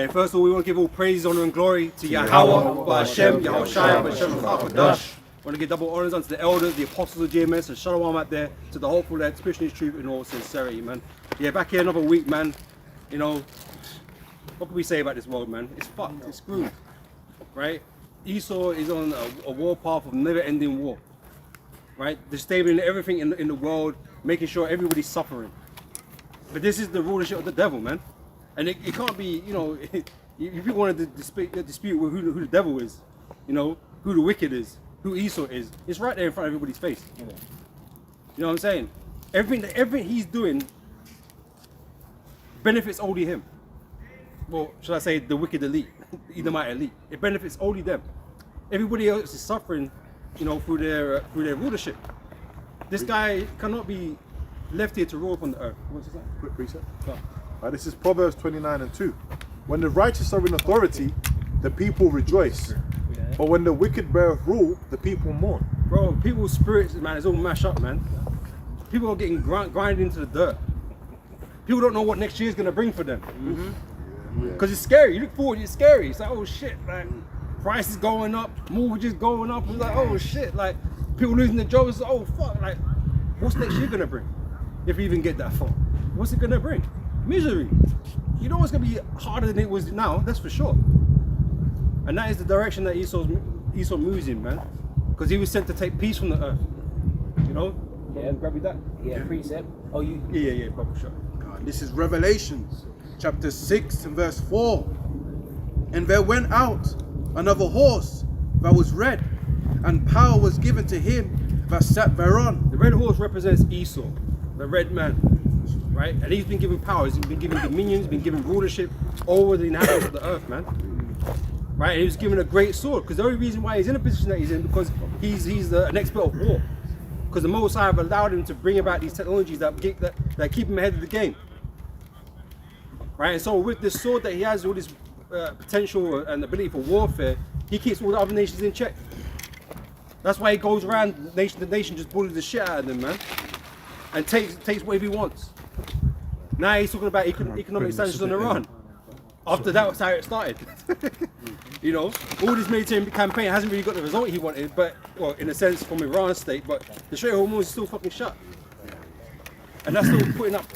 Hey, first of all, we want to give all praise, honor, and glory to Yahweh, Hashem, Yahushua, Hashem, HaKadosh. We want to give double honors unto the elders, the apostles of GMS, and Shalom out there to the hopeful that expression is truth in all sincerity, man. Yeah, back here another week, man. You know, what can we say about this world, man? It's fucked, it's screwed, right? Esau is on a war path of never-ending war, right? Disabling everything in the world, making sure everybody's suffering. But this is the rulership of the devil, man. And it can't be, you know, if you wanted to dispute with who the devil is, you know, who the wicked is, who Esau is, it's right there in front of everybody's face. You know what I'm saying? Everything he's doing benefits only him. Well, should I say the wicked elite, the Edomite elite? It benefits only them. Everybody else is suffering, you know, through their rulership. This guy cannot be left here to rule upon the earth. What's his name? Quick precept. This is Proverbs 29:2. When the righteous are in authority, the people rejoice. But when the wicked bear rule, the people mourn. Bro, people's spirits, man, is all mashed up, man. People are getting grinded into the dirt. People don't know what next year's gonna bring for them. Because it's scary. You look forward, it's scary. It's like, oh shit, like prices going up, mortgages going up. It's like, oh shit, like people losing their jobs. It's like, oh fuck, like what's next year gonna bring? If you even get that far, what's it gonna bring? Misery. You know it's gonna be harder than it was now. That's for sure. And that is the direction that Esau moves in, man. Because he was sent to take peace from the earth. You know? Yeah, grab you that. Yeah, precept. Oh, you. Yeah, probably sure. This is Revelations chapter 6 and verse 4. And there went out another horse that was red, and power was given to him that sat thereon. The red horse represents Esau, the red man, right? And he's been given power, he's been given dominion, he's been given rulership over the inhabitants of the earth, man. Right? And he was given a great sword, because the only reason why he's in the position that he's in, because he's an expert of war. Because the Most High have allowed him to bring about these technologies that keep him ahead of the game. Right? And so with this sword that he has, all this potential and ability for warfare, he keeps all the other nations in check. That's why he goes around nation to nation, just bullies the shit out of them, man. And takes whatever he wants. Now he's talking about economic sanctions on Iran. After that was how it started. You know, all this military campaign hasn't really got the result he wanted, but, well, in a sense from Iran's state, but the Strait of Hormuz is still fucking shut. And that's still putting up,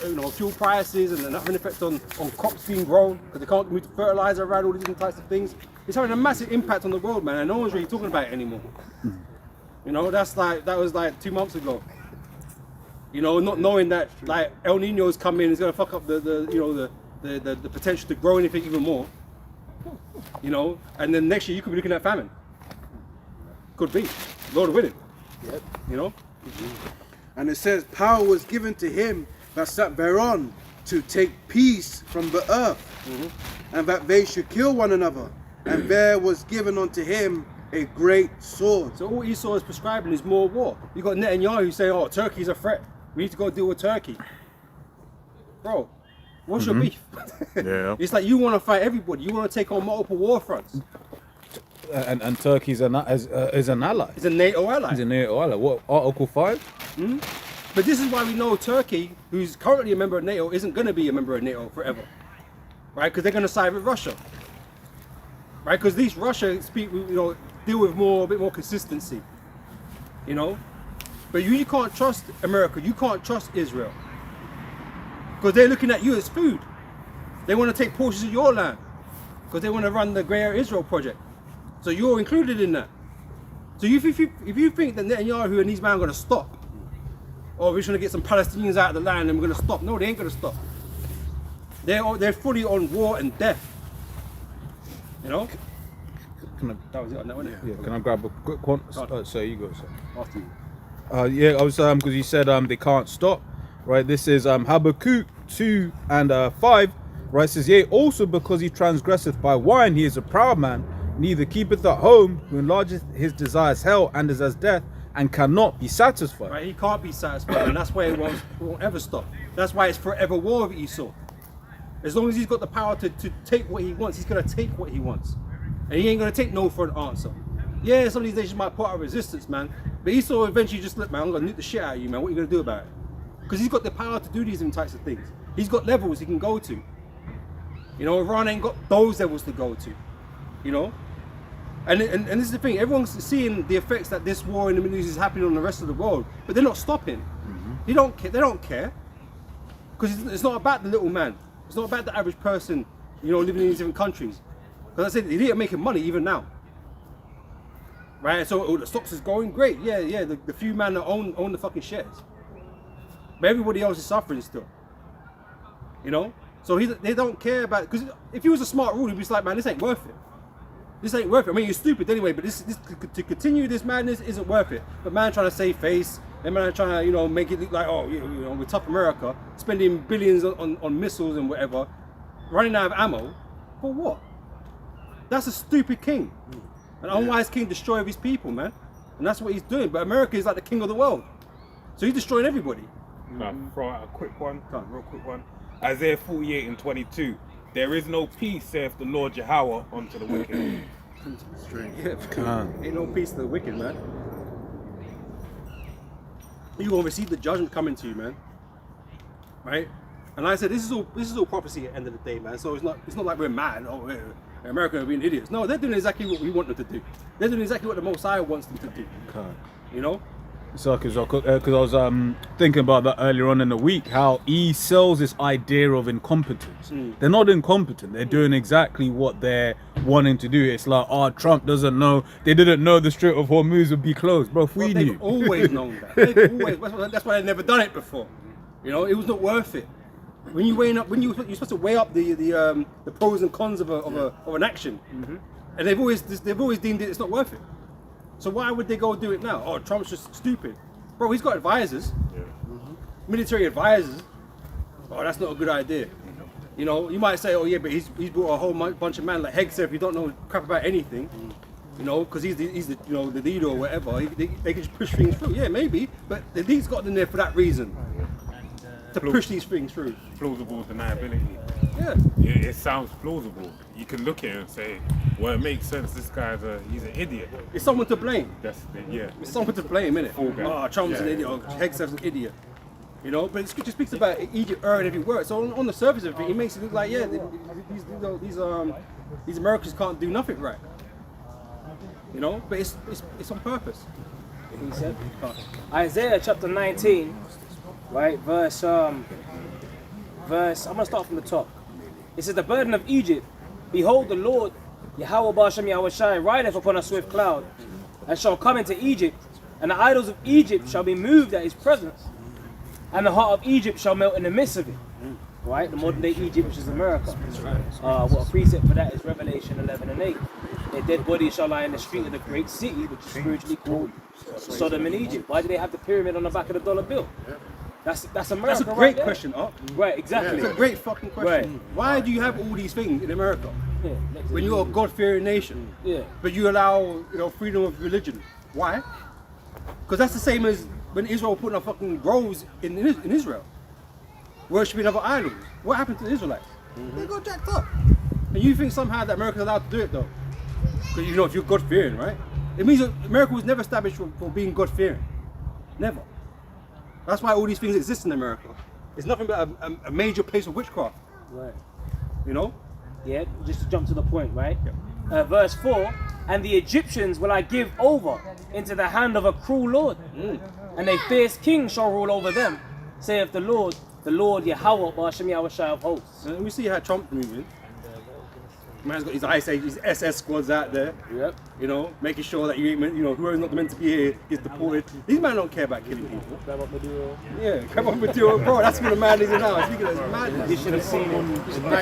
you know, fuel prices and having an effect on crops being grown, because they can't move fertilizer around, all these different types of things. It's having a massive impact on the world, man, and no one's really talking about it anymore. You know, that was like 2 months ago. You know, not knowing that like El Nino's coming, is gonna fuck up the potential to grow anything even more. You know, and then next year you could be looking at famine. Could be. Lord willing. Yep. You know? And it says, power was given to him that sat thereon to take peace from the earth, and that they should kill one another. And there was given unto him a great sword. So all Esau is prescribing is more war. You got Netanyahu saying, oh, Turkey's a threat. We need to go deal with Turkey. Bro, what's your beef? Yeah. It's like you want to fight everybody. You want to take on multiple war fronts. And Turkey's is an ally. It's a NATO ally. It's a NATO ally. What, Article 5? But this is why we know Turkey, who's currently a member of NATO, isn't going to be a member of NATO forever. Right? Because they're going to side with Russia. Right? Because these Russia deal with a bit more consistency. You know? But you can't trust America. You can't trust Israel. Because they're looking at you as food. They want to take portions of your land. Because they want to run the Greater Israel project. So you're included in that. So if you think that Netanyahu and these men are going to stop, or we're just going to get some Palestinians out of the land and we're going to stop, no, they ain't going to stop. They're fully on war and death. You know? That was it on that one. Yeah. Can I grab a quick one? So you go, sir. After you. Yeah, I was because you said they can't stop, right? This is Habakkuk 2 and 5, right? It says, yea, also because he transgresseth by wine, he is a proud man, neither keepeth at home, who enlargeth his desires hell, and is as death, and cannot be satisfied. Right, he can't be satisfied, and that's why it won't ever stop. That's why it's forever war with Esau. As long as he's got the power to take what he wants, he's gonna take what he wants, and he ain't gonna take no for an answer. Yeah, some of these nations might put out resistance, man, but Esau eventually just look, man, I'm gonna nuke the shit out of you, man. What are you gonna do about it? Because he's got the power to do these types of things. He's got levels he can go to. You know, Iran ain't got those levels to go to. You know, and this is the thing. Everyone's seeing the effects that this war in the Middle East is happening on the rest of the world, but they're not stopping. They don't care. They don't care because it's not about the little man. It's not about the average person. You know, living in these different countries. Because I said they ain't making money even now. Right, so the stocks is going great. Yeah, the few man that own the fucking shares, but everybody else is suffering still. You know, so they don't care about, because if he was a smart ruler, he'd be just like, man, this ain't worth it. This ain't worth it. I mean, you're stupid anyway, but this to continue this madness isn't worth it. But man, trying to save face, and man trying to make it look like, oh, you know, we're tough America, spending billions on missiles and whatever, running out of ammo, for what? That's a stupid king. An unwise king destroy his people, man. And that's what he's doing. But America is like the king of the world. So he's destroying everybody. Throw out a quick one, real quick one. Isaiah 48 and 22. There is no peace, saith the Lord Yahweh, unto the wicked. Yeah, ain't no peace to the wicked, man. You're gonna receive the judgment coming to you, man. Right? And like I said, this is all prophecy at the end of the day, man. So it's not like we're mad. Oh, America are being idiots. No, they're doing exactly what we want them to do. They're doing exactly what the Most High wants them to do. You know? So, because I was thinking about that earlier on in the week, how he sells this idea of incompetence. They're not incompetent. They're doing exactly what they're wanting to do. It's like, oh, Trump doesn't know. They didn't know the Strait of Hormuz would be closed, bro. We knew. They've always known that. They've always. That's why they've never done it before. You know, it was not worth it. When you're supposed to weigh up the pros and cons of an action, and they've always deemed it's not worth it. So why would they go do it now? Oh, Trump's just stupid, bro. He's got advisors, military advisors. Oh, that's not a good idea. You know, you might say, oh yeah, but he's brought a whole bunch of men like Hegseth who don't know crap about anything. You know, because he's the the leader or whatever. They can just push things through. Yeah, maybe, but the league's got them there for that reason. To push these things through. Plausible deniability. Yeah. It sounds plausible. You can look at it and say, well, it makes sense. This guy's he's an idiot. It's someone to blame. That's the, It's someone to blame, innit? Oh, Trump's an idiot. Or Hegseth's an idiot. You know, but it just speaks about Egypt erring every word. So on the surface of it, it makes it look like these Americans can't do nothing right. You know, but it's on purpose. He said, Isaiah chapter 19, right, verse, I'm gonna start from the top. It says, the burden of Egypt, behold the Lord, Yahweh Ba'ashem Yahweh Shai, rideth upon a swift cloud, and shall come into Egypt, and the idols of Egypt shall be moved at his presence, and the heart of Egypt shall melt in the midst of it. Right, the modern day Egypt, which is America. What a precept for that is Revelation 11 and 8. Their dead bodies shall lie in the street of the great city, which is spiritually called Sodom and Egypt. Why do they have the pyramid on the back of the dollar bill? That's America. That's a great question, Art. Right, exactly. It's a great fucking question. Right. Why do you have all these things in America Yeah, when you're a God-fearing nation, yeah. but you allow freedom of religion? Why? Because that's the same as when Israel putting up fucking groves in Israel, worshipping other idols. What happened to the Israelites? They got jacked up. And you think somehow that America's allowed to do it though? Because if you're God-fearing, right? It means that America was never established for being God-fearing. Never. That's why all these things exist in America. It's nothing but a major place of witchcraft. Right. You know? Yeah, just to jump to the point, right? Verse 4, and the Egyptians will I give over into the hand of a cruel lord, and a fierce king shall rule over them, saith the Lord Yahweh Ba'ashem Yahweh Shai of hosts. And we see how Trump's moving. Man's got his Ice Age, his SS squads out there. Yep. You know, making sure that whoever's not meant to be here gets deported. These men don't care about killing people. Yeah, come on with your bro. That's what the man is now. Speaking of madness. You should have seen him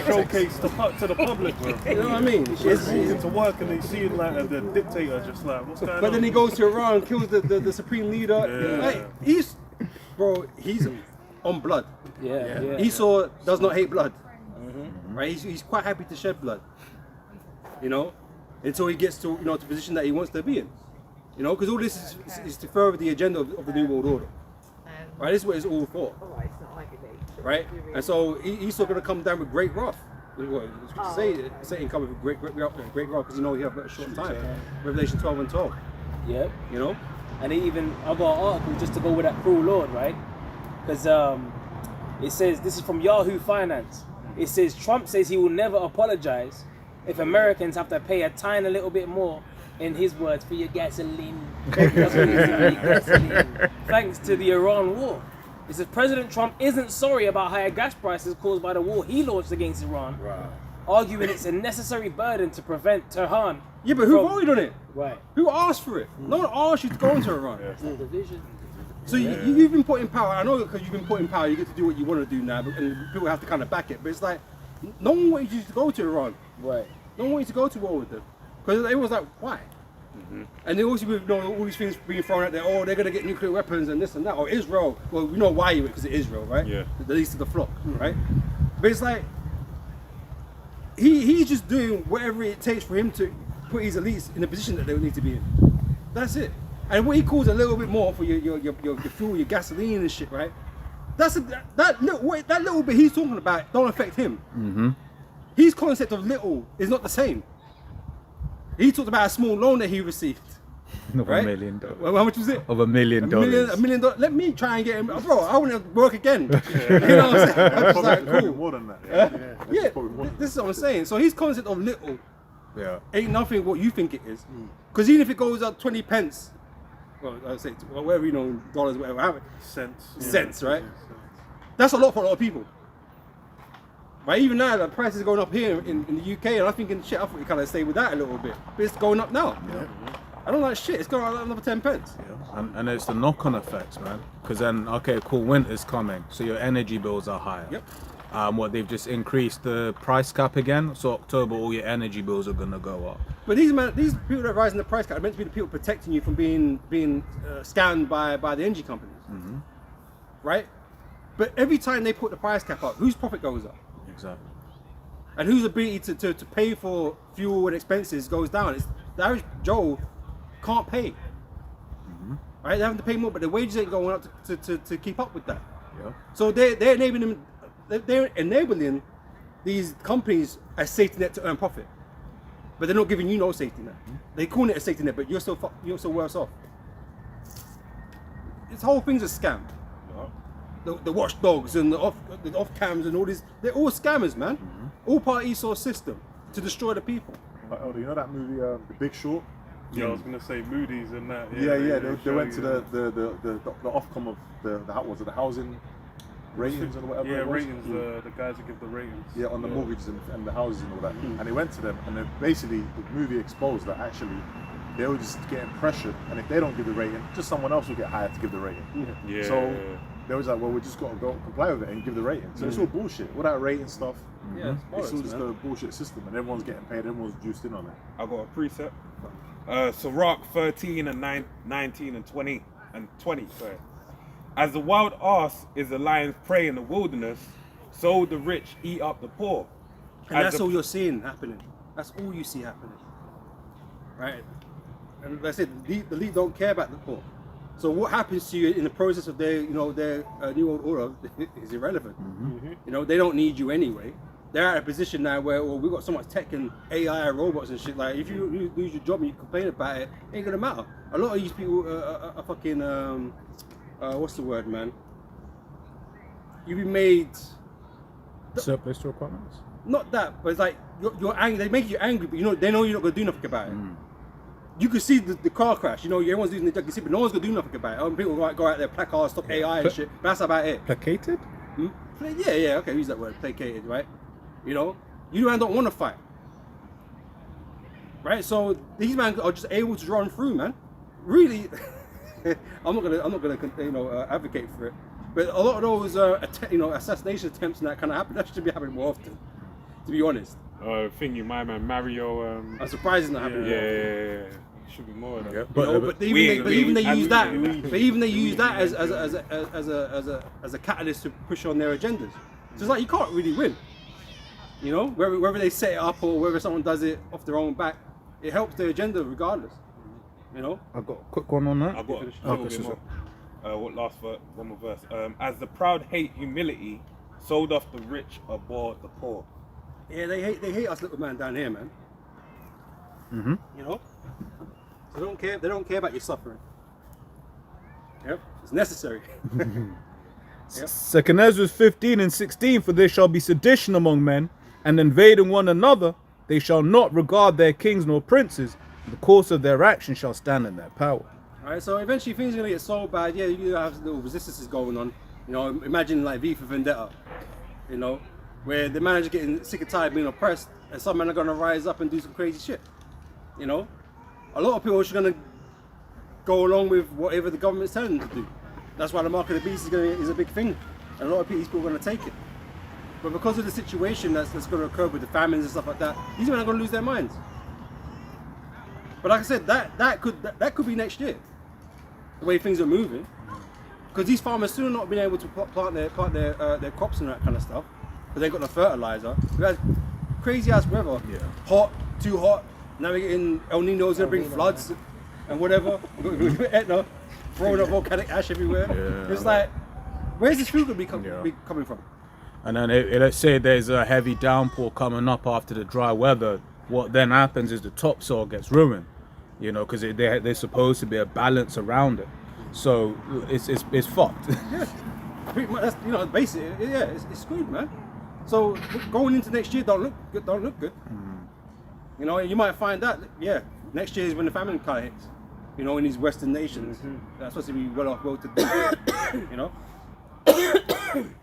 showcase to the public, bro. You know what I mean? He's into work and he's seeing like the dictator just like, what's going on? But then he goes to Iran, kills the supreme leader. Yeah. Like, he's on blood. Yeah. Esau does not hate blood. Right? He's quite happy to shed blood. You know, until he gets to the position that he wants to be in. You know, because all this is to further the agenda of the New World Order. Right? This is what it's all for. Right? And so Esau going to come down with great wrath. Satan coming with great wrath because he have a short time. Revelation 12 and 12. Yep. You know? And I got an article just to go with that cruel lord, right? Because it says, this is from Yahoo Finance. It says Trump says he will never apologize if Americans have to pay a tiny little bit more, in his words, for your gasoline. That's what it is, for your gasoline. Thanks to the Iran war. It says President Trump isn't sorry about higher gas prices caused by the war he launched against Iran, arguing it's a necessary burden to prevent Tehran. Yeah, but who from- voted on it? Right. Who asked for it? No one asked you to go into Iran. Division. So you've been put in power. I know because you've been put in power, you get to do what you want to do now, and people have to kind of back it. But it's like, no one wanted you to go to Iran. Right. No one wanted you to go to war with them. Because it was like, why? And they also, all these things being thrown out there, oh, they're going to get nuclear weapons and this and that. Or Israel, well, we know why you went, because it's Israel, right? Yeah. The least of the flock, right? But it's like, he's just doing whatever it takes for him to put his elites in the position that they need to be in. That's it. And what he calls a little bit more for your fuel, your gasoline and shit, right? That little bit he's talking about don't affect him. His concept of little is not the same. He talked about a small loan that he received. Of Right? $1 million. Well, how much was it? Of $1 million. $1 million. Let me try and get him, bro. I want to work again. You know what I'm saying? I'm just like, Probably cool. more than that. Yeah, probably more than this is what I'm saying. So his concept of little Yeah. ain't nothing what you think it is. Because even if it goes up 20 pence, well, I'd say whatever, dollars, whatever, cents, right? That's a lot for a lot of people. Right, even now, the price is going up here in the UK, and I'm thinking, shit, I thought we kind of stay with that a little bit. But it's going up now. I don't like shit, it's going up another 10 pence. And it's the knock-on effects, man. Because then, okay, cool, winter's coming, so your energy bills are higher. Yep. They've just increased the price cap again, so October all your energy bills are gonna go up. But these people that are rising the price cap are meant to be the people protecting you from being scammed by the energy companies. Right? But every time they put the price cap up, whose profit goes up? Exactly. And whose ability to pay for fuel and expenses goes down. The average Joe can't pay. Right? They're having to pay more, but the wages ain't going up to keep up with that. Yeah. So they're enabling these companies a safety net to earn profit. But they're not giving you no safety net. They call it a safety net, but you're still worse off. This whole thing's a scam. The watchdogs and the off cams and all these, they're all scammers, man. All part of Esau's system to destroy the people. Oh, you know that movie, The Big Short? Yeah, I was gonna say Moody's and that. Yeah, they show went to you the Ofcom of the housing ratings or whatever. Yeah, it was? ratings. The guys that give the ratings. Yeah, on the mortgages and the houses and all that. And they went to them, and basically the movie exposed that actually they were just getting pressured, and if they don't give the rating, just someone else will get hired to give the rating. Yeah. So they was like, well, we just got to go comply with it and give the rating. So it's all bullshit. All that rating stuff. Yeah, It's all just a bullshit system, and everyone's getting paid. Everyone's juiced in on it. I got a precept. Sirach 13 and 19 and 20 and 20. Sorry. As the wild ass is the lion's prey in the wilderness, so the rich eat up the poor. And As that's the- all you're seeing happening. That's all you see happening. Right? And like I said, the elite don't care about the poor. So what happens to you in the process of their new world order is irrelevant. They don't need you anyway. They're at a position now where we've got so much tech and AI and robots and shit. Like if you lose your job and you complain about it, it ain't gonna matter. A lot of these people are fucking what's the word, man? You be made Surplus to requirements. not that, but it's like you're angry. They make you angry, but they know you're not gonna do nothing about it. You can see the car crash. Everyone's losing their job, but no one's gonna do nothing about it. People go out there, placards, stop AI and shit. But that's about it. Placated? Yeah, okay, use that word, placated, right? You don't want to fight, right? So these men are just able to run through, man. Really, I'm not gonna advocate for it, but a lot of those assassination attempts and that kind of happen. That should be happening more often, to be honest. Thingy, my man Mario. I'm surprised it's not happening. Yeah. Should be more of that. But even they use that as a catalyst to push on their agendas. So it's like you can't really win. Whether they set it up or whether someone does it off their own back, it helps their agenda regardless. I've got a quick one on that. I've got a Okay, little bit more. One more verse. As the proud hate humility, so doth the rich abhor the poor. Yeah, they hate us little man down here, man. So they don't care about your suffering. Yep, it's necessary. Yep. Second Ezra 15 and 16, for there shall be sedition among men, and invading one another, they shall not regard their kings nor princes, and the course of their action shall stand in their power. Alright, so eventually things are gonna get so bad. Yeah, you have little resistances going on. You know, imagine like V for Vendetta. You know, where the manager getting sick and tired of being oppressed, and some men are gonna rise up and do some crazy shit. You know, a lot of people are just gonna go along with whatever the government's telling them to do. That's why the mark of the beast is a big thing. And a lot of these people are gonna take it. But because of the situation that's gonna occur with the famines and stuff like that, these men are gonna lose their minds. But like I said, that could be next year. The way things are moving, because these farmers still not being able to plant their crops and that kind of stuff, because they got the fertilizer. We had crazy ass weather, hot, too hot. Now we're getting El Nino's gonna bring floods and whatever. Etna throwing up volcanic ash everywhere. It's like, where's this food gonna be coming from? And then let's say there's a heavy downpour coming up after the dry weather. What then happens is the topsoil gets ruined, you know, because there's supposed to be a balance around it. So it's fucked. Yeah, pretty much. That's, you know, basically, yeah, it's screwed, man. So going into next year don't look good. You know, you might find that, yeah, next year is when the famine kind of hits. You know, in these Western nations, that's supposed to be well to do. You know.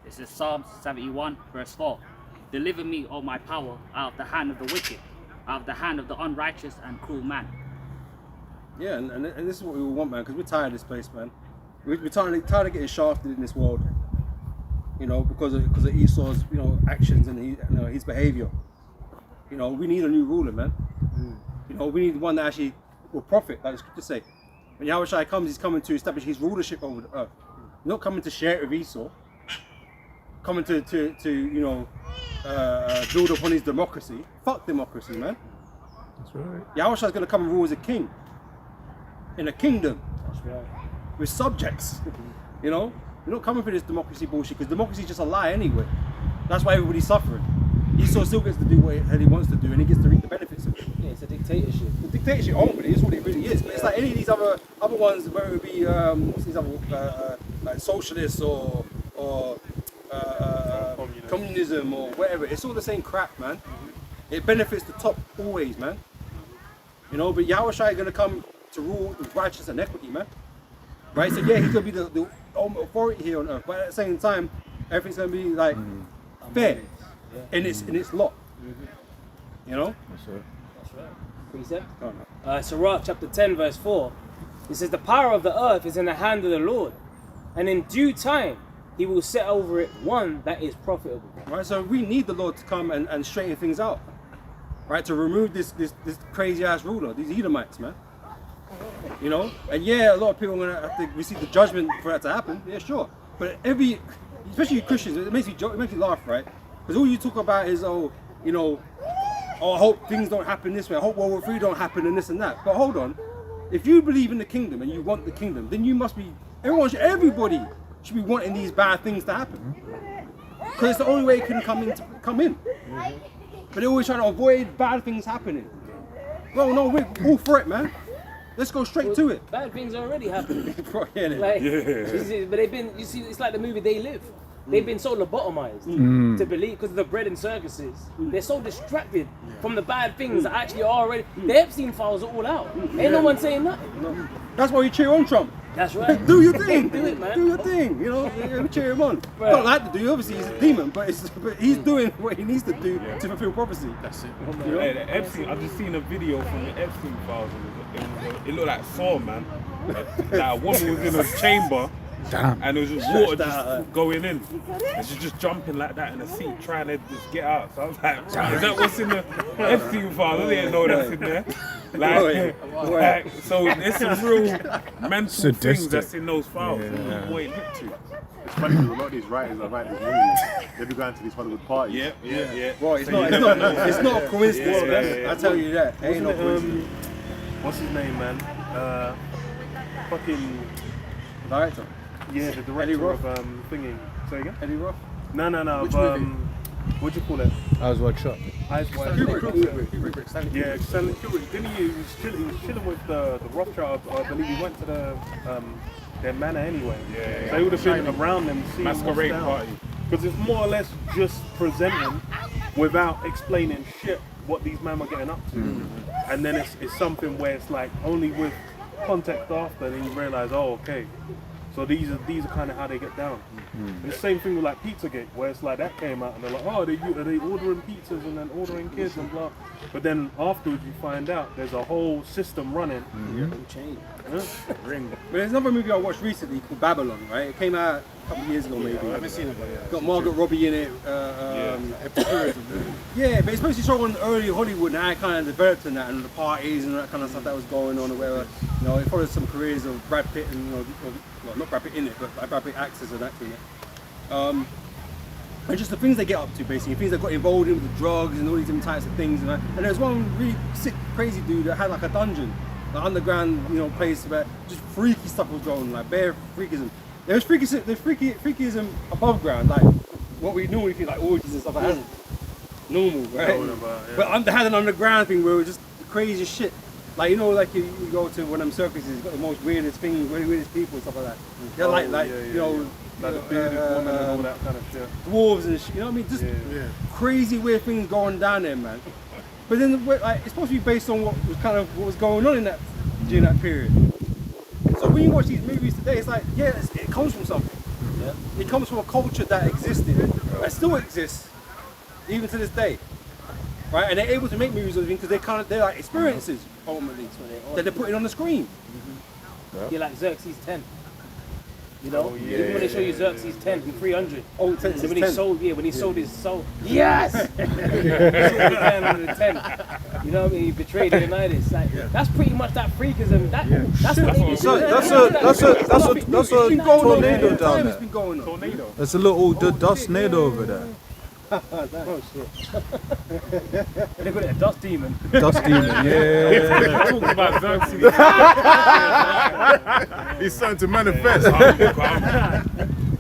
This is Psalm 71, verse 4. Deliver me, O my power, out of the hand of the wicked, out of the hand of the unrighteous and cruel man. Yeah, and this is what we all want, man, because we're tired of this place, man. We're tired of getting shafted in this world. You know, because of Esau's, you know, actions and his behavior. You know, we need a new ruler, man. You know, we need one that actually will profit, like the scriptures say. When Yahushua comes, he's coming to establish his rulership over the earth. He's not coming to share it with Esau. Coming to you know, build upon his democracy. Fuck democracy, man. That's right. Yahushua's going to come and rule as a king. In a kingdom. That's right. With subjects. You know? We're not coming for this democracy bullshit, because democracy is just a lie anyway. That's why everybody's suffering. Esau still gets to do what he wants to do, and he gets to reap the benefits of it. Yeah, it's a dictatorship. The dictatorship ultimately is what it really is. But it's like any of these other ones, whether it be what's these other like socialists or communism or whatever. It's all the same crap, man. It benefits the top always, man. You know, but Yahushua is gonna come to rule with righteousness and equity, man. Right? So yeah, he's gonna be the ultimate authority here on earth, but at the same time, everything's gonna be like fair in its lot. You know? That's right. That's right. Precept. Sirach chapter 10 verse 4. It says, the power of the earth is in the hand of the Lord, and in due time he will set over it one that is profitable. Right, so we need the Lord to come and straighten things out. Right, to remove this crazy ass ruler, these Edomites, man. You know? And yeah, a lot of people are gonna have to receive the judgment for that to happen. Yeah, sure. But especially Christians, it makes you laugh, right? Because all you talk about is, oh, you know, oh, I hope things don't happen this way. I hope World War III don't happen and this and that. But hold on, if you believe in the kingdom and you want the kingdom, then you must be, everybody should be wanting these bad things to happen. Because it's the only way it can come in. But they're always trying to avoid bad things happening. Well, no, we're all for it, man. Let's go straight to it. Bad things are already happening. Yeah, Like, but they've been, you see, it's like the movie They Live. They've been so lobotomized to believe, because of the bread and circuses. They're so distracted from the bad things that actually are already. The Epstein files are all out. Ain't no one saying nothing. No. That's why we cheer on Trump. That's right. Do your thing. Do it, man. Do your thing. You know, we cheer him on. Right. Don't like to do. Obviously, he's a demon, but he's doing what he needs to do to fulfill prophecy. That's it. You know? Hey, the Epstein, I've just seen a video from the Epstein files. It looked like Saw, man. That a woman was in a chamber. Damn. And there was just water just going in. And she's just jumping like that in a seat, trying to just get out. So I was like, is that what's in the Epstein file? I didn't know that's in there. Like, so there's some real mental things that's in those files. What it looked to. It's funny because a lot of these writers that write these movies, they be going to these Hollywood parties. Yeah. Well, it's not a coincidence, man. I tell you that. Ain't no coincidence. What's his name, man? Fucking Director. yeah, the Eddie director Roth? of thingy. Say again? Eddie Roth. No. Which movie? What'd you call it? Eyes Wide Shut. Eyes Wide Kubrick. Stanley Yeah, Kubrick. Stanley Kubrick. Didn't he was chilling with the Rothschild. I believe he went to the their manner anyway. Yeah, So they would have been around them, seeing Masquerade what's party. Because it's more or less just presenting without explaining shit what these men were getting up to. And then it's something where it's like only with context after, then you realise, oh, okay. So these are kind of how they get down. And the same thing with like Pizzagate, where it's like that came out and they're like, oh, are they ordering pizzas and then ordering kids and blah. But then afterwards you find out there's a whole system running. But there's another movie I watched recently called Babylon, right? It came out a couple of years ago, maybe. I haven't seen it, but got Margaret Robbie in it. Yeah, but it's supposed to show on early Hollywood and how it kind of developed in that, and the parties and that kind of stuff that was going on, or whatever. You know, it followed some careers of Brad Pitt and, you know, well, not Brad Pitt in it, but Brad Pitt actors and acting in it. And just the things they get up to, basically, things they got involved in with the drugs and all these different types of things. And there's one really sick, crazy dude that had like a dungeon, like underground, you know, place where just freaky stuff was going on, like bare freakism. There's freakism above ground, like what we normally feel like orgies and stuff like that. Normal, right? But they had an underground thing where it was just the craziest shit. Like, you know, like you go to one of them circuses, it's got the most weirdest things, weirdest people and stuff like that. They're you know, like the bearded woman and all that kind of shit. Dwarves and shit, you know what I mean? Just crazy weird things going down there, man. But then, like, it's supposed to be based on what was going on during that period. So when you watch these movies today, it's like, yeah, it comes from something. Yeah. It comes from a culture that existed, that still exists, even to this day. Right? And they're able to make movies because they're like experiences, ultimately, that they're putting on the screen. Yeah, like Xerxes 10. You know, even when they show you Xerxes 10 from 300. Oh, and when he sold, when he sold his soul, yes. He sold the 10 under the 10. You know what I mean? He betrayed Leonidas. Like, that's pretty much that freakism. That's what they do. That's a tornado down It's been there. going on. Tornado. There's a little dust tornado over there. Oh shit. They call it a dust demon. Dust demon, yeah. Talking about Xerxes. He's starting to manifest.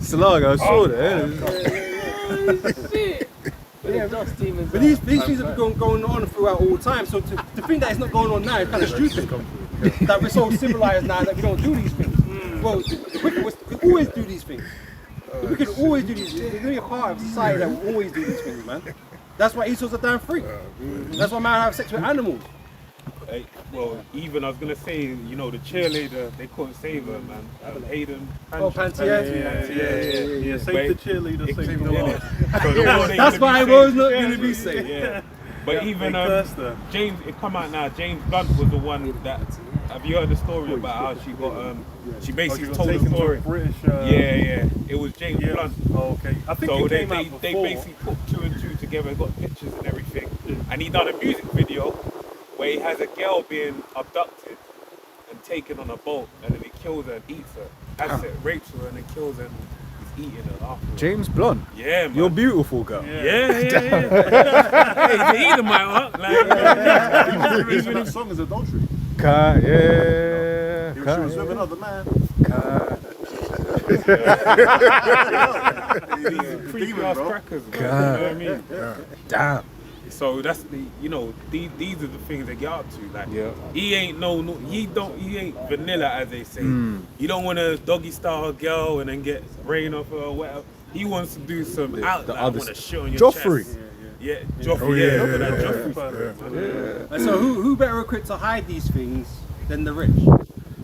Slag, I saw that. Yeah, dust demons. But these things have been going on throughout all time. So to think that it's not going on now is kind of stupid. That we're so civilized now that we don't do these things. Well, the wicked we always do these things. We could always do these things. There's really a part of society that will always do these things, man. That's why Esau's a damn freak. That's why man have sex with animals. Hey, well, even I was gonna say, you know, the cheerleader, they couldn't save her, man. Hayden. Pantier. Yeah, save the cheerleader, save the world. That's why I was not going to be safe. Yeah. But even James, it come out now. James Blunt was the one that. Have you heard the story about how she got? She basically told the story. British. Yeah. It was James Blunt. Oh, okay. I think So it they came out they before. basically put 2 and 2 together, got pictures and everything, and he done a music video where he has a girl being abducted and taken on a boat, and then he kills her and eats her. That's it, rapes her and then kills her and he's eating her afterwards. James Blunt, Yeah, man. you're beautiful, girl. Yeah. Hey, the eater might work. The reason that song is adultery. Yeah. She was with another man. Creepy demon, ass bro. crackers, man. You know what I mean? Damn. So that's the, you know, these are the things they get up to. Like, he ain't he ain't vanilla, as they say. You don't want a doggy style a girl and then get brain off her or whatever. He wants to do some out. Like, I want to shit on your Joffrey. chest. Yeah, Joffrey. Yeah, look at that Joffrey. And so who better equipped to hide these things than the rich?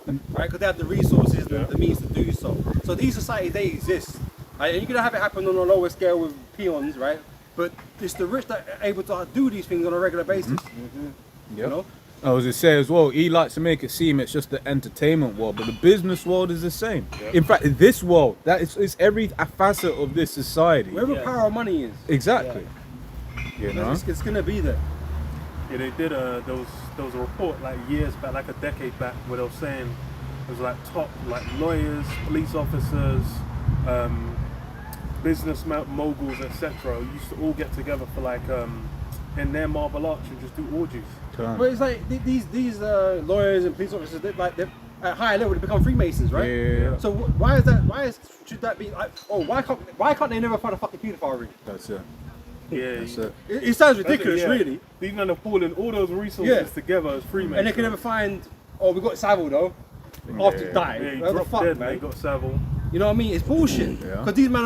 Right? Because they have the resources, the means to do so. So these societies, they exist. Right? And you're going to have it happen on a lower scale with peons, right? But it's the rich that are able to do these things on a regular basis. You know? I was going to say as well, he likes to make it seem it's just the entertainment world, but the business world is the same. In fact, in this world, it's every facet of this society. Wherever power or money is, Exactly. You know? it's going to be there. Yeah, they did there was a report like years back, like a decade back, where they were saying it was like top like lawyers, police officers, business moguls, etc. used to all get together for like in their martial arts and just do orgies. But it's like these lawyers and police officers, they're at higher level, they become Freemasons, right? Yeah. So should that be like, why can't they never find a fucking pedophile ring? That's it. Yeah, That's it. It sounds ridiculous, really. Even though they're pooling all those resources together as Freemasons. And they can never find, we got Savile though. after you die. Yeah, he What the dropped fuck, dead, man? they got Savile. You know what I mean? It's bullshit. Yeah. Because these men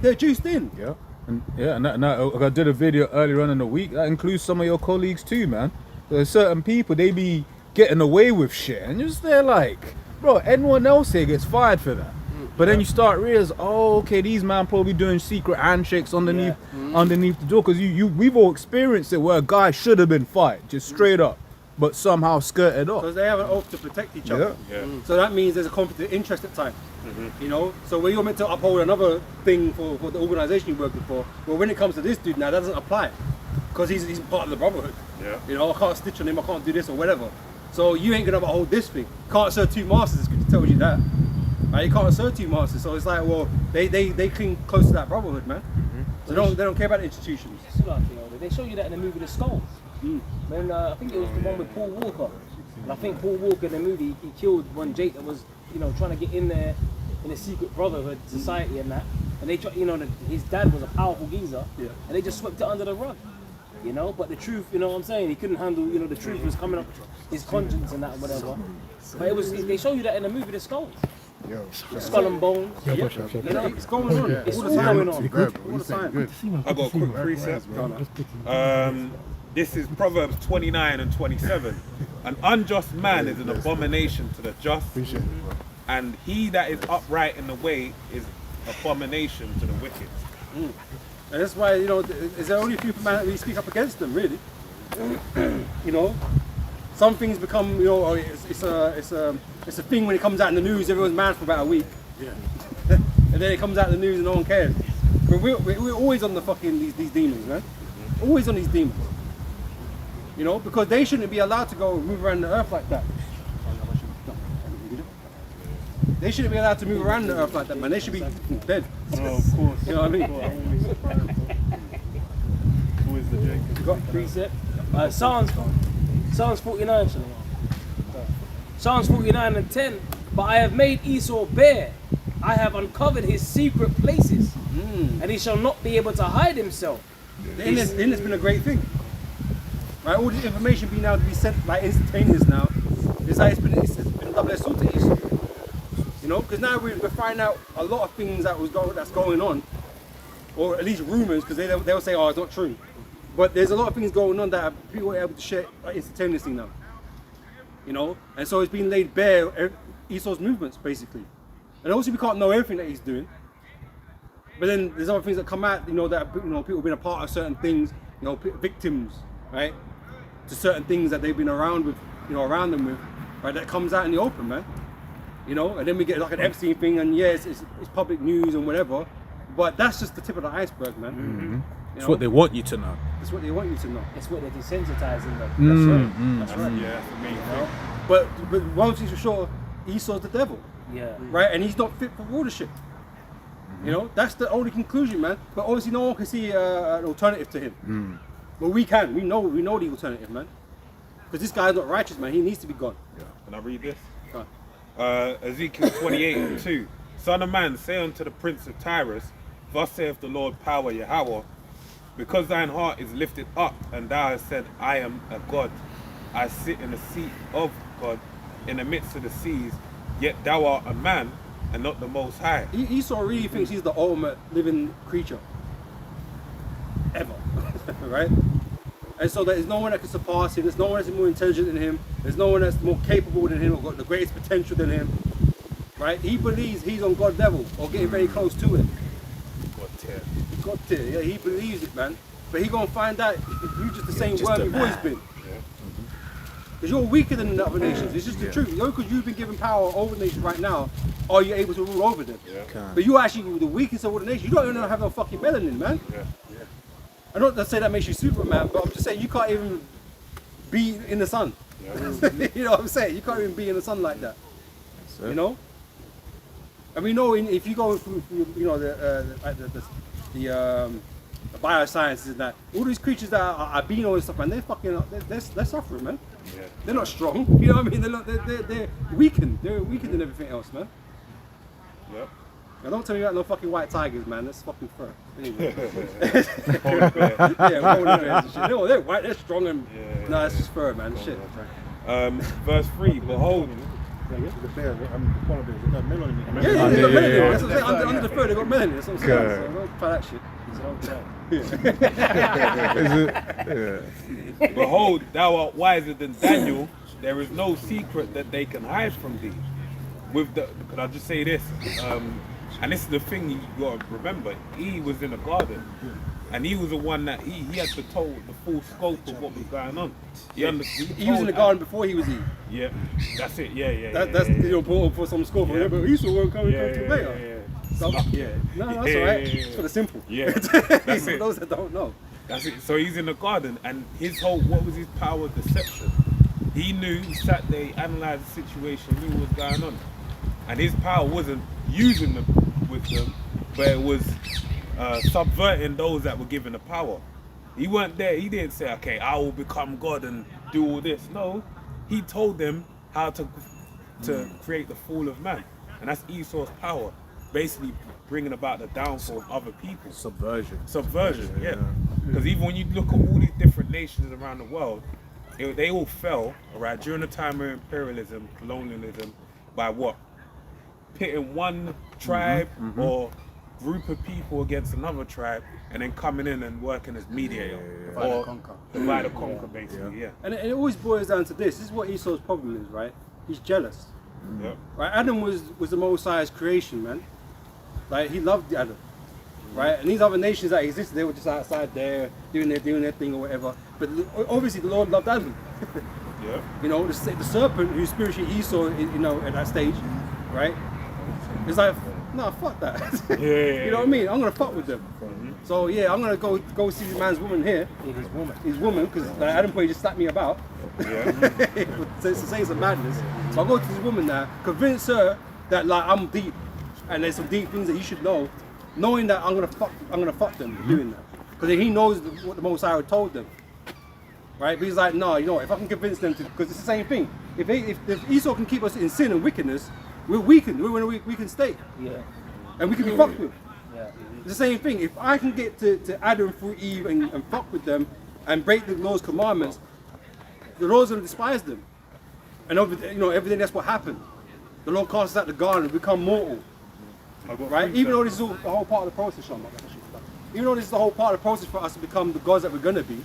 they're juiced in. Yeah. And I did a video earlier on in the week that includes some of your colleagues too, man. There's certain people, they be getting away with shit, and you're just there like, bro, anyone else here gets fired for that. But then you start realizing, oh, okay, these man probably doing secret handshakes underneath the door, because we've all experienced it where a guy should have been fired, just straight up, but somehow skirted off. Because they have an oath to protect each other. Yeah. So that means there's a conflict of interest at times. You know, so when you're meant to uphold another thing for the organisation you're working for, well, when it comes to this dude now, that doesn't apply, because he's part of the brotherhood. Yeah. You know, I can't stitch on him, I can't do this or whatever. So you ain't gonna uphold this thing. Can't serve two masters, it tells you that. Right? You can't serve two masters. So it's like, well, they cling close to that brotherhood, man. So they don't care about the institutions. It's like, you know, they show you that in the movie The Skulls. When I think it was the one with Paul Walker. And I think Paul Walker in the movie, he killed one Jake that was, you know, trying to get in there in a secret brotherhood society and that. And they, you know, his dad was a powerful geezer. Yeah. And they just swept it under the rug. You know, but the truth, you know what I'm saying? He couldn't handle, you know, the truth was coming up his conscience and that and whatever. But it was, they show you that in the movie The Skulls. Skull and Bones. You know, It's going on. it's All all the time. going on. All the time. I got a quick precept. This is Proverbs 29 and 27. An unjust man is an abomination to the just, and he that is upright in the way is abomination to the wicked. And that's why, you know, it's the only few man that really speak up against them, really. You know, some things become, you know, it's a thing when it comes out in the news. Everyone's mad for about a week. Yeah. And then it comes out in the news and no one cares. But we're always on the fucking these demons, man. Always on these demons. You know, because they shouldn't be allowed to go move around the earth like that. They shouldn't be allowed to move around the earth like that, man. They should be dead. Oh, of course. You know what I mean? Who is the Jake? You got precept. Psalms 49. Psalms 49 and 10. But I have made Esau bare. I have uncovered his secret places, and he shall not be able to hide himself. The internet's been a great thing. Right, all this information being able to be sent like instantaneous now. It's like it's been a double-edged sword to Esau. You know, because now we're finding out a lot of things that's going on, or at least rumors, because they'll say, oh, it's not true. But there's a lot of things going on that people are able to share like, instantaneously now. You know, and so it's been laid bare Esau's movements basically. And obviously we can't know everything that he's doing. But then there's other things that come out, you know, that people have been a part of certain things, you know, victims, right, to certain things that they've been around with, you know, around them with, right, that comes out in the open, man. You know, and then we get like an Epstein thing, and yes, it's public news and whatever, but that's just the tip of the iceberg, man. It's what they want you to know. That's what they want you to know. It's what they're desensitizing them. That's right. Yeah, that's the main thing. But one thing's for sure, Esau's the devil, Yeah. right? And he's not fit for rulership. You know, that's the only conclusion, man. But obviously, no one can see an alternative to him. But we can. We know the alternative, man. Because this guy's not righteous, man. He needs to be gone. Can I read this? Go Ezekiel 28 and 2. Son of man, say unto the prince of Tyrus, thus saith the Lord power Yahweh, because thine heart is lifted up, and thou hast said, I am a God. I sit in the seat of God in the midst of the seas, yet thou art a man and not the Most High. Esau really thinks he's the ultimate living creature ever, right? And so there's no one that can surpass him. There's no one that's more intelligent than him. There's no one that's more capable than him or got the greatest potential than him, right? He believes he's on God's level or getting very close to it. God tier, yeah, he believes it, man. But he gonna find out you're just the same worm you've always been. Because you're weaker than the other nations. It's just the truth. Because you've been given power over the nations right now, are you able to rule over them? But you're actually the weakest of all the nations. You don't even have no fucking melanin, man. I'm not to say that makes you Superman, but I'm just saying you can't even be in the sun. You know what I'm saying? You can't even be in the sun like that. You know? And we know if you go through, you know, the biosciences and that, all these creatures that are albino and stuff, man, they're fucking, they're suffering, man. They're not strong. You know what I mean? They're weakened. They're weakened than everything else, man. Now don't tell me about no fucking white tigers, man. That's fucking fur. Anyway. Polar bear. Yeah, polar bears and shit. They're white. They're strong and no, that's just fur, man. Shit. Verse 3, behold, The bear, the polar bears, they got melanin in them. Yeah, they got yeah, melanin. yeah. That's what I'm saying. Under the fur, they got melanin. That's what I'm saying. So don't try that shit. Behold, thou art wiser than Daniel. There is no secret that they can hide from thee. Could I just say this? And this is the thing you got to remember. He was in a garden, and he was the one that he had to tell the full scope of what was going on. He was in the garden before he was Eve. Yeah, that's it. Yeah. That's important for some score. Yeah. But Esau won't come Yeah, until yeah, later. So, yeah. No, that's Yeah, alright. yeah, yeah. It's for the simple. Yeah, that's For it. those that don't know. That's it. So he's in the garden, and what was his power? Deception. He knew, he sat there, he analysed the situation, knew what was going on. And his power wasn't using them with them, but it was subverting those that were given the power. He weren't there, he didn't say, okay, I will become God and do all this. No, he told them how to create the fall of man. And that's Esau's power. Basically bringing about the downfall of other people. Subversion, yeah. Because even when you look at all these different nations around the world, they all fell, right, during the time of imperialism, colonialism, by what? Pitting one tribe or group of people against another tribe, and then coming in and working as mediator. Or divide and conquer, basically, yeah. And it always boils down to this. This is what Esau's problem is, right? He's jealous. Yeah. Right? Adam was the Most High's creation, man. Like, he loved Adam. Right? And these other nations that existed, they were just outside there, doing their thing or whatever. But obviously the Lord loved Adam. Yeah. You know, the serpent who's spiritually Esau, you know, at that stage, right? It's like, no, fuck that. Yeah. You know what I mean? I'm gonna fuck with them. So yeah, I'm gonna go see the man's woman here. His woman, because Adam probably just slapped me about. Yeah. So it's saying some madness. So I'll go to this woman now, convince her that like I'm deep, and there's some deep things that you should know, knowing that I'm gonna fuck them doing that, because he knows what the Most High told them. Right? But he's like, no, you know, if I can convince them to, because it's the same thing. If Esau can keep us in sin and wickedness, we're weakened. We're in a weakened state. Yeah. And we can be fucked with. Yeah. It's the same thing. If I can get to Adam through Eve and fuck with them and break the Lord's commandments, the Lord's going to despise them. And you know, everything that's what happened. The Lord casts us out the garden and become mortal. Right? Even though this is all the whole part of the process, Sean. Even though this is the whole part of the process for us to become the gods that we're going to be.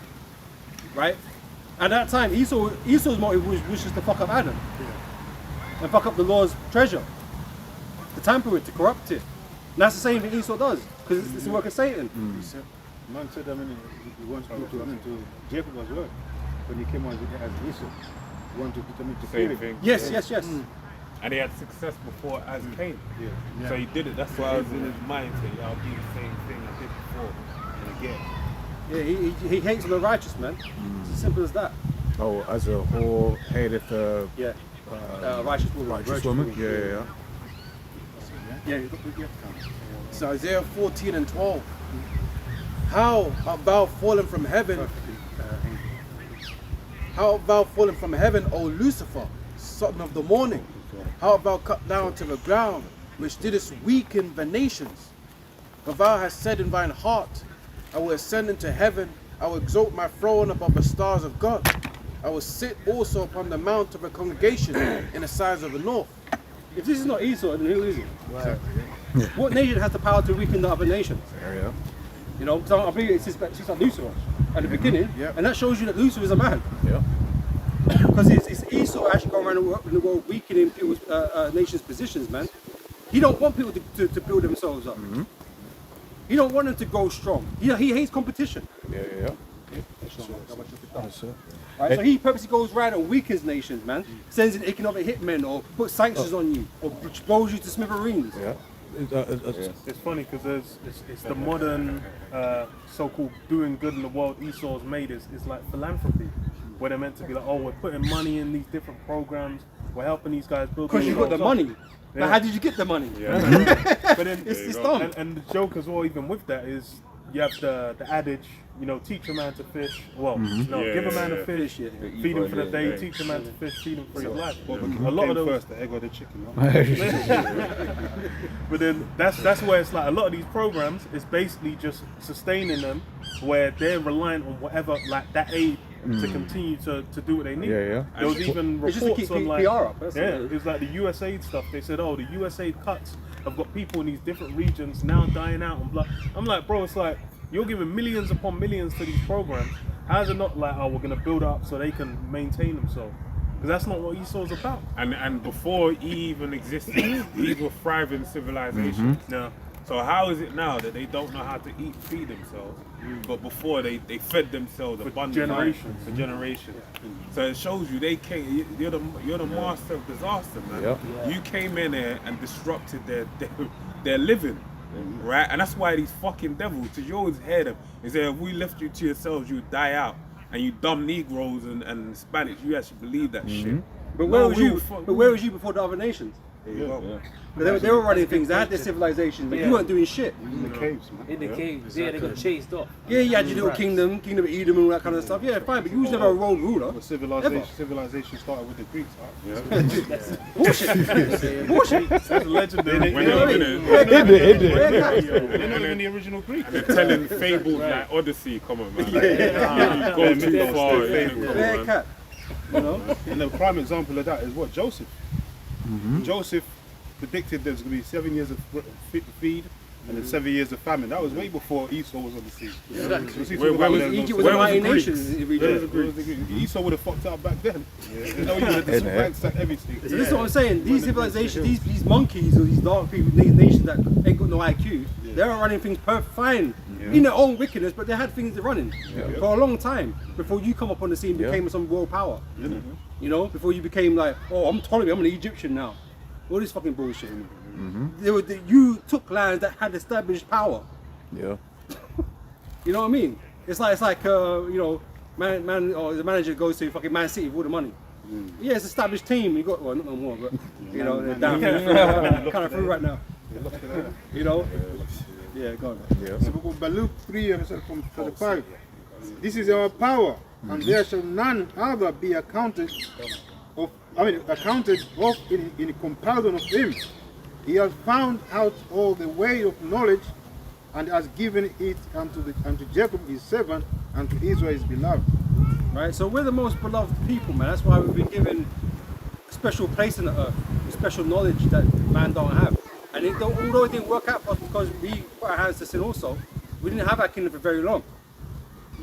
Right? At that time, Esau's motive was just to fuck up Adam. And fuck up the Lord's treasure. To tamper it, to corrupt it. And that's the same thing Esau does, because it's the work of Satan. Man said, he wants to go to Jacob as well. When he came on as Esau, he wanted to put him into Same thing. Yes. And he had success before as Cain. So he did it. That's why I was in his mind saying, I'll do the same thing I did before. And again. Yeah, he hates on the righteous, man. It's as simple as that. Oh, as a whole, hated the Yeah. Righteous woman. righteous woman? Yeah. Yeah. So Isaiah 14:12. How art thou fallen from heaven? How art thou fallen from heaven, O Lucifer, son of the morning? How art thou cut down to the ground, which didst weaken the nations? For thou hast said in thine heart, I will ascend into heaven, I will exalt my throne above the stars of God. I will sit also upon the mount of the congregation in the sides of the north. If this is not Esau, then who is it? Right. What nation has the power to weaken the other nations? Yeah. You know, because I believe it's like Lucifer at the beginning, and that shows you that Lucifer is a man. Yeah. Because it's Esau actually going around the world weakening people's nations' positions, man. He don't want people to build themselves up. He don't want them to go strong. He hates competition. Yeah. Right? So he purposely goes around and weakens nations, man. Sends in economic hitmen or puts sanctions on you or blows you to smithereens. Yeah. It's funny because it's the modern so-called doing good in the world Esau's made is like philanthropy, where they're meant to be like, oh, we're putting money in these different programs, we're helping these guys build. Because you got the themselves up. money. But how did you get the money? Yeah. But then It's dumb. and the joke as well, even with that, is you have the adage, you know, teach a man to fish. Well, no, Yeah, give a man yeah, a fish, feed him for the day. Teach a man to fish, feed him for his life. What A lot of those. first, the egg or the chicken? But then that's where it's like a lot of these programs is basically just sustaining them, where they're reliant on whatever like that aid to continue to do what they need. Yeah, yeah. There was even It's just to reports keep on like PR up, that's yeah, what it is. it was like the USAID stuff. They said, oh, the USAID cuts have got people in these different regions now dying out and blah. I'm like, bro, it's like you're giving millions upon millions to these programs. How is it not like, oh, we're gonna build up so they can maintain themselves? Because that's not what Esau's about. And before he even existed, these were thriving civilizations. No. So how is it now that they don't know how to feed themselves? But before they fed themselves abundantly generations. for generations. So it shows you they came. You're the master of disaster, man. Yep. You came in there and disrupted their living, right? And that's why these fucking devils. Cause you always hear them. They say if we left you to yourselves, you'd die out. And you dumb Negroes and Hispanics, you actually believe that shit. But where No, was you? fuck- But where was you before the other nations? There you go. They were running things. They had their civilizations, but you weren't doing shit. In the caves, man. In the caves, yeah, they got chased off. Yeah, you had your little kingdom of Edom and all that kind of stuff. Yeah, fine, but you was never a world ruler. But civilization started with the Greeks, Bullshit. Bullshit. That's legendary. When You know what I they're mean? in Where It did. They're not even the original Greeks. They're telling fables like Odyssey, come on, man. Like, you go too far. Come on, Bear man. cat. You know? And the prime example of that is what? Joseph. Joseph predicted there's going to be 7 years of feed and then 7 years of famine. That was way before Esau was on the scene. Where was Egypt was Where a was mighty the Greeks? nation. Esau would have fucked up back then. You know, he would have ransacked everything. So this is what I'm saying. These civilizations, these monkeys or these dark people, nations that ain't got no IQ, they're running things fine in their own wickedness, but they had things running for a long time before you come up on the scene, became some world power. You know, before you became like, oh, I'm Ptolemy, I'm an Egyptian now. All this fucking bullshit. You took lands that had established power. Yeah. You know what I mean? It's like you know, man or the manager goes to fucking Man City with all the money. Yeah, it's established team. You got well, not no more, but you know, they're down kind of through right now. You know? Yeah, go on. So but Luke 3 and from 35. This is our power, and there shall none other be accounted of in comparison of him. He has found out all the way of knowledge, and has given it unto Jacob his servant, and to Israel his beloved. Right? So we're the most beloved people, man. That's why we've been given a special place in the earth, with special knowledge that man don't have. And although it didn't work out for us because we put our hands to sin also, we didn't have our kingdom for very long.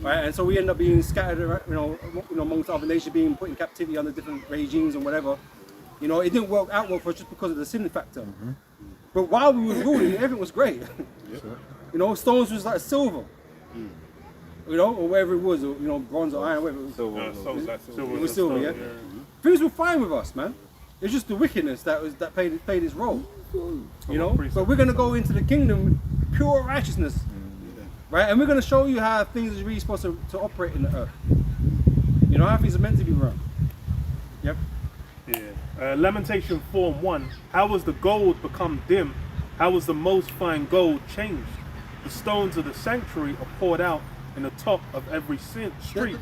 Right? And so we end up being scattered, you know, amongst other nations, being put in captivity under different regimes and whatever. You know, it didn't work out well for us just because of the sin factor. But while we were ruling, everything was great. You know, stones was like silver. You know, or whatever it was, or, you know, bronze or iron, whatever it was. It was silver, yeah. Things were fine with us, man. It's just the wickedness that played its role. You know, but we're gonna go into the kingdom with pure righteousness, right? And we're gonna show you how things are really supposed to operate in the earth. You know how things are meant to be run. Yep. Yeah. Lamentation 4:1. How was the gold become dim? How was the most fine gold changed? The stones of the sanctuary are poured out in the top of every street.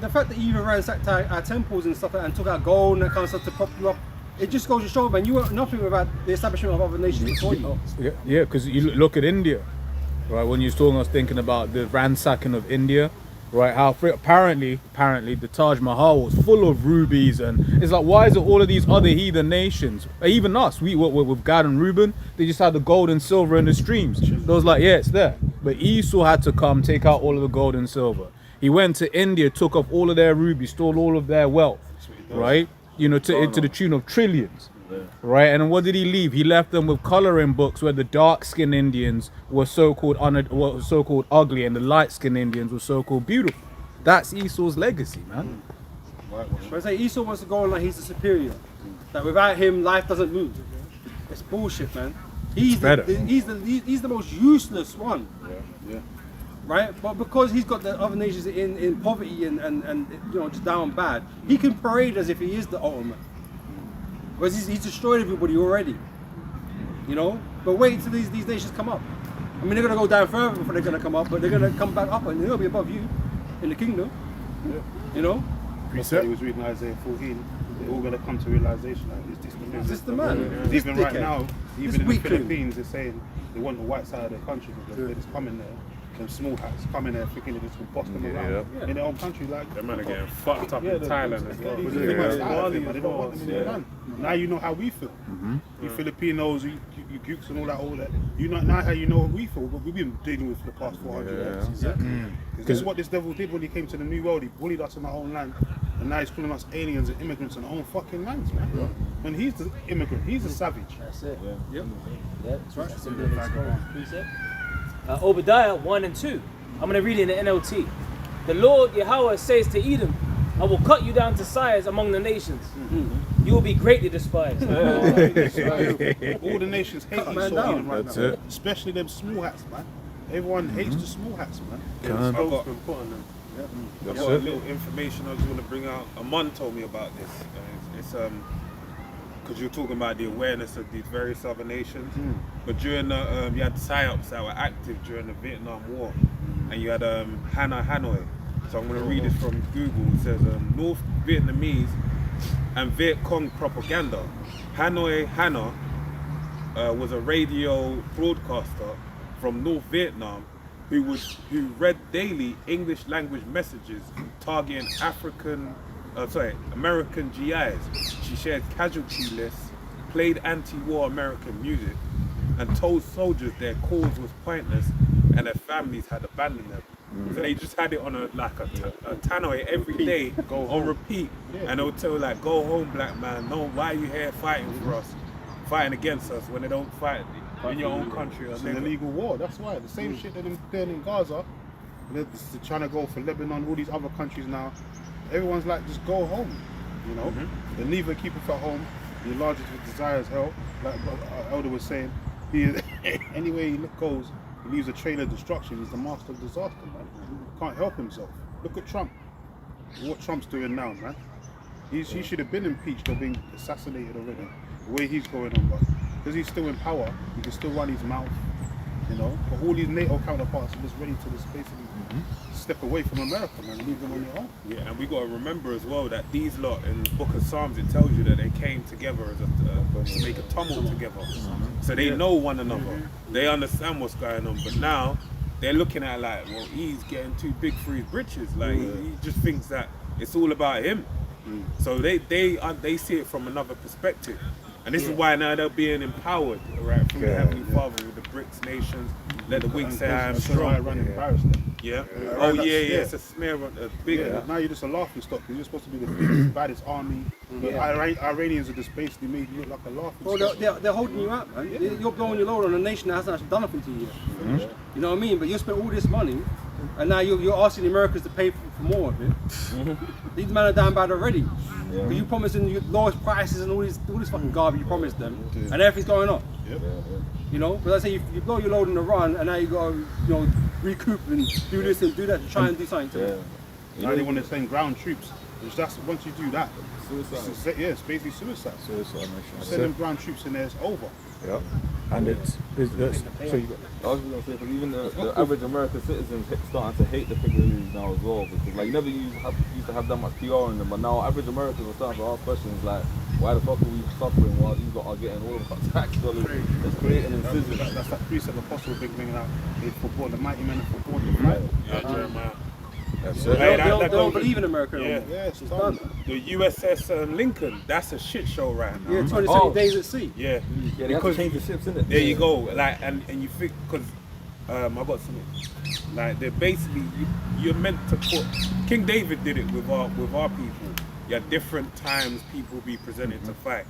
The fact that you even ransacked our temples and stuff like that and took out gold and that kind of stuff to prop you up, it just goes to show, man, you weren't nothing about the establishment of other nations before you. Yeah, because you look at India, right? When you was talking, I was thinking about the ransacking of India, right? How apparently the Taj Mahal was full of rubies, and it's like, why is it all of these other heathen nations, even us, we with Gad and Reuben, they just had the gold and silver in the streams. They was like, yeah, it's there. But Esau had to come take out all of the gold and silver. He went to India, took off all of their rubies, stole all of their wealth, right? You know, to the tune of trillions. Right, and then what did he leave? He left them with coloring books where the dark-skinned Indians were so-called ugly, and the light-skinned Indians were so-called beautiful. That's Esau's legacy, man. But I say Esau wants to go on like he's the superior. That without him, life doesn't move. It's bullshit, man. He's the most useless one. Right, but because he's got the other nations in poverty and you know, just down bad, he can parade as if he is the ultimate. Because he's destroyed everybody already, you know. But wait till these nations come up. I mean, they're gonna go down further before they're gonna come up, but they're gonna come back up and they'll be above you in the kingdom. You know? He said he was reading Isaiah 14. They're all going to come to realization that Is this the man? This Even right dickhead. now, This even in the weakling. Philippines, they're saying they want the white side of the country because they just come in there, them small hats, come in there thinking they just will boss them around in their own country. Like, Them man are getting fucked up in Thailand as well. They they don't want them in their land. Now you know how we feel. You Filipinos, you Gooks and all that. You know now how you know what we feel. But we've been dealing with for the past 400 years. Because this is what this devil did when he came to the New World. He bullied us in our own land, and now he's calling us aliens and immigrants in our own fucking lands, man. And he's the immigrant. He's the savage. That's it. Yep. Yeah, that's right. That's a good precept. Obadiah 1 and 2. I'm going to read it in the NLT. The Lord Yahweh says to Edom, I will cut you down to size among the nations. You will be greatly despised. All the nations hate Cut you man so down. Edom right That's now. it. Especially them small hats, man. Everyone hates the small hats, man. I've got, Spokesman put on them. I've got a little information I just want to bring out. Aman told me about this. It's because you're talking about the awareness of these various other nations. But during the you had PSYOPs that were active during the Vietnam War, and you had Hanoi. So I'm going to read this from Google. It says North Vietnamese and Viet Cong propaganda. Hanoi Hana was a radio broadcaster from North Vietnam who read daily English language messages targeting American GIs. She shared casualty lists, played anti-war American music, and told soldiers their cause was pointless and their families had abandoned them. So they just had it on a tannoy every day, on repeat, and they would tell like, go home, black man. No, why are you here fighting for us, fighting against us when they don't fight in your own country? It's an illegal war. That's why the same shit that they're doing in Gaza. They're trying to go for Lebanon, all these other countries now. Everyone's like, just go home. You know, they neither keep us at home. The largest desire is hell. Like our elder was saying, anywhere he goes, he leaves a trail of destruction. He's the master of disaster, man. Can't help himself. Look at Trump. What Trump's doing now, man. He should have been impeached or been assassinated already. The way he's going on, but because he's still in power, he can still run his mouth. You know, but all these NATO counterparts are just ready to just basically step away from America, man, and leave them on their own. Yeah, and we got to remember as well that these lot in the Book of Psalms, it tells you that they came together as to make a tumult together. So they know one another. They understand what's going on. But now they're looking at like, well, he's getting too big for his britches. Like he just thinks that it's all about him. So they see it from another perspective. And this is why now they're being empowered, right, from the Heavenly Father with the BRICS nations. Let the weak say I am strong. Run in Paris then. Yeah. Yeah. Oh That's- yeah, yeah. it's a smear on a big. Yeah, now you're just a laughing stock. You're supposed to be the biggest, baddest army. But Iranians are just basically made you look like a laughing Well, stock. they're holding you up, man. You're blowing your load on a nation that hasn't actually done nothing to you yet. You know what I mean? But you spent all this money, and now you're asking the Americans to pay for more of it. These men are down bad already. But you promising you lowest prices and all this fucking garbage you promised them, and everything's going up. You know, but let's say you blow your load on the run, and now you got to recoup and do this and do that to try and do something to it. Now they want to send ground troops. Which that's once you do that, it's basically suicide. Send them ground troops in there, it's over. Yeah. And it's so you got. I was going to say, because even the average American citizens starting to hate the Pygmalions now as well, because like you never used to have that much PR in them, but now average Americans are starting to ask questions like, why the fuck are we suffering while these lot are getting all of our tax dollars? It's creating incisions. That's that precept apostle big thing out. They football, the mighty men of football, the fight. Yeah, Jeremiah. That's They it. Hey, don't goes- believe in America Yeah. anymore. Yeah, it's It's done. done. The USS Lincoln, that's a shit show right now. Yeah, 27 days at sea. Yeah. Yeah, they have to change the ships, innit? There you go. Like, and you think, because I got something. Like, they're basically, you're meant to put. King David did it with our people. You had different times people be presented to fight,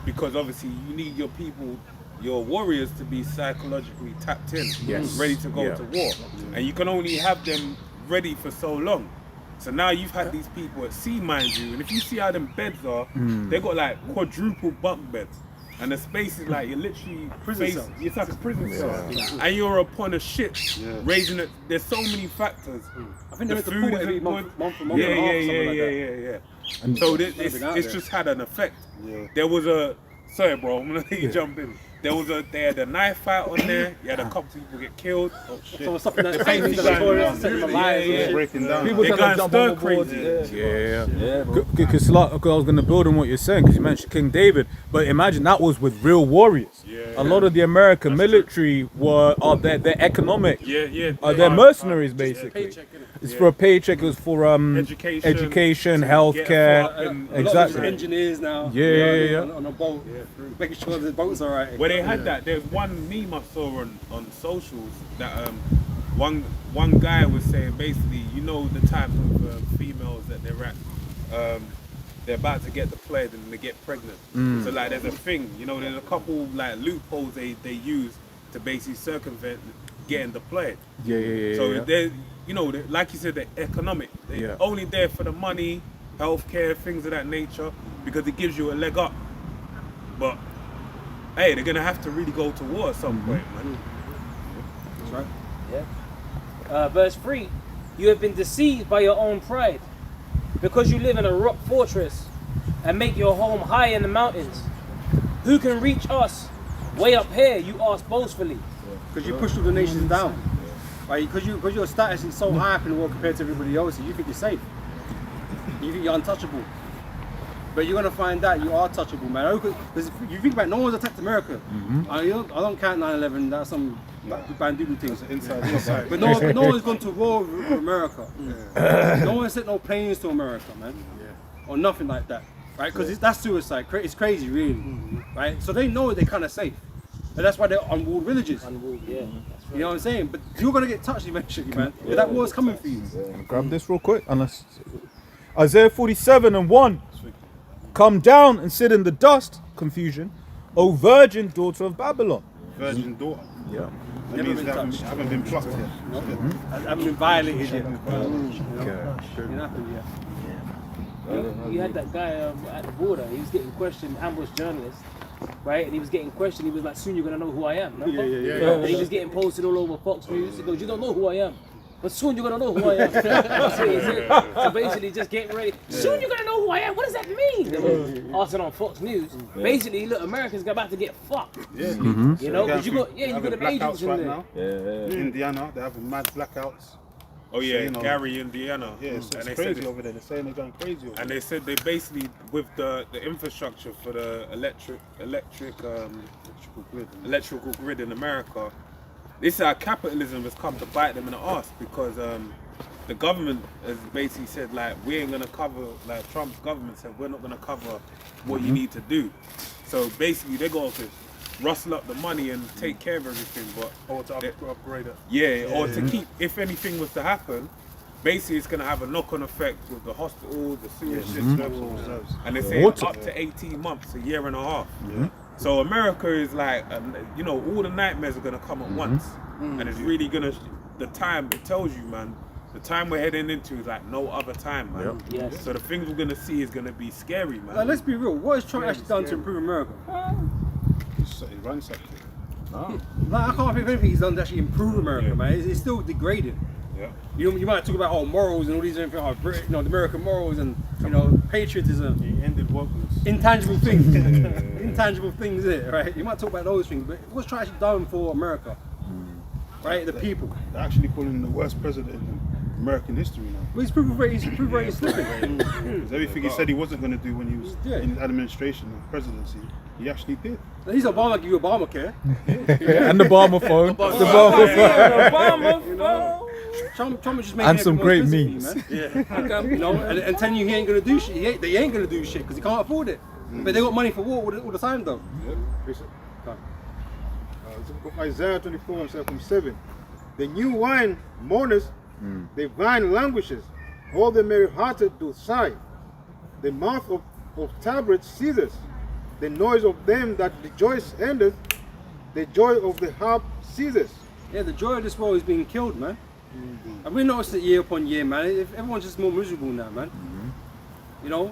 because obviously you need your people, your warriors, to be psychologically tapped in, ready to go to war, and you can only have them ready for so long. So now you've had these people at sea, mind you, and if you see how them beds are, they got like quadruple bunk beds. And the space is like, you're literally it's like a prison cell. And you're upon a ship, raising it. There's so many factors. I think The they went to food port every isn't month, good. month and a half, Yeah. And so It's it's out it's there. just had an effect. There was a, sorry bro, I'm gonna let you jump in. They had a knife fight on there. You had a couple people get killed. Oh shit! Someone stopping that train, safety Victoria, setting them Yeah, alive. yeah. Breaking down. People They trying going to jump stir overboard. crazy. Yeah. Because like, I was going to build on what you're saying, because you mentioned King David, but imagine that was with real warriors. A lot of the American military they're economic. They're mercenaries basically. It's for a paycheck. It was for education, healthcare. Exactly. Engineers now. Yeah. On a boat, making sure the boat's alright. Where they had that, there's one meme I saw on socials that one guy was saying basically, you know, the type of females that they're about to get deployed and they get pregnant. So like there's a thing, you know, there's a couple like loopholes they use to basically circumvent getting deployed. So they're, you know, like you said, they're economic. They're only there for the money, healthcare, things of that nature, because it gives you a leg up. But hey, they're gonna have to really go to war at some point, man. That's right. Yeah. Verse 3, you have been deceived by your own pride, because you live in a rock fortress and make your home high in the mountains. Who can reach us? Way up here, you ask boastfully. Because you push all the nations down. Right? Because your status is so high up in the world compared to everybody else, you think you're safe. You think you're untouchable. But you're gonna find out you are touchable, man. Because you think about it, no one's attacked America. I don't count 9/11. That's some bandoodle things. Inside. But no one's gone to war with America. No one sent no planes to America, man. Or nothing like that, right? Because that's suicide. It's crazy, really, right? So they know they're kind of safe, and that's why they're unruled villages. Unruled, yeah. You know what I'm saying? But you're gonna get touched eventually, man. But that war's coming for you. Grab this real quick. Isaiah 47:1. Come down and sit in the dust, confusion, O virgin daughter of Babylon. Virgin daughter. Yeah. That means they haven't been plucked yet. I haven't been violated yet. Okay. It happened yet. You had that guy at the border. He was getting questioned, ambush journalist, right? And he was getting questioned. He was like, "Soon you're gonna know who I am." Remember? And he was getting posted all over Fox News. He goes, "You don't know who I am, but soon you're gonna know who I am." That's what he said. So basically, just getting ready. Soon you're gonna know who I am. What does that mean? They were asking on Fox News. Basically, look, Americans are about to get fucked. Yeah. You know, because you got them agents in there. Now. Indiana, they're having mad blackouts. Oh yeah, So, you know, Gary, Indiana. Yeah, it's and they crazy said over there. They're saying they're going crazy over and there. they said they basically with the infrastructure for the electrical grid in America. This is how capitalism has come to bite them in the arse, because the government has basically said like we ain't gonna cover, like Trump's government said we're not gonna cover what you need to do. So basically they got to rustle up the money and take care of everything, but Or to upgrade it. or to keep, if anything was to happen, basically it's gonna have a knock-on effect with the hospitals, the sewage system, and they say up to 18 months, a year and a half. So America is like, you know, all the nightmares are gonna come at once, and it's really gonna, the time, it tells you, man, the time we're heading into is like no other time, man. Yes. So the things we're gonna see is gonna be scary, man. Let's be real. What has Trump actually done to improve America? He runs something. Like, I can't think of anything he's done to actually improve America, man. It's still degraded. Yeah. You might talk about morals and all these different things, you know, the American morals and patriotism. He ended wokeness. Intangible things. Intangible things, is it, right? You might talk about those things, but what's Trump actually done for America? Right? The people. They're actually calling him the worst president in American history now. Well, he's proved very slipping. Because everything he said he wasn't going to do when he was Yeah. in his administration and presidency, he actually did. At least Obama give you Obamacare. And the Obama phone. The Obama phone. Trump is just making And some it great more memes. expensive for you, man. You know, and telling you he ain't gonna do shit. They ain't gonna do shit because he can't afford it. But they got money for war all the time though. Isaiah 24 and 7. The new wine mourners, the vine languishes, all the merry-hearted do sigh. The mouth of tabrets ceases, the noise of them that rejoice endeth, the joy of the harp ceases. Yeah, the joy of this world is being killed, man. And we noticed it year upon year, man. Everyone's just more miserable now, man. You know?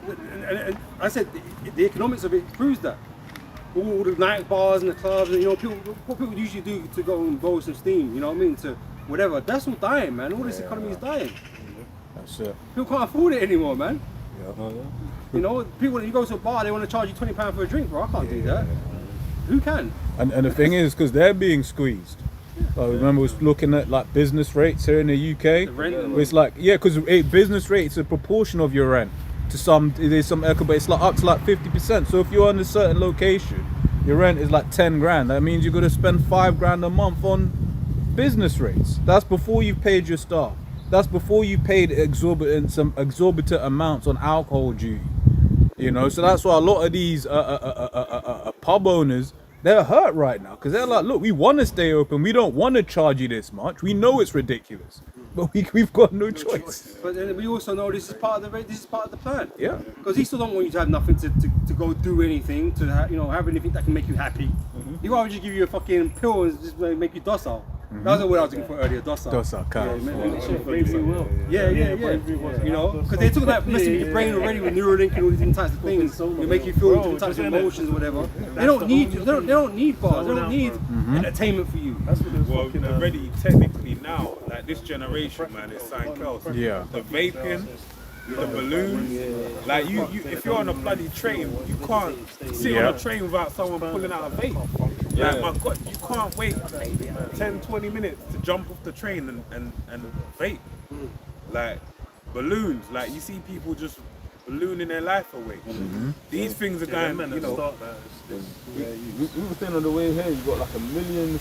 And I said, the economics of it proves that. All the night bars and the clubs, and you know, what people usually do to go and blow some steam, you know what I mean? To whatever. That's all dying, man. All this economy is dying. That's it. People can't afford it anymore, man. You know, people, you go to a bar, they want to charge you £20 for a drink, bro. I can't do that. Who can? And the thing is, because they're being squeezed. Like, remember, we was looking at like business rates here in the UK. The rent. It's like, yeah, because business rate is a proportion of your rent to some. There's some echo, but it's like up to like 50%. So if you're on a certain location, your rent is like 10 grand. That means you're gonna spend 5 grand a month on business rates. That's before you've paid your staff. That's before you paid some exorbitant amounts on alcohol duty. You know, so that's why a lot of these pub owners, they're hurt right now because they're like, look, we want to stay open. We don't want to charge you this much. We know it's ridiculous, but we've got no choice. But then we also know this is part of the plan. Yeah. Because he still don't want you to have nothing to go do anything, to have anything that can make you happy. He rather just give you a fucking pill and just make you docile. That's the word I was looking for earlier, docile. Docile, calm. Yeah. You know, because they took that messing with your brain already with Neuralink and all these different types of things. They make you feel different types of emotions or whatever. They don't need you. They don't need bars. They don't need entertainment for you. That's what they're Well, fucking already technically now, like this generation, man, it's something else. Yeah. The vaping, the balloons, like you, if you're on a bloody train, you can't sit on a train without someone pulling out a vape. Like, my God, you can't wait 10, 20 minutes to jump off the train and vape. Like, balloons, like you see people just ballooning their life away. These things are going, you know. We were saying on the way here, you got like 1 million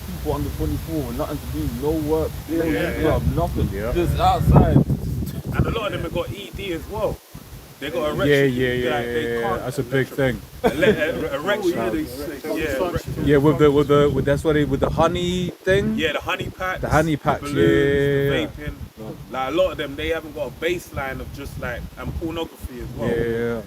people under 24 with nothing to do, no work, no club, nothing. Just outside. And a lot of them have got ED as well. They got erection. Yeah. That's a big thing. Erection. Yeah, with that's what with the honey thing. Yeah, the honey packs. The honey packs, the balloons, yeah. the vaping. Like a lot of them, they haven't got a baseline of just like and pornography as well. Yeah.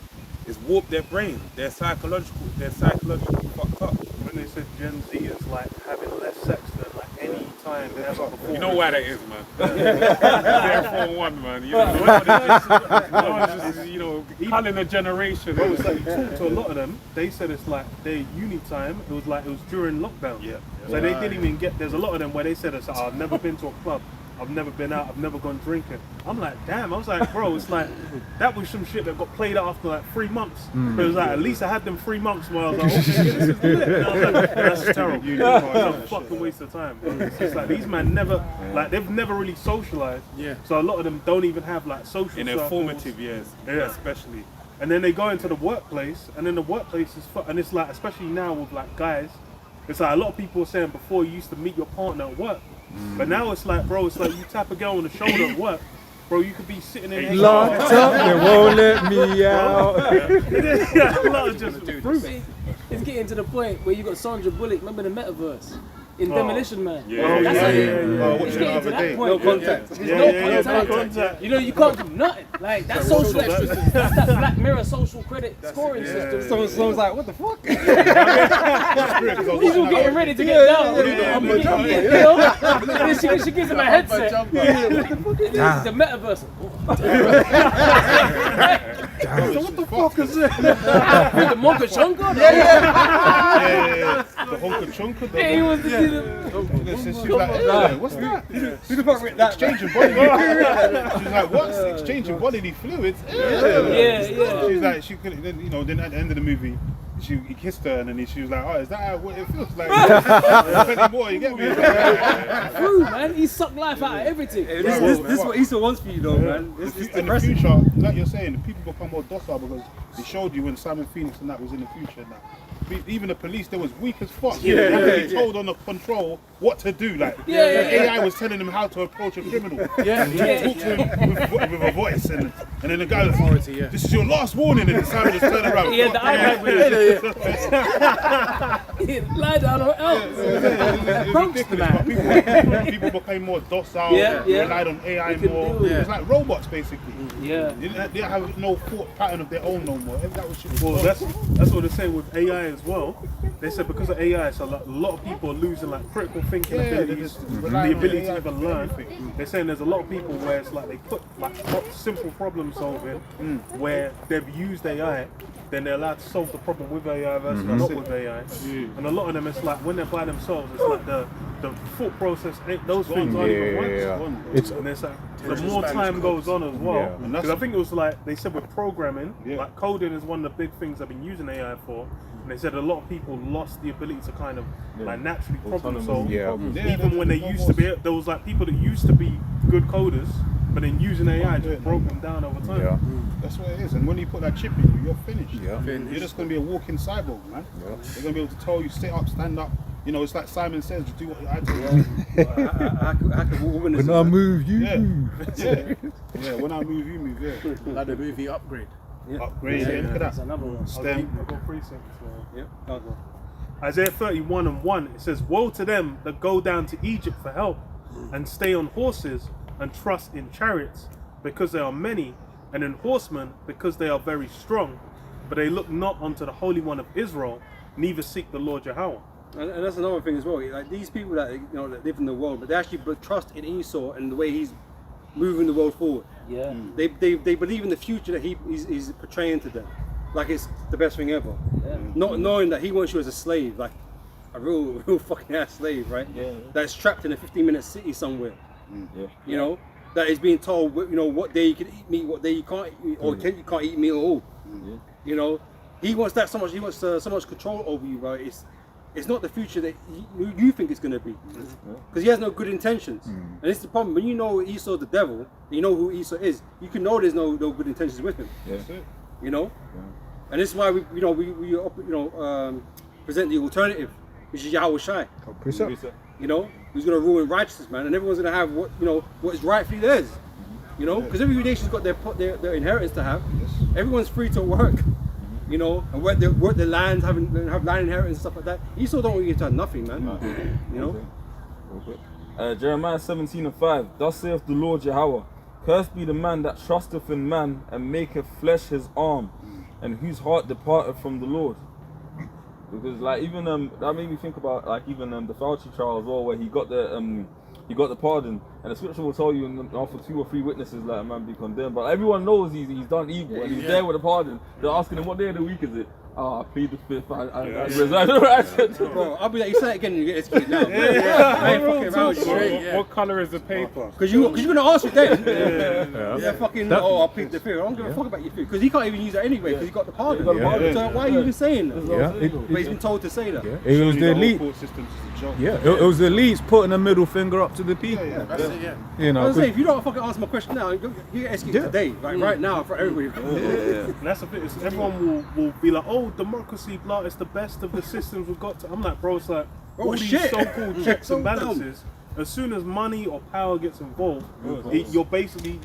It's warped their brain. They're psychological fucked up. when they said Gen Z is like having less sex than like any time ever before. You know why that is, man. They're 4-1, man. You know, it's just, you know, culling a generation. Bro, it's like you talk to a lot of them, they said it's like their uni time, it was during lockdown. Yeah. So they didn't even get, there's a lot of them where they said it's, I've never been to a club, I've never been out, I've never gone drinking. I'm like, damn, I was like, bro, it's like, that was some shit that got played out after like 3 months. But it was like, at least I had them 3 months where I was like, okay, this is the lit. And I was like, that's terrible. It's a fucking waste of time. It's just like, these men never, like, they've never really socialized. Yeah. So a lot of them don't even have like social In their circles. formative years, Yeah. especially. And then they go into the workplace, and then the workplace is, and it's like, especially now with like guys, it's like a lot of people are saying before you used to meet your partner at work. But now it's like, bro, it's like you tap a girl on the shoulder at work, bro, you could be sitting in Locked up, they won't let me out. A lot of just fruit. It's getting to the point where you got Sandra Bullock, remember the Metaverse? In Demolition Man. Yeah. That's how Oh, it's getting to that point. No contact. There's no contact. You know, you can't do nothing. Like, that social, that's that Black Mirror social credit scoring system. Someone's like, what the fuck? He's all getting ready to get down. She gives him a headset. The Metaverse. So what the fuck is it? The Monka Chunka? The honka chunka. Yeah, he was the She's like, hey, what's that? Who the fuck wrote that? Exchanging bodily fluids. She's like, what's exchanging bodily fluids? Yeah. She's like, she could, then, you know, then at the end of the movie, he kissed her and then she was like, oh, is that what it feels like? Plenty more, you get me? True, man. He sucked life out of everything. This is what Issa wants for you, though, man. It's In the depressing. future, like you're saying, the people become more docile because they showed you when Simon Phoenix and that was in the future now. Even the police, they was weak as fuck. They were told on the control what to do. Like the AI was telling them how to approach a criminal. Talk to him with a voice, and then the guy was like, "This is your last warning." And Simon just turned around. He had the iPad with him. Lie down or else. Approach the man. People became more docile. Yeah. Relied on AI more. do it. It's like robots basically. Yeah. They didn't have no thought pattern of their own no more. That was shit. Well, that's what they're saying with AI as well. They said because of AI, so a lot of people are losing like critical thinking abilities, the ability to even learn. They're saying there's a lot of people where it's like they put like simple problem solving where they've used AI then they're allowed to solve the problem with AI versus not with AI. And a lot of them, it's like when they're by themselves, it's like the thought process, those things aren't even once. It's And it's like, the more time goes on as well, because I think it was like, they said with programming, like coding is one of the big things I've been using AI for. And they said a lot of people lost the ability to kind of like naturally problem solve. Even when they used to be, there was like people that used to be good coders, but then using AI just broke them down over time. That's what it is. And when you put that chip in you, you're finished. You're just going to be a walking cyborg, man. They're going to be able to tell you, sit up, stand up. You know, it's like Simon says, just do what I do. when I move, you move. Yeah, when I move, you move. Yeah. Like the movie Upgrade. Upgrade. Yeah, look at That's that. another one. STEM. I've got precincts. Isaiah 31:1, it says, "Woe to them that go down to Egypt for help, and stay on horses, and trust in chariots, because they are many, and in horsemen, because they are very strong. But they look not unto the Holy One of Israel, neither seek the Lord Yahweh." And that's another thing as well. Like these people that that live in the world, but they actually trust in Esau and the way he's moving the world forward. Yeah. They believe in the future that he's portraying to them, like it's the best thing ever. Not knowing that he wants you as a slave, like a real fucking ass slave, right? That's trapped in a 15-minute city somewhere. You know, that is being told, what day you can eat meat, what day you can't eat meat, or you can't eat meat at all. You know, he wants that so much. He wants so much control over you, right? It's not the future that you think it's going to be, because he has no good intentions. And it's the problem when you know Esau's the devil, and you know who Esau is. You can know there's no good intentions with him. You know, and this is why we present the alternative, which is Yahweh Shai. You know, who's going to rule in righteousness, man, and everyone's going to have what is rightfully theirs. You know, because every nation's got their inheritance to have. Everyone's free to work. You know, and work their lands, have land inheritance and stuff like that. Esau don't want you to have nothing, man. You know. Jeremiah 17:5. Thus saith the Lord Yahweh, cursed be the man that trusteth in man and maketh flesh his arm, and whose heart departeth from the Lord. Because like even that made me think about like even the Fauci trial as well, where he got the pardon, and the scripture will tell you after 2 or 3 witnesses like a man be condemned. But everyone knows he's done evil and he's there with a pardon. They're asking him what day of the week is it? I plead the fifth. I resign. Bro, I'll be like, you say it again and you get executed now. I ain't fucking around with you. What colour is the paper? Because you're going to ask you then. Fucking, I'll plead the fifth. I don't give a fuck about your fifth. Because he can't even use that anyway because he got the pardon. So why are you even saying that? But he's been told to say that. It was the elite. It was the elites putting a middle finger up to the people. You know, I was saying, if you don't fucking answer my question now, you get executed today, right now, for everybody. And that's the thing. Everyone will be like, "Oh, democracy, blah, it's the best of the systems we've got to." I'm like, bro, it's like all these so-called checks and balances. As soon as money or power gets involved, you're basically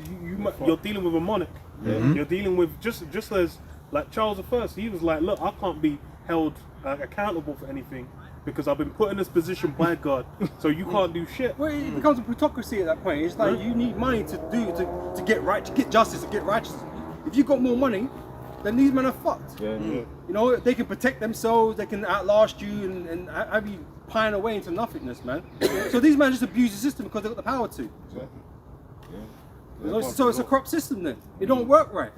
you're dealing with a monarch. You're dealing with just as like Charles I. He was like, "Look, I can't be held accountable for anything because I've been put in this position by God, so you can't do shit." Well, it becomes a plutocracy at that point. It's like you need money to get right, to get justice, to get righteousness. If you got more money, then these men are fucked. You know, they can protect themselves, they can outlast you and have you pine away into nothingness, man. So these men just abuse the system because they've got the power to. So it's a corrupt system then. It don't work right.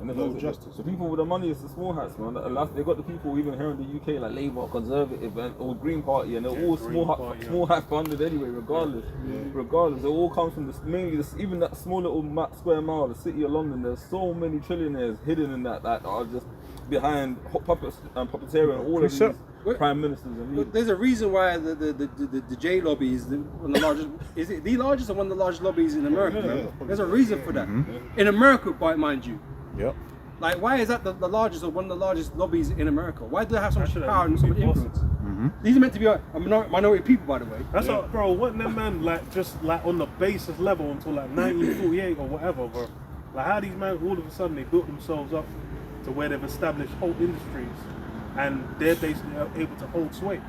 No justice. The people with the money is the small hats, man. They got the people even here in the UK like Labour, Conservative, or Green Party, and they're all small hat funded anyway, regardless. Regardless, it all comes from even that small little square mile, the city of London. There's so many trillionaires hidden in that are just behind puppeteering all of these prime ministers. There's a reason why the J lobby is one of the largest. Is it the largest or one of the largest lobbies in America? There's a reason for that. In America, mind you. Like, why is that the largest or one of the largest lobbies in America? Why do they have so much power and so much influence? These are meant to be a minority people, by the way. That's what, bro. Wasn't them man like just like on the basis level until like 1948 or whatever, bro? Like how these men all of a sudden they built themselves up to where they've established whole industries and they're basically able to hold sway.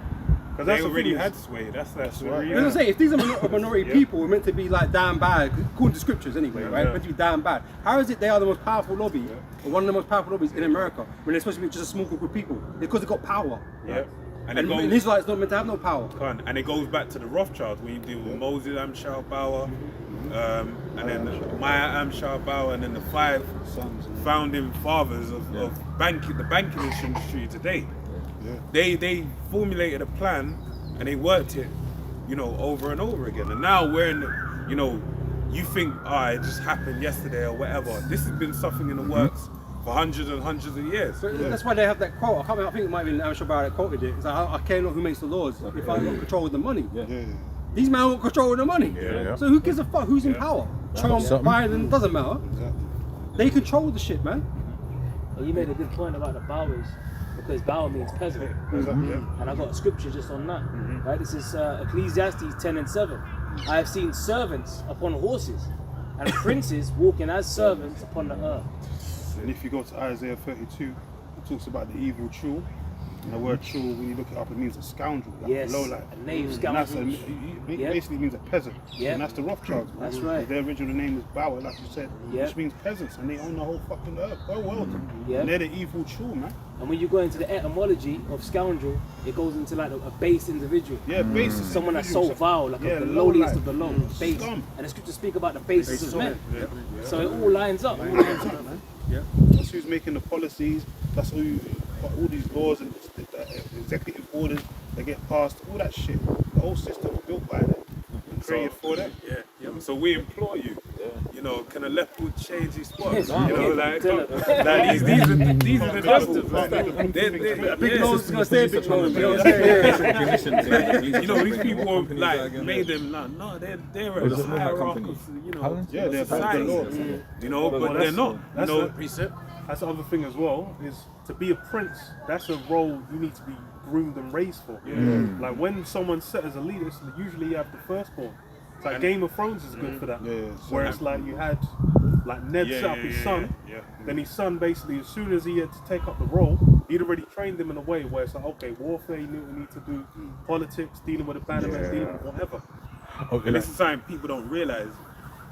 Because They already had sway. That's the reason. As I say, if these are minority people, we're meant to be like damn bad, according to scriptures anyway, right? Meant to be damn bad. How is it they are the most powerful lobby, or one of the most powerful lobbies in America, when they're supposed to be just a small group of people? Because they've got power. And And the Israelites not meant to have no power. And it goes back to the Rothschilds when you deal with Moses Amschel Bauer, and then Maya Amschel Bauer, and then the 5 founding fathers of the banking industry today. They formulated a plan and they worked it, you know, over and over again. And now we're in, you know, you think, it just happened yesterday or whatever. This has been something in the works for hundreds and hundreds of years. But that's why they have that quote. I think it might have been Amshel Bauer that quoted it. It's like, I care not who makes the laws if I got control of the money. These men want control of the money. So who gives a fuck who's in power? Trump, Biden, doesn't matter. They control the shit, man. Well, you made a good point about the Bowers, because Bauer means peasant. And I got a scripture just on that. Right? This is Ecclesiastes 10:7. I have seen servants upon horses and princes walking as servants upon the earth. And if you go to Isaiah 32, it talks about the evil true. And the word true, when you look it up, it means a scoundrel, like a lowlife. A knave And that's scoundrel. it basically means a peasant. Yep. And that's the Rothschilds. That's right. Their original name is Bauer, like you said, Yep. which means peasants, and they own the whole fucking earth, whole world. Yep. And they're the evil true, man. And when you go into the etymology of scoundrel, it goes into like a base individual. Yeah, base. Someone that's so vile, like the low lowliest life. of the low, base. Scum. And the scriptures speak about the basis of men. So it all lines up. That's who's making the policies. That's who all these laws and the executive orders that get passed. All that shit. The whole system was built by them. Created for them. So we implore you, you know, can a leopard change his spots? Yes. You know, like these are the numbers. Big nose is gonna stay a big nose. You know, these people like made them no, they're a hierarchical, you know, they're society. You know, but they're not. You know, That's the other thing as well, is to be a prince, that's a role you need to be groomed and raised for. Like when someone's set as a leader, it's usually you have the firstborn. It's like Game of Thrones is good for that. Where it's like you had like Ned set up his son, then his son basically, as soon as he had to take up the role, he'd already trained him in a way where it's like, okay, warfare, you knew what you need to do, politics, dealing with the bannermen, dealing with whatever. and this is something people don't realize.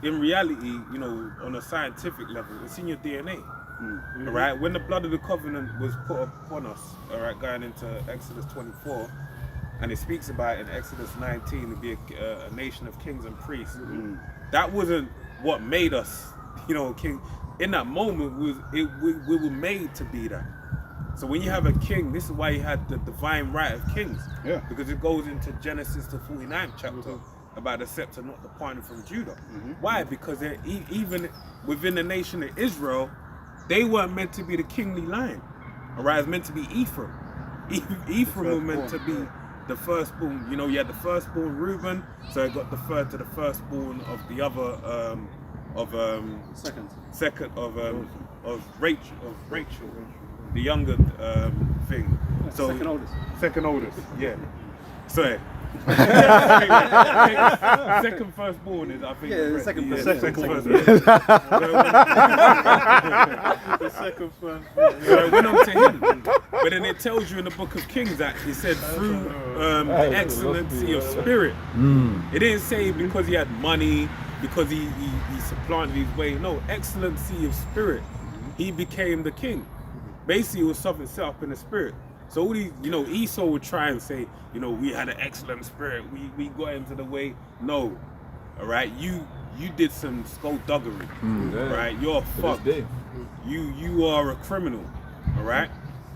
In reality, you know, on a scientific level, it's in your DNA. All right, when the blood of the covenant was put upon us, all right, going into Exodus 24, and it speaks about in Exodus 19 to be a nation of kings and priests. That wasn't what made us, you know, king. In that moment, we were made to be that. So when you have a king, this is why you had the divine right of kings. Because it goes into Genesis the 49th chapter about the scepter not departing from Judah. Why? Because even within the nation of Israel, they weren't meant to be the kingly line. All right, it's meant to be Ephraim. Ephraim was meant to be the firstborn. You know, you had the firstborn Reuben, so it got deferred to the firstborn of the other, second of Rachel, the younger thing. So second oldest, yeah. Sorry. Second firstborn is, I think. The second firstborn. The second firstborn. So it went on to him. But then it tells you in the book of Kings that he said through the excellency of spirit. It didn't say because he had money, because he supplanted his way. No, excellency of spirit. He became the king. Basically, it was something set up in the spirit. So all these, you know, Esau would try and say, you know, we had an excellent spirit, we got into the way. No, all right, you did some skullduggery, right? You're fucked. You are a criminal, all right.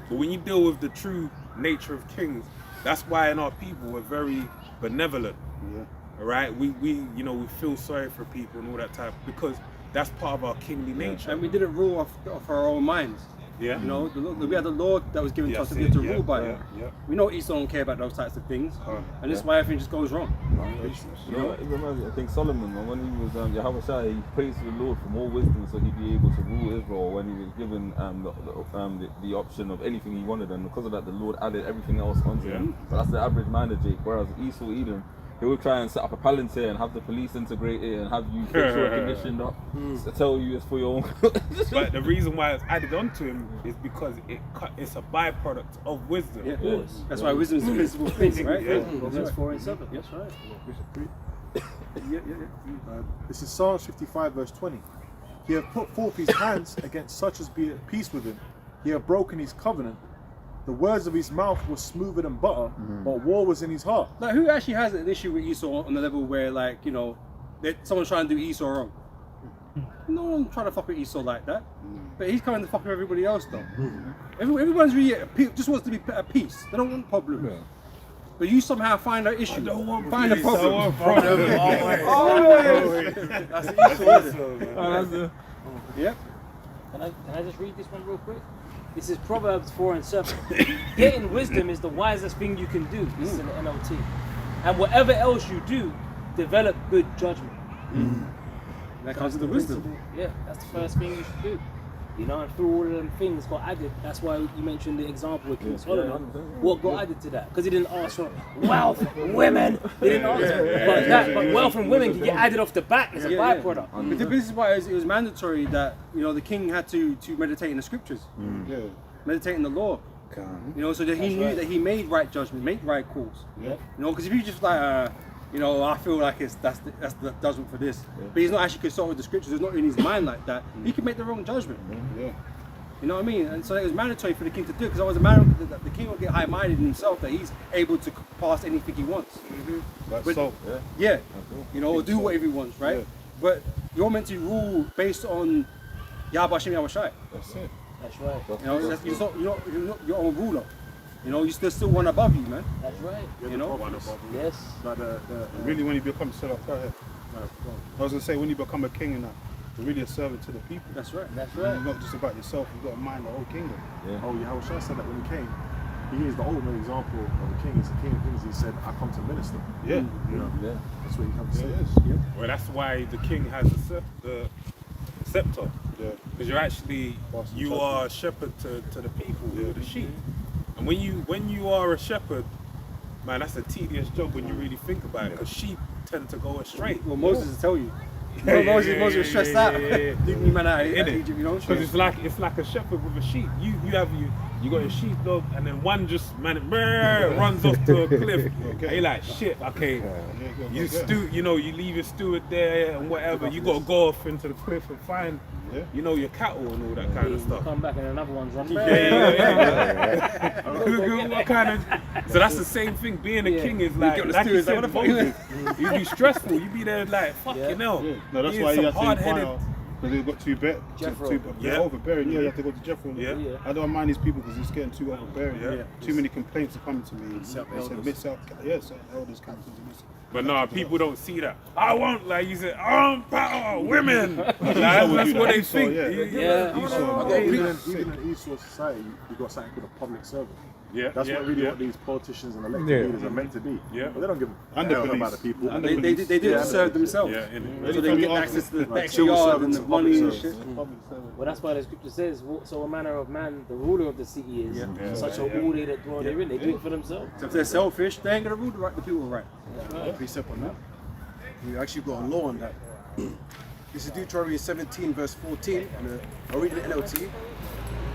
But when you deal with the true nature of kings, that's why in our people we're very benevolent, all right. We you know, we feel sorry for people and all that type, because that's part of our kingly nature. And we didn't rule off our own minds. Yeah. You know, we had the Lord that was given to us to be able to rule by it. We know Esau don't care about those types of things, and this is why everything just goes wrong. You know, it reminds me, I think Solomon, when he was Yahweh Shai, he prays to the Lord for more wisdom so he'd be able to rule Israel when he was given the option of anything he wanted, and because of that, the Lord added everything else onto him. So that's the average man of Jake. Whereas Esau, Edom, he would try and set up a palantir and have the police integrate it and have you facial recognition up to tell you it's for your own. But the reason why it's added onto him is because it's a byproduct of wisdom. Yeah, of course. That's why wisdom is the principal thing, right? Proverbs 4 and 7. That's right. This is Psalms 55 verse 20. He hath put forth his hands against such as be at peace with him. He hath broken his covenant the words of his mouth were smoother than butter, but war was in his heart. Like, who actually has an issue with Esau on the level where, like, you know, that someone's trying to do Esau wrong? No one trying to fuck with Esau like that. But he's coming to fuck with everybody else, though. Everyone's really just wants to be at peace. They don't want problems. Yeah. But you somehow find an issue. Find a peace, problem. I want problems. Always. That's Esau. Yep. Can I just read this one real quick? This is Proverbs 4 and 7. Getting wisdom is the wisest thing you can do. This is in the NLT. And whatever else you do, develop good judgment. That comes to the wisdom. Yeah, that's the first thing you should do. You know, and through all of them things got added. That's why you mentioned the example with King Solomon. What got added to that? Because he didn't ask for wealth, women. He didn't ask but wealth and women can get added off the back as a byproduct. But this is why it was mandatory that, you know, the king had to meditate in the scriptures, meditate in the law. You know, so that he knew that he made right judgment, made right calls. You know, because if you just like, you know, I feel like that's the judgment for this, but he's not actually consulted with the scriptures. It's not in his mind like that. He could make the wrong judgment. You know what I mean? And so it was mandatory for the king to do it, because I was a man that the king will get high-minded in himself that he's able to pass anything he wants. You know, or do whatever he wants, right? Yeah. But you're meant to rule based on Yahweh Hashem Yahweh Shai. That's it. That's right. You know, you're not your own ruler. You know, you still one above you, man. That's right. You know? Yes. Like really, when you become I was gonna say, when you become a king and that, you're really a servant to the people. That's right. That's right. Not just about yourself. You've got to mind the whole kingdom. Oh, Yahweh Shai said that when he came. He is the ultimate example of a king. He's the king of kings. He said, I come to minister. Yeah. You know? That's what he comes to say. Well, that's why the king has the scepter. Because you're actually, you are a shepherd to the people, the sheep. And when you are a shepherd, man, that's a tedious job when you really think about it. Because sheep tend to go astray. Well, Moses will tell you. Moses was stressed out. Leaving you man out of Egypt, you know? Because it's like a shepherd with a sheep. You got your sheepdog, and then one just runs off to a cliff. And you're like, shit, okay. You leave your steward there and whatever. You got to go off into the cliff and find, you know, your cattle and all that kind of stuff. Come back and another one's run. What kind of? So that's the same thing. Being a king is like you said, Moses. You be stressful. You be there like fucking hell. No, that's why you have to inquire. Because they've got too overbearing. You have to go to Jethro. I don't mind these people because it's getting too overbearing. Too many complaints are coming to me. They said, elders, captains. But no, people don't see that. I want, like you said, power, women. That's what they think. Even in Esau society, you've got something called a public servant. That's what these politicians and elected leaders are meant to be. But they don't give a hell about the people. They do it to serve themselves. So they get access to the extra yard and the money and shit. Well, that's why the scripture says, so a manner of man, the ruler of the city is. Such a all they that dwell therein, they do it for themselves. So if they're selfish, they ain't going to rule the people right. Precept on that. We actually got a law on that. This is Deuteronomy 17 verse 14, and I'll read it in NLT.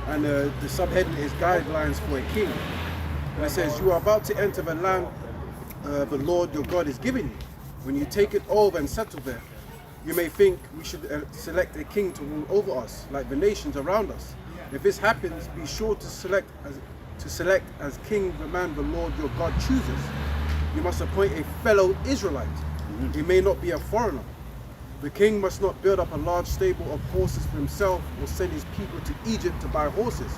And the subheading is guidelines for a king. And it says, you are about to enter the land the Lord your God is giving you. When you take it over and settle there, you may think we should select a king to rule over us, like the nations around us. If this happens, be sure to select as king the man the Lord your God chooses. You must appoint a fellow Israelite. He may not be a foreigner. The king must not build up a large stable of horses for himself or send his people to Egypt to buy horses.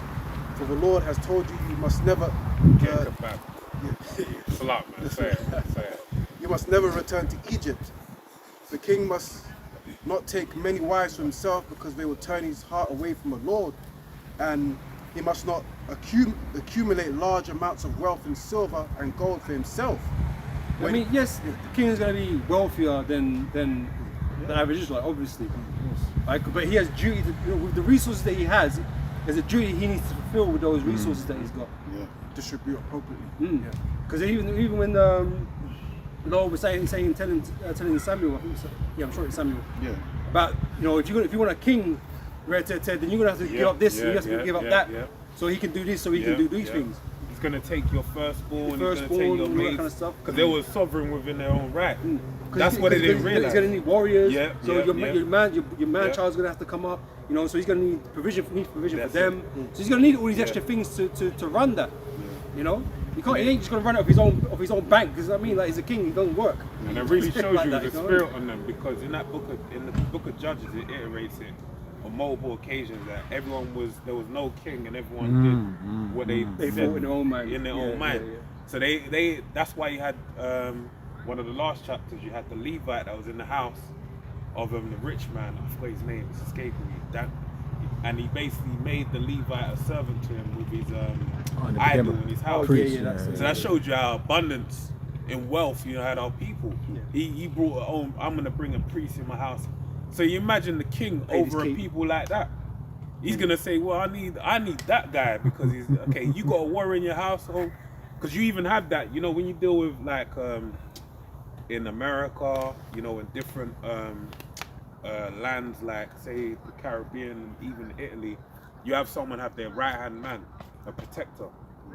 For the Lord has told you, you must never... You must never return to Egypt. The king must not take many wives for himself because they will turn his heart away from the Lord. And he must not accumulate large amounts of wealth in silver and gold for himself. I mean, yes, the king is going to be wealthier than the average Israelite, obviously. Like, but he has duty to, with the resources that he has, there's a duty he needs to fulfill with those resources that he's got. Distribute appropriately. Because even when the Lord was telling Samuel, I think I'm sure it's Samuel. About, you know, if you want a king, then you're gonna have to give up this, you have to give up that. So he can do this, so he can do these things. He's gonna take your firstborn, he's firstborn, gonna take your all that mates, kind of stuff. because they were sovereign within their own right. That's what they didn't realize. He's gonna need warriors. So your man child's gonna have to come up. You know, so he's going to need provision for them. So he's going to need all these extra things to run that. You know, he ain't just going to run it off his own bank. Because I mean, like, he's a king, he doesn't work. And it really shows like you that, the you know? spirit on them, because in the book of Judges, it iterates it on multiple occasions that there was no king, and everyone did what they thought in their own mind. Yeah. So they that's why you had one of the last chapters, you had the Levite that was in the house of the rich man. I forgot his name, it's escaping me. And he basically made the Levite a servant to him with his idol in his house. So that showed you our abundance in wealth, you know, had our people. He brought I'm gonna bring a priest in my house. So you imagine the king over a people like that. He's gonna say, well, I need that guy, because he's okay. You got a war in your household, because you even have that. You know, when you deal with like in America, you know, in different lands like say the Caribbean, even Italy, you have someone have their right hand man, a protector,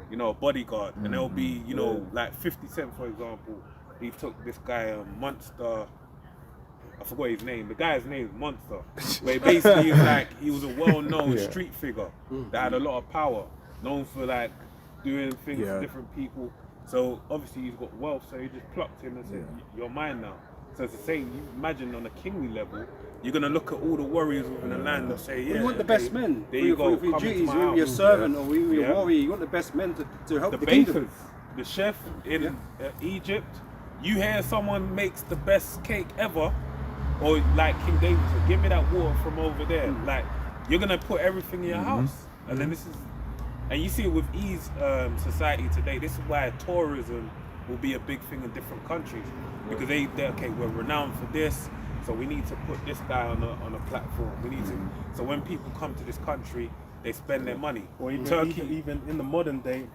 you know, a bodyguard, and there'll be, you know, like 50 Cent, for example. He took this guy Monster. I forgot his name. The guy's name is Monster. But basically, he was a well-known street figure that had a lot of power, known for like doing things for different people. So obviously he's got wealth, so he just plucked him and said, "You're mine now." So it's the same. You imagine on a kingly level, you're gonna look at all the warriors within the land and say, "Yeah, you want the best men. There you go. For your duties, you want to be a servant or you a warrior. You want the best men to help the kingdom. Bakers, the chef in Egypt. You hear someone makes the best cake ever, or like King David said, "Give me that water from over there." Like, you're gonna put everything in your house, and then this is, and you see it with ease society today. This is why tourism will be a big thing in different countries, because they okay, we're renowned for this, so we need to put this guy on a platform. We need to. So when people come to this country, they spend their money. Or even, Turkey, even in the modern day,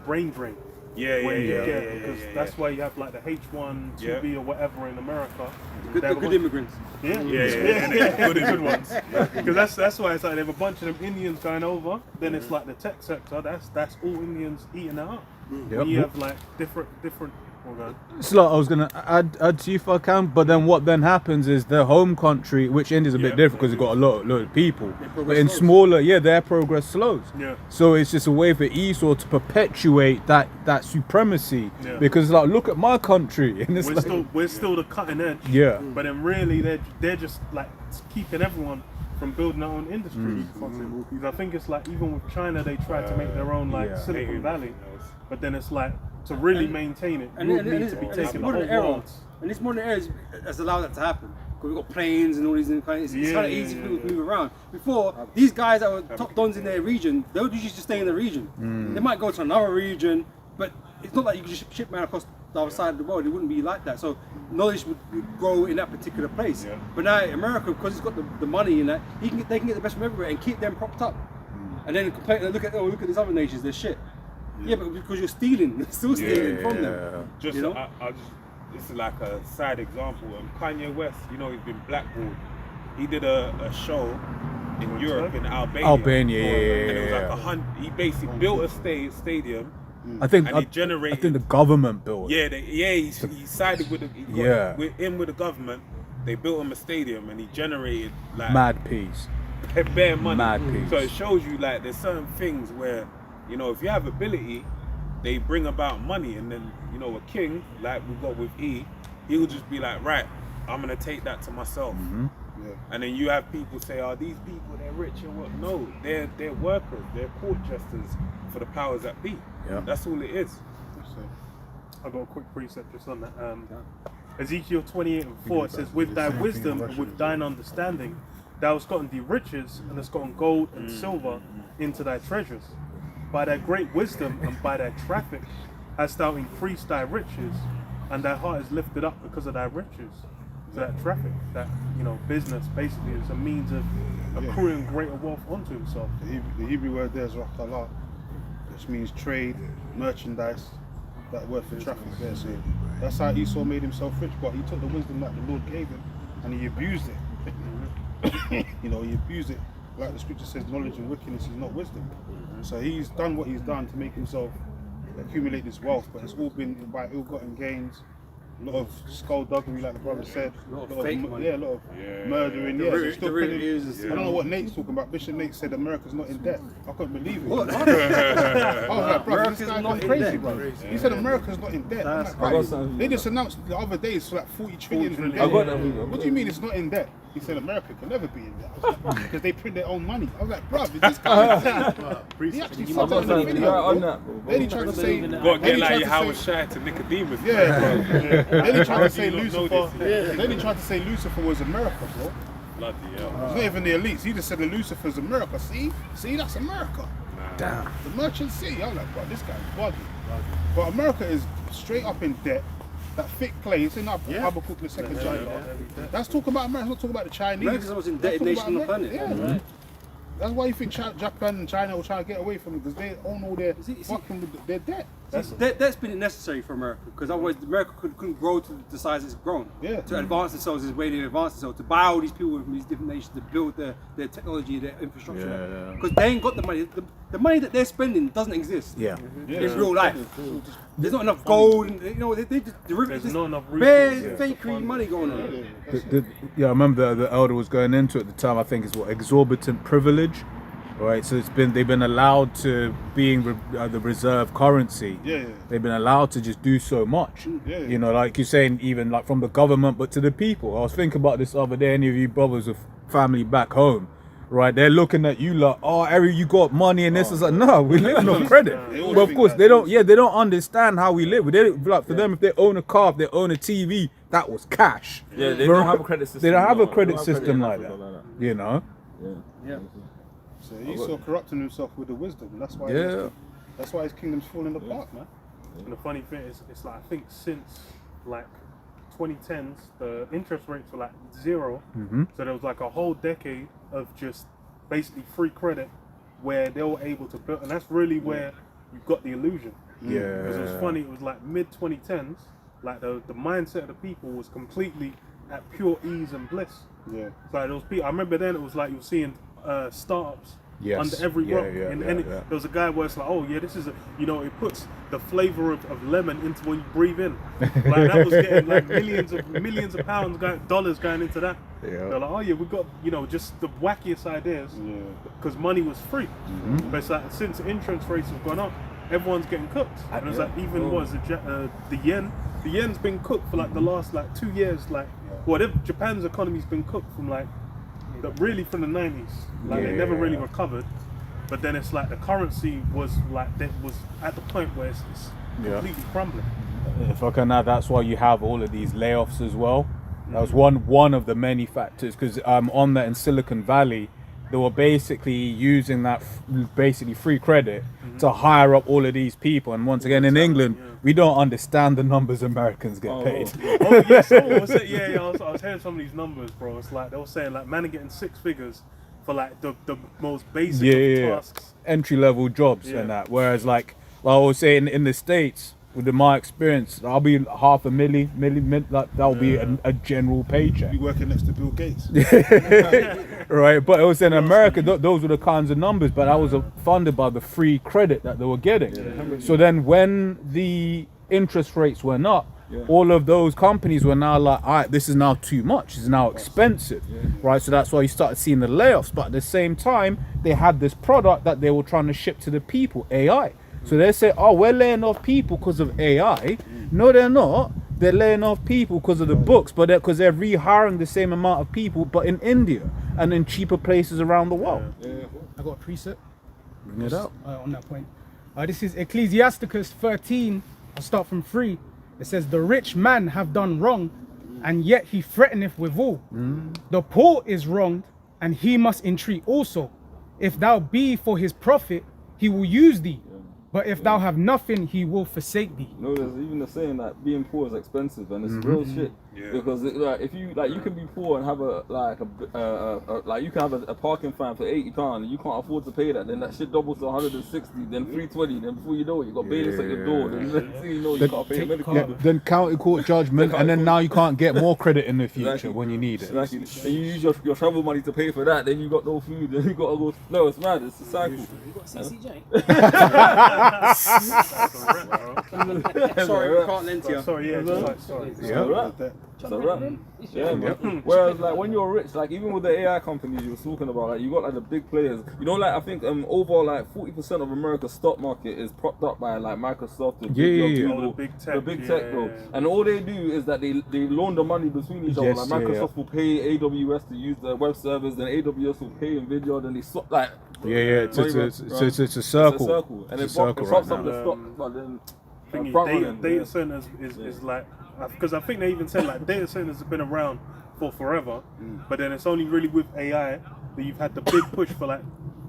brain drain. Because that's why you have like the H1B or whatever in America. The good immigrants. Good ones. Because that's why it's like they have a bunch of them Indians going over. Then it's like the tech sector. That's all Indians eating it up. You have like different. It's like I was gonna add to you if I can, but then what then happens is their home country, which India's a bit different because it's got a lot of people, but in smaller, their progress slows. So it's just a way for Esau to perpetuate that supremacy, because like, look at my country, and it's we're still the cutting edge. But then really they're just like keeping everyone from building their own industry. Because I think it's like even with China, they try to make their own like Silicon Valley, but then it's like, to really maintain it, you need to be taking the whole world. And this modern era has allowed that to happen. Because we've got planes and all these things. It's kind of easy for people to move around. Before, these guys that were top dons in their region, they would usually just stay in the region. They might go to another region, but it's not like you can just ship man across the other side of the world. It wouldn't be like that. So knowledge would grow in that particular place. But now America, because it's got the money in that, they can get the best from everywhere and keep them propped up. And then look at these other nations, they're shit. Yeah, but because you're stealing, you're still stealing from them. Just, you know? This is like a side example. Kanye West, you know, he's been blackballed. He did a show in Europe, in Albania. And it was like he basically built a stadium. I think the government built it. He sided with the government. They built him a stadium, and he generated like mad peace, bare money. Mad peace. So it shows you like there's certain things where, you know, if you have ability, they bring about money, and then, you know, a king like we got with he'll just be like, right, I'm gonna take that to myself. And then you have people say, "Oh, these people, they're rich and what?" No, they're workers, they're court jesters for the powers that be. That's all it is. I've got a quick precept just on that. Ezekiel 28:4, it says, "With thy wisdom and with thine understanding, thou hast gotten thee riches, and hast gotten gold and silver into thy treasures. By thy great wisdom and by thy traffic hast thou increased thy riches, and thy heart is lifted up because of thy riches." So that traffic, that, you know, business basically is a means of accruing greater wealth onto himself. The Hebrew word there is rakalah, which means trade, merchandise, that word for traffic there. So that's how Esau made himself rich, but he took the wisdom that the Lord gave him and he abused it. You know, he abused it. Like the scripture says, knowledge and wickedness is not wisdom. So he's done what he's done to make himself accumulate this wealth, but it's all been by ill-gotten gains, A lot of skullduggery, like the brother said. A lot of fake money. Yeah, a lot of murdering. Yeah, root- it's still the root printing. is- I don't know what Nate's talking about. Bishop Nate said America's not in debt. I couldn't believe it. I was like, bro, this America's guy not gone in crazy, debt. bro. He said America's not in debt. I'm like, bro, they just announced the other day it's like 40 trillion in debt. What do you mean it's not in debt? He said America can never be in debt because they print their own money. I was like, bro, this guy he actually said that in the video. Then he tried to say, Got to get like your Howard Shire to Nicodemus. yeah, bro. Then he tried to say You lot know Lucifer. this. Then he tried to say Lucifer was America, bro. Bloody hell. It's not even the elites. He just said the Lucifer's America. See, that's America. Damn. The merchant city. I'm like, bro, this guy's bugging. But America is straight up in debt. That thick clay, it's in Habakkuk the second chapter. That's talking about America, it's not talking about the Chinese. America's the most indebted That's nation talking on the about planet. America. Yeah. That's why you think Japan and China will try to get away from it because they own all their fucking with their debt. That's been necessary for America because otherwise America couldn't grow to the size it's grown. Yeah. To advance themselves is way to advance themselves. To buy all these people from these different nations to build their technology, their infrastructure. Because they ain't got the money. The money that they're spending doesn't exist. Yeah. In real life. There's not enough gold. And, you know, they just There's not enough bare resources. fakery money going on. Yeah, I remember the elder was going into it at the time. I think it's what exorbitant privilege, right? So they've been allowed to being the reserve currency. Yeah. They've been allowed to just do so much. Yeah. You know, like you're saying, even like from the government, but to the people. I was thinking about this the other day. Any of you brothers with family back home, right? They're looking at you like, oh, Ari, you got money and this is like, no, we live on credit. But of course, they don't. Yeah, they don't understand how we live. They like for them, if they own a car, if they own a TV, that was cash. Yeah, they don't have a credit system. They don't have a credit They don't have system credit like like that. You know. Yeah. So he's still corrupting himself with the wisdom. That's why. Yeah. That's why his kingdom's falling apart, man. And the funny thing is, it's like I think since like 2010s, the interest rates were like 0. So there was like a whole decade of just basically free credit where they were able to build, and that's really where you got the illusion. Yeah. Because it was funny. It was like mid 2010s. Like the mindset of the people was completely at pure ease and bliss. Yeah. So like those people, I remember then it was like you were seeing startups Yes. under every Yeah, rock. yeah, and yeah, any, yeah. there was a guy where it's like, oh yeah, this is a, you know, it puts the flavor of lemon into when you breathe in. Like that was getting like millions of pounds, dollars going into that. Yeah. They're like, oh yeah, we got, you know, just the wackiest ideas because money was free. But it's like since interest rates have gone up, everyone's getting cooked. And it's like even the yen. The yen's been cooked for like the last like 2 years. Like, Japan's economy's been cooked from like really from the 90s. Like they never really recovered. But then it's like the currency was like that was at the point where it's completely crumbling. If I can add, that's why you have all of these layoffs as well. That was one of the many factors, because on that in Silicon Valley, they were basically using that basically free credit to hire up all of these people. And once again, in England, we don't understand the numbers Americans get paid. Oh yeah, someone was saying, I was hearing some of these numbers, bro. It's like they were saying like man are getting 6 figures for like the most basic of tasks. Entry level jobs and that. Whereas like I was saying in the States, with my experience, I'll be half a milli, like that'll be a general paycheck. Be working next to Bill Gates. Right, but it was in America, those were the kinds of numbers, but that was funded by the free credit that they were getting. So then when the interest rates went up, all of those companies were now like, all right, this is now too much, it's now expensive, right? So that's why you started seeing the layoffs. But at the same time, they had this product that they were trying to ship to the people, AI. So they say, oh, we're laying off people because of AI. No, they're not. They're laying off people because of the books, but because they're rehiring the same amount of people, but in India and in cheaper places around the world. I got a precept. Bring it up. On that point. This is Ecclesiasticus 13. I'll start from 3. It says, the rich man have done wrong, and yet he threateneth withal. The poor is wronged, and he must entreat also. If thou be for his profit, he will use thee. But if thou have nothing, he will forsake thee. No, there's even the saying that being poor is expensive, and it's real shit. Because like if you like you can be poor and have like you can have a parking fine for £80 and you can't afford to pay that, then that shit doubles to 160, then 320, then before you know it you got bailiffs at your door, then next thing you know you can't pay medical. Then county court judgment, and then now you can't get more credit in the future when you need it. Exactly. And you use your travel money to pay for that, then you got no food, then you gotta go. No, it's mad. It's a cycle. You got CCJ. Sorry, we can't lend to you. Sorry, yeah, just like, sorry. It's a wrap. Yeah, man. Whereas like when you're rich, like even with the AI companies you were talking about, like you got like the big players. You know, like I think over like 40% of America's stock market is propped up by like Microsoft and Google, the big tech, bro. And all they do is that they launder money between each other. Like Microsoft will pay AWS to use their web servers, then AWS will pay Nvidia, then they swap like. It's a circle. It's a circle, and it's it props up the stock, but then. Data centers is like, because I think they even said like data centers have been around for forever, but then it's only really with AI that you've had the big push for like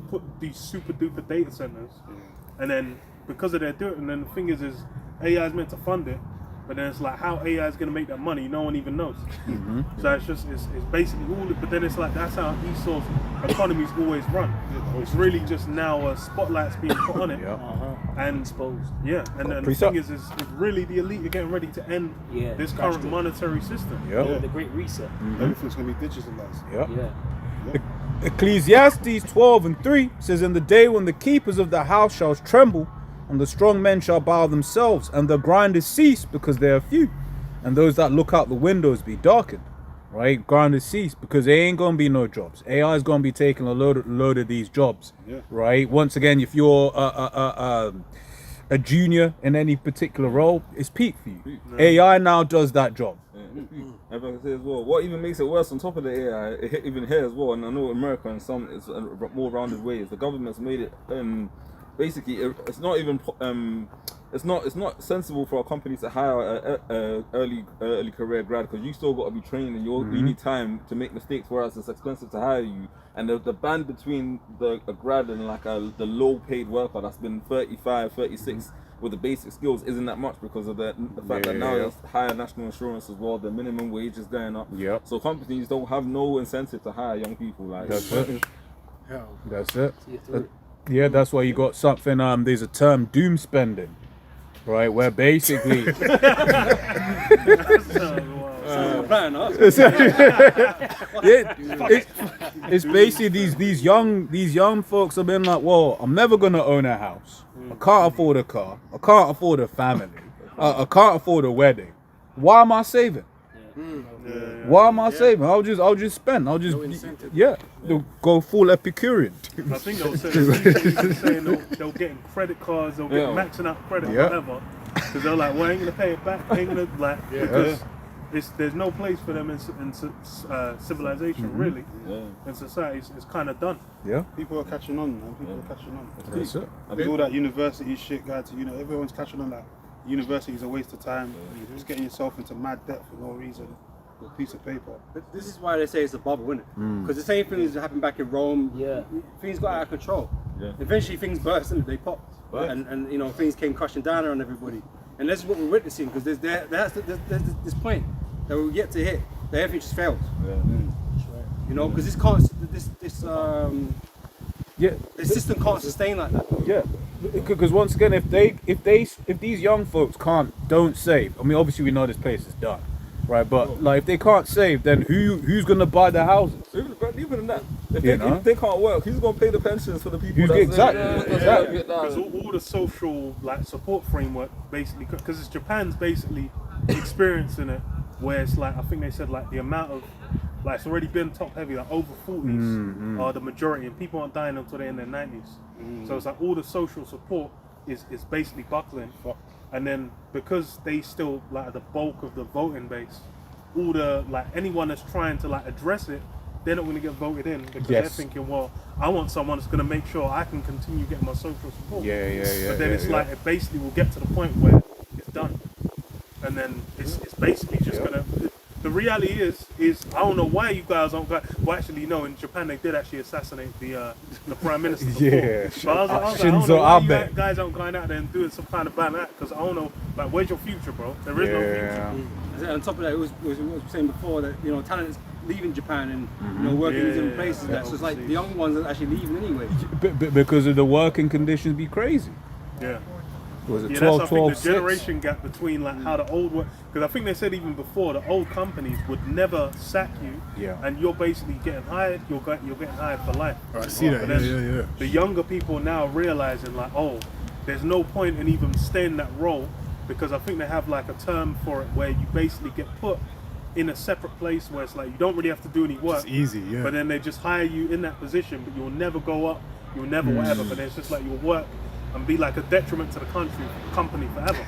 put these super duper data centers, and then because of their doing, and then the thing is AI is meant to fund it, but then it's like how AI is going to make that money, no one even knows. So it's basically all, but then it's like that's how Esau's economy's always run. It's really just now a spotlight's being put on it, and exposed. Yeah, and then the thing is really the elite are getting ready to end this current monetary system. The Great Reset. Everything's going to be digitalized. Ecclesiastes 12:3 says, "In the day when the keepers of the house shall tremble, and the strong men shall bow themselves, and the grinders cease because they are few, and those that look out the windows be darkened." Right? Grinders cease because there ain't gonna be no jobs. AI is gonna be taking a load of these jobs. Right? Once again, if you're a junior in any particular role, it's peak for you. AI now does that job. And I can say as well, what even makes it worse on top of the AI, even here as well, and I know America in some it's more rounded ways, the government's made it basically it's not even it's not sensible for a company to hire a early career grad, because you still got to be trained and you need time to make mistakes, whereas it's expensive to hire you. And the band between a grad and like the low paid worker that's been 35, 36 with the basic skills isn't that much, because of the fact that now there's higher national insurance as well, the minimum wage is going up. So companies don't have no incentive to hire young people. Like that's it. Yeah, that's why you got something. There's a term, doom spending, right? Where basically, it's basically these young folks have been like, well, I'm never gonna own a house. I can't afford a car. I can't afford a family. I can't afford a wedding. Why am I saving? Why am I saving? I'll just spend. I'll just go full Epicurean. I think they'll saying they'll get credit cards, they'll get maxing out credit, whatever, because they're like, well, I ain't gonna pay it back, ain't gonna because there's no place for them in civilization, really. In society, it's kind of done. People are catching on, man. People are catching on. That's it. With all that university shit, guys, everyone's catching on that. University is a waste of time. You're just getting yourself into mad debt for no reason. A piece of paper. But this is why they say it's a bubble, isn't it? Because the same things that happened back in Rome. Things got out of control. Eventually, things burst and they popped, and things came crashing down on everybody. And that's what we're witnessing. Because there's this point that we'll get to hit that everything just fails. Because this system can't sustain like that. Because once again, if these young folks don't save, I mean, obviously we know this place is done, right? But like, if they can't save, then who's gonna buy the houses? Even that, if they can't work, who's gonna pay the pensions for the people? Exactly. Because all the social support framework basically, because it's Japan's basically experiencing it, where it's like I think they said like the amount of it's already been top heavy, like over 40s are the majority, and people aren't dying until they're in their 90s. So it's like all the social support is basically buckling. And then because they still the bulk of the voting base, all the anyone that's trying to address it, they're not going to get voted in because they're thinking, well, I want someone that's going to make sure I can continue getting my social support. But then it's it basically will get to the point where it's done, and then it's basically just going to. the reality is I don't know why you guys don't got. Well, actually, no. In Japan, they did actually assassinate the prime minister. Before. Yeah. But I was like, I don't know why you guys aren't going out there and doing some kind of bad act, because I don't know. Like, where's your future, bro? There is no future. On top of that, it was what I was saying before that talent is leaving Japan and working in different places. So it's like the young ones are actually leaving anyway. Because of the working conditions be crazy. Yeah. Was it Yeah, 12, that's, I 12, think the generation gap between like how the old work, because I think they said even before the old companies would never sack you, and you're basically getting hired. You're getting hired for life. I see that. Yeah. The younger people now realizing like, oh, there's no point in even staying in that role, because I think they have like a term for it where you basically get put in a separate place where it's like you don't really have to do any work. It's easy, yeah. But then they just hire you in that position, but you'll never go up. You'll never whatever. But it's just like you'll work and be like a detriment to the company forever.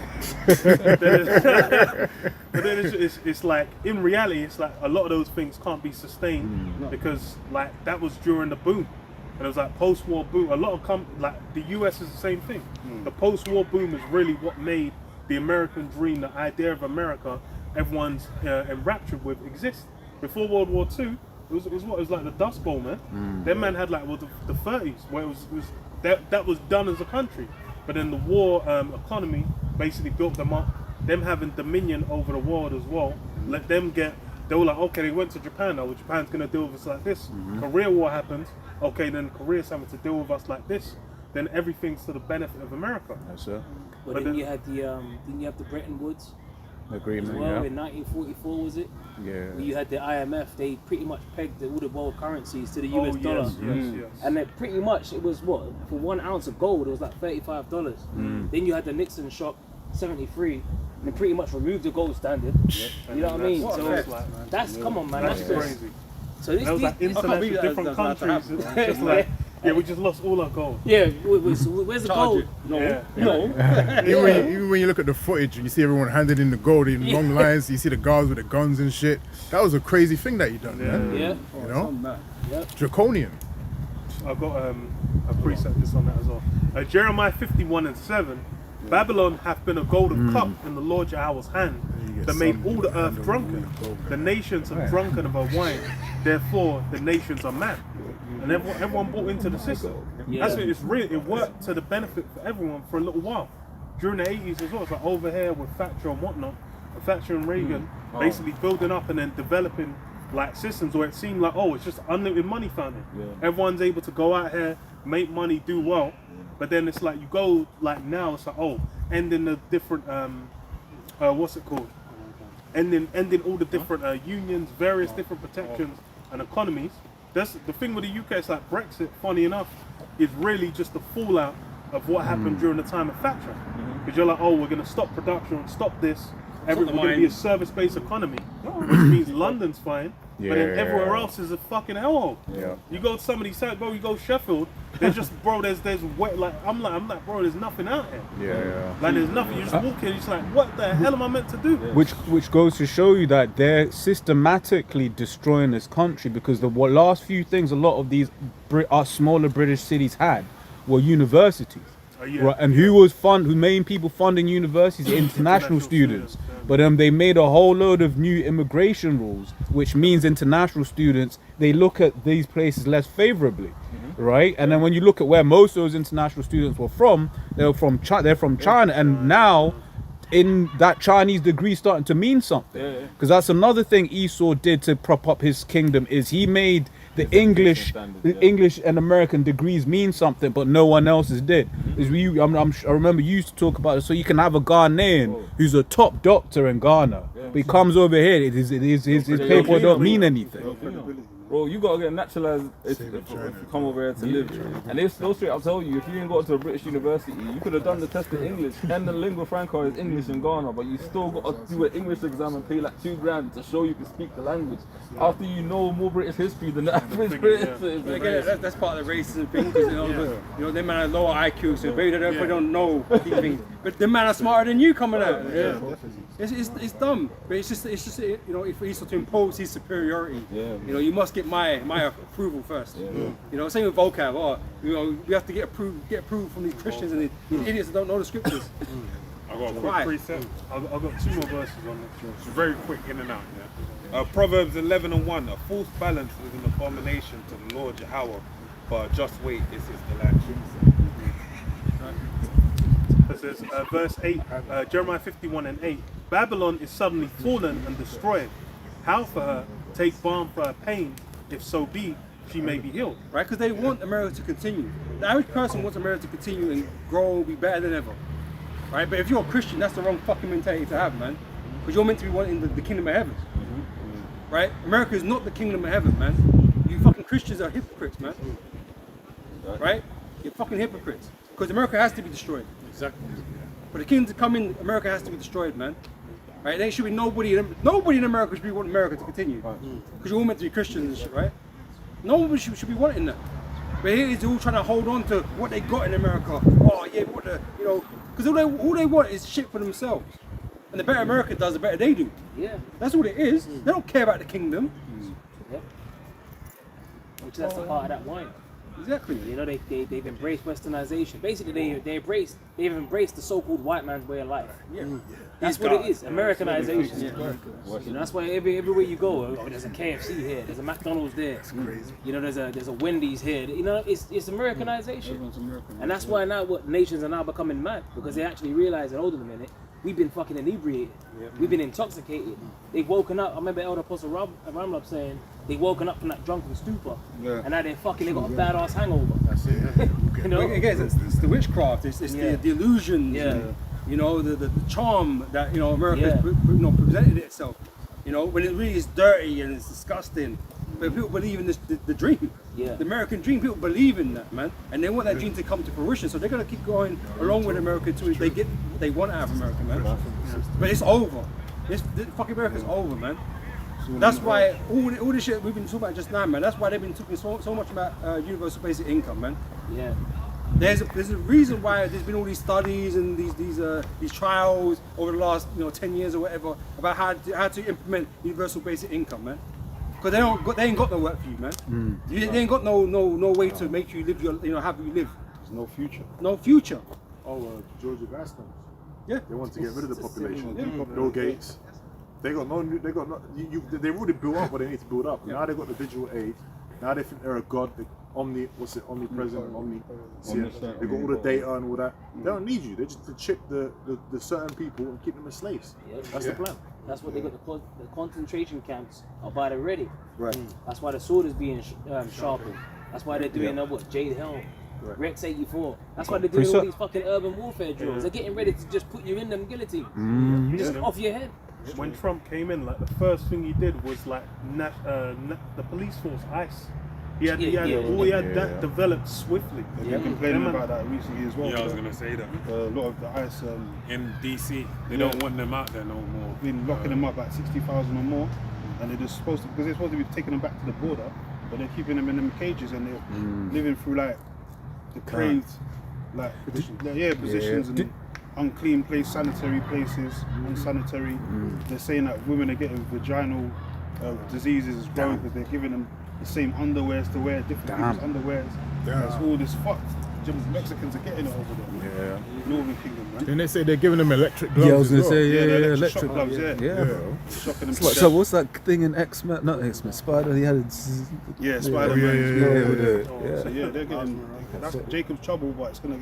but then it's like, in reality, it's like a lot of those things can't be sustained because like that was during the boom. And it was like post-war boom. A lot of like the US is the same thing. The post-war boom is really what made the American dream, the idea of America, everyone's enraptured with, exist. Before World War II, it was like the Dust Bowl, man. Them man had like the 30s where it was that was done as a country, but then the war economy basically built them up. Them having dominion over the world as well, let them get. They were like, okay, they went to Japan. Now Japan's gonna deal with us like this. Korea War happens. Okay, then Korea's having to deal with us like this. Then everything's to the benefit of America. Yes, sir. But then you had didn't you have the Bretton Woods agreement? As well, in 1944 was it? Yeah. Where you had the IMF. They pretty much pegged all the world currencies to the US dollar. Yes. And then pretty much it was what, for 1 ounce of gold it was like $35. Then you had the Nixon shock, 73, and then pretty much removed the gold standard. You know what I mean? So that's come on, man. That's crazy. So this was like international different countries. It's just like, yeah, we just lost all our gold. Yeah, where's the gold? No. Even when you look at the footage and you see everyone handing in the gold in long lines, you see the guards with the guns and shit. That was a crazy thing that you done, man. Yeah. You know? Draconian. I've got a precept this on that as well. Jeremiah 51:7. Babylon hath been a golden cup in the Lord Yahweh's hand that made all the earth drunken. The nations are drunken of her wine, therefore the nations are mad. And everyone bought into the system. That's what it's really, it worked to the benefit for everyone for a little while. During the 80s as well, it's like over here with Thatcher and whatnot, Thatcher and Reagan basically building up and then developing like systems where it seemed like, oh, it's just unlimited money fountain. Everyone's able to go out here, make money, do well. But then it's like you go like now, it's like, oh, ending the different what's it called? Ending all the different unions, various different protections and economies. That's the thing with the UK. It's like Brexit, funny enough, is really just the fallout of what happened during the time of Thatcher. Because you're like, oh, we're going to stop production, stop this. We're going to be a service-based economy, which means London's fine, but then everywhere else is a fucking hellhole. You go to some of these sites, bro. You go Sheffield, there's just, bro. There's wet. Like I'm like, bro. There's nothing out here. Like there's nothing. You just walk in, you're just like, what the hell am I meant to do? Which goes to show you that they're systematically destroying this country, because the last few things a lot of these smaller British cities had were universities. Right, and who main people funding universities? International students. But they made a whole load of new immigration rules, which means international students, they look at these places less favorably, right? And then when you look at where most of those international students were from, they're from China, and now in that Chinese degree starting to mean something. Because that's another thing Esau did to prop up his kingdom, is he made the English and American degrees mean something, but no one else's did. I remember you used to talk about it. So you can have a Ghanaian who's a top doctor in Ghana, but he comes over here, his paper don't mean anything. Bro, you gotta get naturalized if you come over here to live. And it's no straight, I'll tell you, if you didn't go to a British university, you could have done the test in English, and the lingua franca is English in Ghana, but you still got to do an English exam and pay like $2,000 to show you can speak the language. After you know more British history than the average British. That's part of the racism thing, because you know, them man are lower IQ, so maybe they don't know these things. But them man are smarter than you coming out. It's dumb, but it's just you know, if he's to impose his superiority, you know, you must get my approval first. You know, same with vocab. Or you know, we have to get approved from these Christians and these idiots that don't know the scriptures. I've got a quick precept. I've got 2 more verses on this. It's very quick, in and out. Proverbs 11:1. A false balance is an abomination to the Lord Yahweh, but a just weight is his delight. It says, verse 8, Jeremiah 51:8. Babylon is suddenly fallen and destroyed. How for her? Take balm for her pain, if so be she may be healed. Right? Because they want America to continue. The average person wants America to continue and grow, be better than ever. Right? But if you're a Christian, that's the wrong fucking mentality to have, man. Because you're meant to be wanting the kingdom of heaven. Right? America is not the kingdom of heaven, man. You fucking Christians are hypocrites, man. Right? You're fucking hypocrites. Because America has to be destroyed. Exactly. For the kingdom to come in, America has to be destroyed, man. Right? There should be nobody in America should be wanting America to continue. Because you're all meant to be Christians and shit, right? Nobody should be wanting that. But here is all trying to hold on to what they got in America. Oh yeah, what the, you know, because all they want is shit for themselves. And the better America does, the better they do. Yeah. That's what it is. They don't care about the kingdom. Yep. Which that's the heart of that wine. Exactly. You know, they've embraced westernization. Basically, they've embraced the so-called white man's way of life. Yeah. That's what it is. Americanization. You know, that's why everywhere you go, oh, there's a KFC here, there's a McDonald's there. It's crazy. You know, there's a Wendy's here. You know, it's Americanization. Everyone's American. And that's why now what nations are now becoming mad, because they actually realize that, hold on a minute, we've been fucking inebriated. We've been intoxicated. They've woken up. I remember Elder Apostle Ramlab saying they've woken up from that drunken stupor. And now they got a badass hangover. That's it. You know? Again, it's the witchcraft. It's the illusions. And, you know, the charm that, you know, America has presented itself. You know, when it really is dirty and it's disgusting. But people believe in the dream. The American dream, people believe in that, man. And they want that dream to come to fruition. So they're going to keep going along with America until they get what they want out of America, man. But it's over. Fucking America's over, man. That's why all this shit we've been talking about just now, man. That's why they've been talking so much about universal basic income, man. Yeah. There's a reason why there's been all these studies and these trials over the last 10 years or whatever about how to implement universal basic income, man. Because they ain't got no work for you, man. They ain't got no way to make you live have you live. There's no future. No future. Georgia Gaston. Yeah. They want to get rid of the population. Bill Gates. They got no. They already built up what they need to build up. Now they got the digital age. Now they think they're a god. Omnipresent, omniscient. They got all the data and all that. They don't need you. They just to chip the certain people and keep them as slaves. That's the plan. That's what they got. The concentration camps are by the ready. Right. That's why the sword is being sharpened. That's why they're doing Jade Helm, Rex 84. That's why they're doing all these fucking urban warfare drills. They're getting ready to just put you in them guillotine, just off your head. When Trump came in, like the first thing he did was like the police force, ICE. He had that developed swiftly. They've been complaining about that recently as well. Yeah, I was gonna say that. A lot of the ICE in DC, they don't want them out there no more. Been locking them up at 60,000 or more, and they're just supposed to be taking them back to the border, but they're keeping them in them cages and they're living through like depraved, positions and unclean place, sanitary places, unsanitary. They're saying that women are getting vaginal diseases as well because they're giving them the same underwears to wear, different people's underwears. That's all this fucked. Mexicans are getting it over there. Northern Kingdom, man. Then they say they're giving them electric gloves. Yeah, I was gonna as well. say electric gloves, bro. Shocking them. So what's that thing in X-Men? Not X-Men. Spider. He had. Spider-Man. Yeah. So they're getting. That's Jacob's trouble, but it's gonna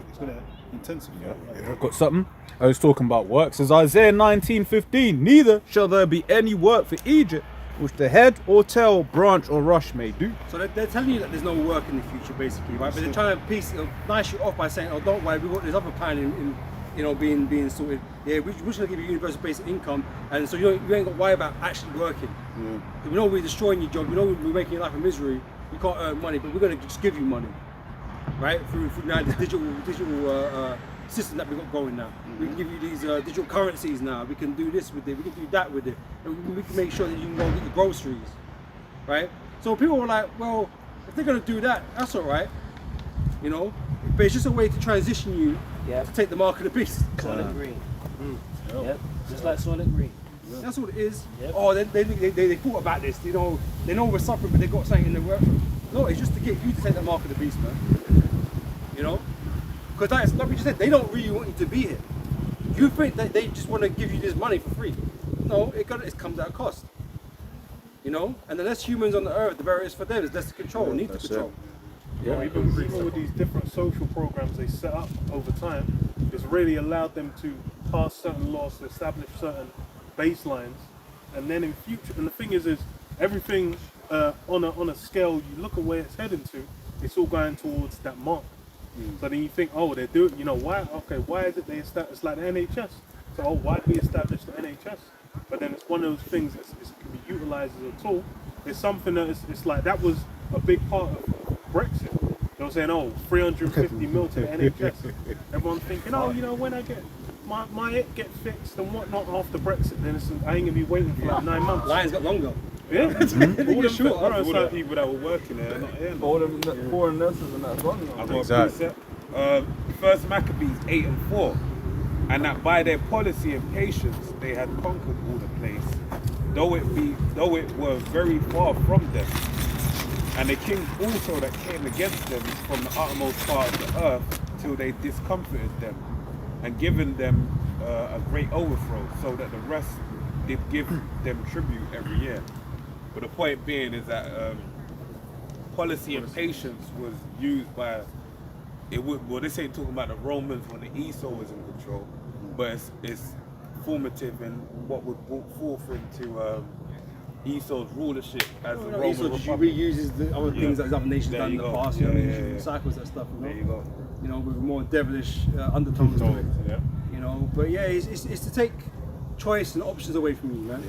intensify. I've got something. I was talking about work. Says Isaiah 19:15. Neither shall there be any work for Egypt, which the head or tail, branch or rush may do. So they're telling you that there's no work in the future, basically, right? But they're trying to nice you off by saying, "Oh, don't worry, we got this other plan in being sorted. Yeah, we're just gonna give you universal basic income, and so you ain't got to worry about actually working. We know we're destroying your job. We know we're making your life a misery. You can't earn money, but we're gonna just give you money, right? Through now the digital system that we've got going now. We can give you these digital currencies now. We can do this with it. We can do that with it. And we can make sure that you can go get your groceries, right? So people were like, well, if they're gonna do that, that's all right, But it's just a way to transition you to take the mark of the beast. Solid green. Yep. Just like solid green. That's what it is. Yep. Oh, they thought about this. They know we're suffering, but they got something in the work. No, it's just to get you to take the mark of the beast, man. Because that's like we just said, they don't really want you to be here. You think that they just want to give you this money for free? No, it comes at a cost. You know, and the less humans on the earth, the better it is for them. There's less to control, need to control. Even with these different social programs they set up over time, it's really allowed them to pass certain laws to establish certain baselines, and then in future. And the thing is everything on a scale. You look at where it's heading to, it's all going towards that mark. So then you think, oh, they're doing. You know why? Okay, why is it they establish? It's like the NHS. So why we establish the NHS? But then it's one of those things that can be utilised as a tool. It's something that it's like that was a big part of Brexit. They were saying, oh, 350 mil to the NHS. Everyone's thinking, oh, you know, when I get my it get fixed and whatnot after Brexit, then I ain't gonna be waiting for like 9 months. Lines got longer. Yeah, All the people that were working there, not here. All them foreign nurses and that's gone now. I got a preset. First Maccabees 8-4, and that by their policy and patience they had conquered all the place, though it were very far from them. And the kings also that came against them from the uttermost part of the earth, till they discomfited them, and given them a great overthrow, so that the rest did give them tribute every year. But the point being is that policy and patience was used by well, this ain't talking about the Romans when the Esau was in control, but it's formative in what was brought forth into Esau's rulership as the Roman Esau Republic. reuses the other things that other nations done in the past. You know, recycles that stuff. There you go. You know, with more devilish undertones to it. Yeah. You know, but yeah, it's to take choice and options away from you, man.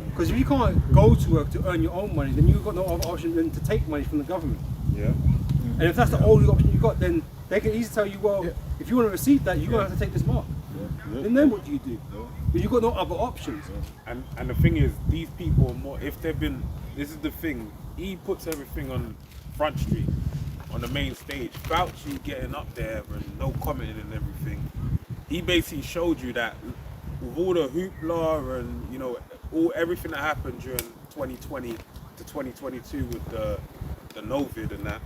Because if you can't go to work to earn your own money, then you've got no other option than to take money from the government. Yeah. And if that's the only option you got, then they can easily tell you, well, if you want to receive that, you're going to have to take this mark. And then what do you do? But you've got no other options. And the thing is, these people are more, if they've been, this is the thing, he puts everything on Front Street, on the main stage. Fauci getting up there and no commenting and everything. He basically showed you that with all the hoopla and, you know, everything that happened during 2020 to 2022 with the Novid and that,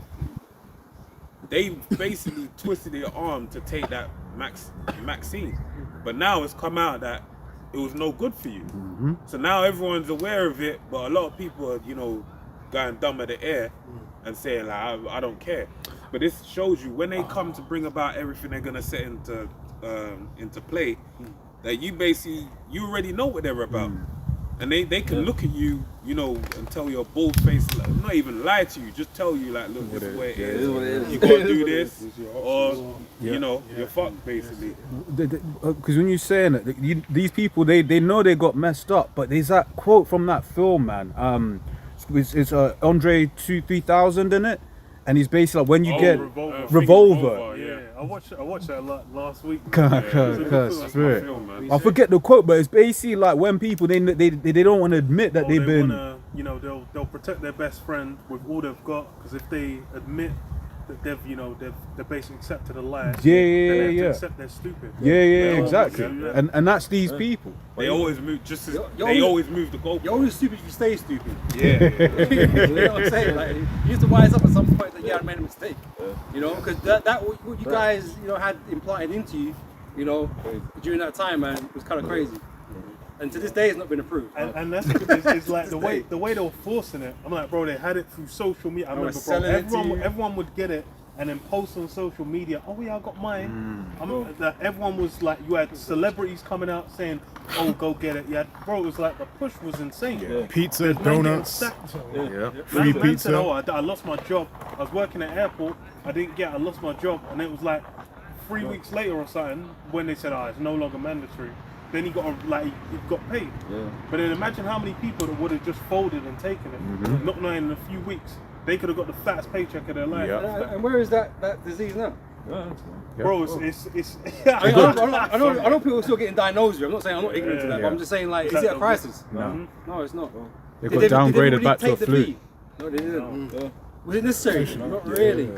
they basically twisted their arm to take that vaccine. But now it's come out that it was no good for you. So now everyone's aware of it, but a lot of people are, you know, going dumb at the air and saying like, I don't care. But this shows you when they come to bring about everything they're gonna set into play, that you already know what they're about. And they can look at you, you know, and tell you a bold face, like, not even lie to you, just tell you like, look, this is where it is. You gotta do this, or you know, you're fucked basically. Because when you're saying it, these people they know they got messed up, but there's that quote from that film, man. It's Andre 3000 in it, and he's basically like, when you get Revolver. Yeah, I watched that last week. I forget the quote, but it's basically like when people they don't want to admit that they've been. You know, they'll protect their best friend with all they've got, because if they admit that they've basically accepted a lie, then they have to accept they're stupid. Exactly. And that's these people. They always move they always move the goalpost. You're only stupid if you stay stupid. Yeah. You know what I'm saying? Like, you have to wise up at some point that I made a mistake. You know, because that what you guys, you know, had implanted into you, you know, during that time, man, was kind of crazy. And to this day, it's not been approved. And that's it's like the way they were forcing it. I'm like, bro, they had it through social media. I remember, bro, everyone would get it and then post on social media. Oh yeah, I got mine. Everyone was like, you had celebrities coming out saying, "Oh, go get it." Yeah, bro, it was like the push was insane. Pizza, donuts, free Man pizza. said, "Oh, I lost my job. I was working at airport. I didn't get. I lost my job." And it was like 3 weeks later or something when they said, "Oh, it's no longer mandatory." Then he got he got paid. But then imagine how many people that would have just folded and taken it, not knowing in a few weeks they could have got the fattest paycheck of their life. And where is that disease now? Bro, it's I know people are still getting diagnosed with it. I'm not saying I'm not ignorant to that, but I'm just saying, like, is it a crisis? No. No, it's not. They got downgraded back to a flu. No, they didn't. Was it necessary? Not really.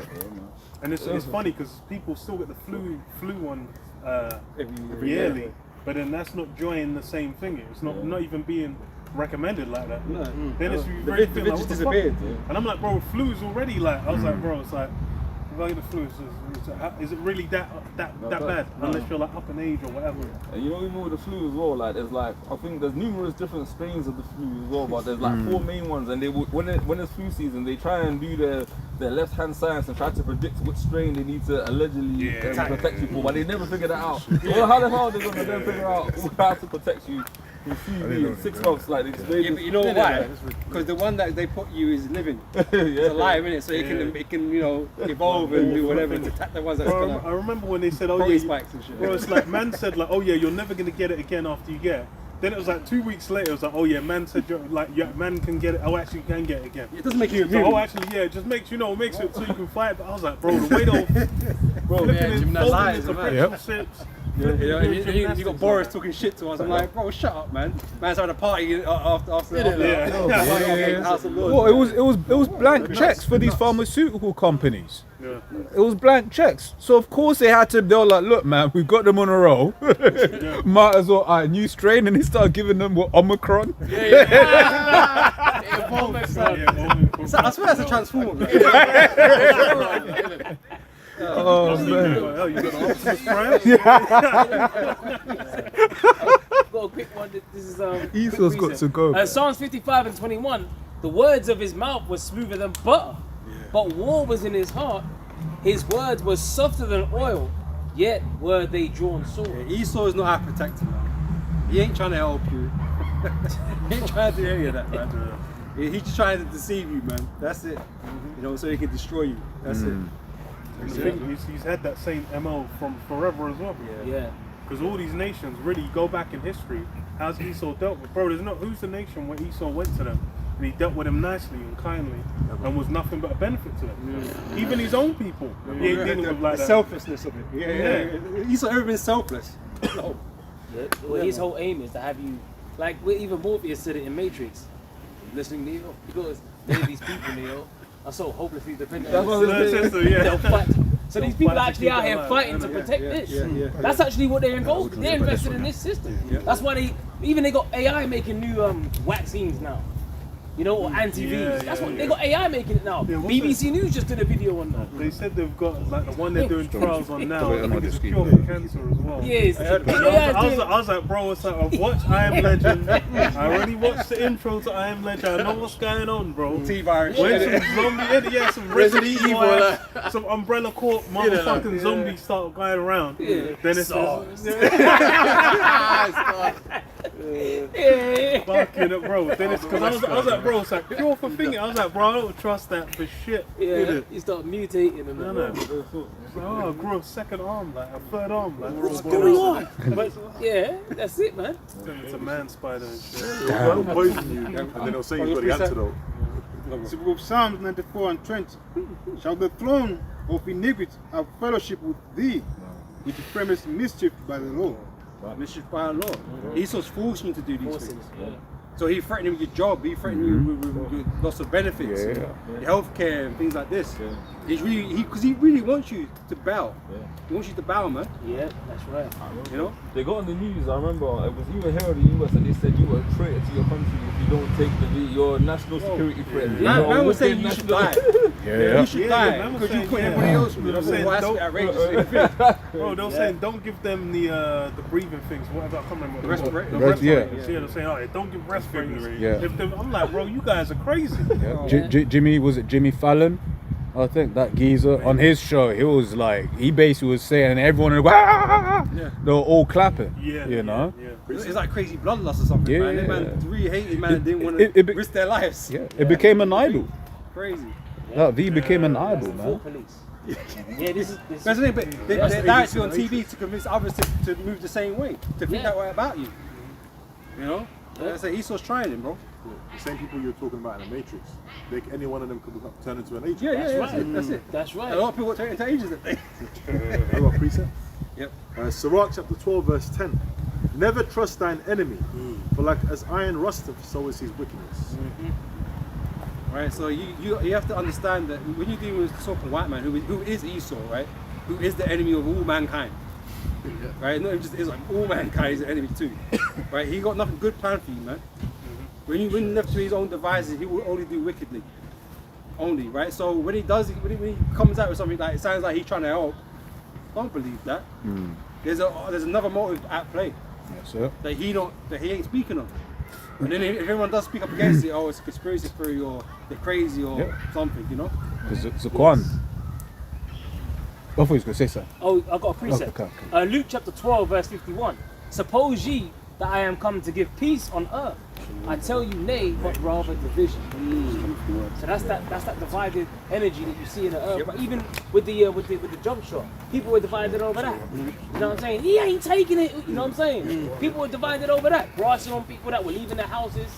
And it's funny because people still get the flu one yearly, but then that's not joining the same thing. It's not even being recommended like that. No. Then it's the vid just disappeared. And I'm like, bro, flu's already like, I was like, bro, it's like, If I get the flu, is it really that bad? Unless you're like up in age or whatever. And you know, even with the flu as well, like there's like, I think there's numerous different strains of the flu as well, but there's like 4 main ones, and they would, when it's flu season, they try and do their left-hand science and try to predict which strain they need to allegedly protect you for, but they never figure that out. Well, how the hell are they gonna then figure out how to protect you? In 6 months, like yeah, but you know why? Because the one that they put you is living. It's alive, innit? So it can you know evolve and do whatever to attack the ones that's gonna. I remember when they said, "Oh protein yeah," spikes and shit. bro, it's like man said, like, "Oh yeah, you're never gonna get it again after you get it." Then it was like 2 weeks later, it was like, "Oh yeah, man said man can get it. Oh, actually, you can get it again." It doesn't make you immune. Oh, actually, yeah, it just makes makes it so you can fight. But I was like, bro, the way they'll, bro, you know, and you got Boris talking shit to us. I'm like, bro, shut up, man. Man's having a party after Well, it was blank checks for these pharmaceutical companies. Yeah. It was blank checks. So of course they were like, look, man, we've got them on a roll. Might as well, new strain, and they started giving them what, Omicron. I swear that's a transformer. Oh man. Oh, you got the Optimus Prime? Got a quick one. This is Esau's got to go. Psalms 55 and 21. The words of his mouth were smoother than butter, but war was in his heart. His words were softer than oil, yet were they drawn sore. Yeah, Esau is not our protector, man. He ain't trying to help you. He ain't trying to do any of that, man. He's just trying to deceive you, man. That's it. You know, so he can destroy you. That's it. He's had that same MO from forever as well. Yeah. Because all these nations really go back in history. How's Esau dealt with? Bro, who's the nation where Esau went to them and he dealt with them nicely and kindly and was nothing but a benefit to them? Even his own people. He ain't dealing with like the that. selflessness of it. Yeah. Esau ever been selfless? No. Yeah. Well, his whole aim is to have you, like even Morpheus said it in Matrix. Listening, Neo, because many of these people, Neo, are so hopelessly dependent. They'll fight. So these people are actually out here fighting to protect this. That's actually what they're involved in. They're invested in this system. That's why they got AI making new vaccines now. You know, or anti-Vs. That's what they got AI making it now. BBC News just did a video on that. They said they've got like the one they're doing trials on now. I think it's a cure for cancer as well. Yes. I was like, bro, it's like, I've watched I Am Legend. I already watched the intro to I Am Legend. I know what's going on, bro. T-virus. When some zombie, some Resident Evil, some Umbrella Corp motherfucking zombies start going around. Then it's fucking it, bro. Then it's because I was like, bro, it's like cure for thinking. I was like, bro, I don't trust that for shit. Yeah, you start mutating and I grew a second arm, like a third arm, like what's going on? Yeah, that's it, man. It's a man spider and shit. They'll poison you, and then they'll say you've got the antidote. Psalms 94 and 20. Shall the throne of iniquity have fellowship with thee, which premise mischief by the Lord? Mischief by the Lord. Esau's forcing you to do these things. So he threatened you with your job, he threatened you with lots of benefits, your healthcare and things like this. He's really, because he really wants you to bow. He wants you to bow, man. Yeah, that's right. You know? They got on the news, I remember, it was even here in the US, and they said you were a traitor to your country if you don't take your national security threat. Man was saying you should die. You should die, because you put everybody else with that's outrageous. Bro, they were saying don't give them the breathing things, whatever, I can't remember. The respirators. They're saying, oh, don't give respirators. I'm like, bro, you guys are crazy. Jimmy Fallon? I think that geezer on his show, he was like, he basically was saying everyone they were all clapping. You know? It's like crazy bloodlust or something, man. That man really hated, man, didn't want to risk their lives. It became an idol. Crazy. That V became an idol, man. Yeah, this is. That's the thing, but they're directly on TV to convince others to move the same way, to think that way about you. You know? So Esau's trying him, bro. The same people you were talking about in the Matrix. Any one of them could turn into an agent. That's it. That's right. A lot of people turn into agents, I think. I got a precept. Yep. Sirach chapter 12 verse 10. Never trust thine enemy, for like as iron rusteth, so is his wickedness. Right, so you have to understand that when you're dealing with the so-called white man, who is Esau, right? Who is the enemy of all mankind. Right? Not just Israel, all mankind is the enemy too. Right? He got nothing good planned for you, man. When left to his own devices, he will only do wickedly. only, right? So when he comes out with something like it sounds like he's trying to help, don't believe that. There's another motive at play that he ain't speaking of. And then if everyone does speak up against it, oh, it's a conspiracy theory or they're crazy or something, you know? Because it's a Quran. I thought he was going to say something. Oh, I've got a precept. Okay. Luke chapter 12, verse 51. Suppose ye that I am come to give peace on earth. I tell you nay, but rather division. So that's that divided energy that you see in the earth. But even with the jump shot, people were divided over that. You know what I'm saying? He ain't taking it. You know what I'm saying? People were divided over that. Grassing on people that were leaving their houses.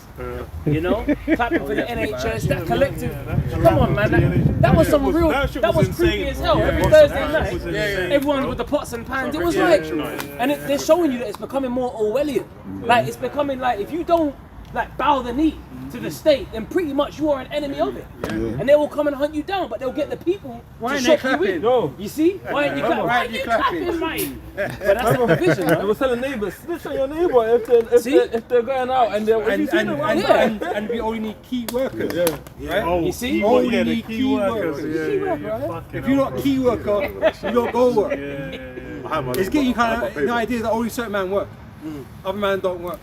You know, clapping for the NHS. That collective. Come on, man. That was some real. That was creepy as hell. Every Thursday night, everyone with the pots and pans. It was like, and they're showing you that it's becoming more Orwellian. Like it's becoming like if you don't like bow the knee to the state, then pretty much you are an enemy of it. And they will come and hunt you down, but they'll get the people to shock you in. You see? Why aren't you clapping? Why aren't you clapping, mate? But that's the division, I was telling neighbours, snitch on your neighbour if they're going out and they're and we only need key workers. Right? Oh, you see? only need key workers. If you're not a key worker, you don't go work. It's getting you kind of the idea that only certain men work. Other men don't work.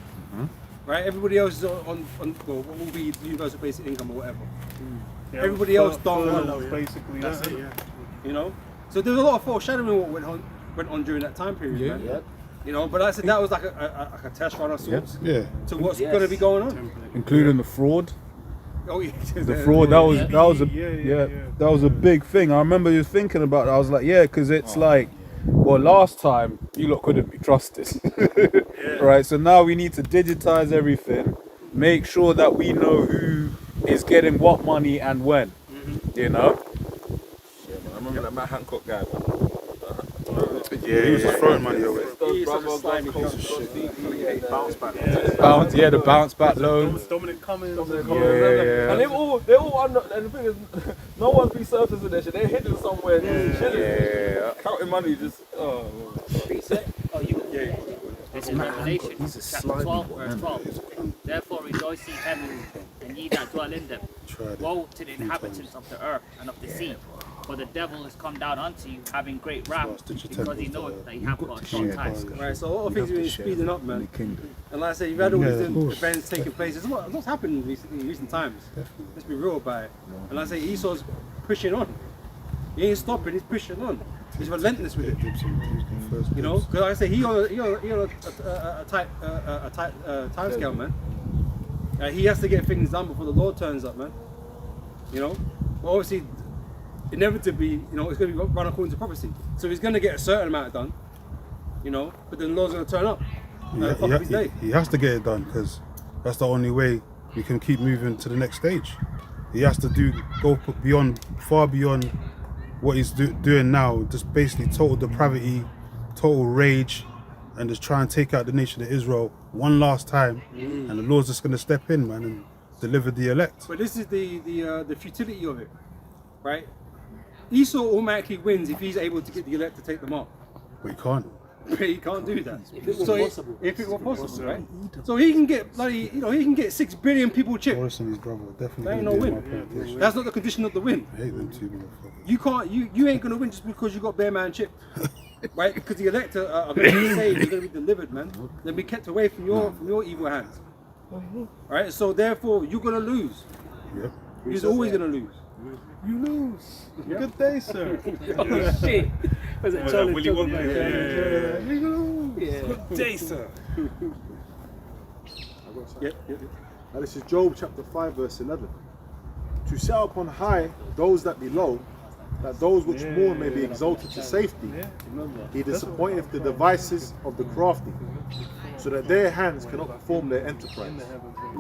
Right? Everybody else is on well, what will be universal basic income or whatever. Everybody else don't work. Basically, that's it. You know? So there's a lot of foreshadowing what went on during that time period, man. You know, but like I said, that was like a test run of sorts to what's going to be going on. Including the fraud. Oh yeah. The fraud, that was a big thing. I remember just thinking about it. I was like, because it's like, well, last time you lot couldn't be trusted, right? So now we need to digitize everything, make sure that we know who is getting what money and when. You know? Yeah, man. I remember that Matt Hancock guy, man. He was just throwing money away. The bounce back loans. Dominic Cummings. And they all under, and the thing is, no one's resurfacing their shit. They're hidden somewhere, counting money. Just This is Revelation chapter 12, verse 12. Therefore rejoice ye heavens, and ye that dwell in them. Woe to the inhabitants of the earth and of the sea. For the devil is come down unto you, having great wrath, because he knoweth that he hath got a short time. Right, so a lot of things have been speeding up, man. And like I said, you've had all these events taking place. There's what's happened in recent times. Let's be real about it. And like I say, Esau's pushing on. He ain't stopping, he's pushing on. He's relentless with it. You know, because like I say, he on a tight time scale, man. He has to get things done before the Lord turns up, man. You know, but obviously, inevitably, you know, it's going to be run according to prophecy. So he's going to get a certain amount done, you know, but then the Lord's going to turn up. He has to get it done because that's the only way we can keep moving to the next stage. He has to go far beyond what he's doing now, just basically total depravity, total rage, and just try and take out the nation of Israel one last time. And the Lord's just going to step in, man, and deliver the elect. But this is the futility of it, right? Esau automatically wins if he's able to get the elect to take them up. But he can't. But he can't do that. If it was possible. If it were possible, right? So he can get bloody, you know, he can get 6 billion people chipped. Boris and his brother definitely That ain't no gonna be win. in my plantation. That's not the condition of the win. I hate them two motherfuckers. You can't, you ain't gonna win just because you got bare man chipped, right? Because the elect are gonna be saved, you're gonna be delivered, man. They'll be kept away from your evil hands. Right? So therefore, you're gonna lose. Yep. You're always gonna lose. You lose. Good day, sir. Oh shit. Was it Charlie Willy Wonka? Yeah. You lose. Good day, sir. Yep. Now this is Job chapter 5 verse 11. To set up on high those that be low, that those which mourn may be exalted to safety. He disappointeth the devices of the crafty, so that their hands cannot perform their enterprise.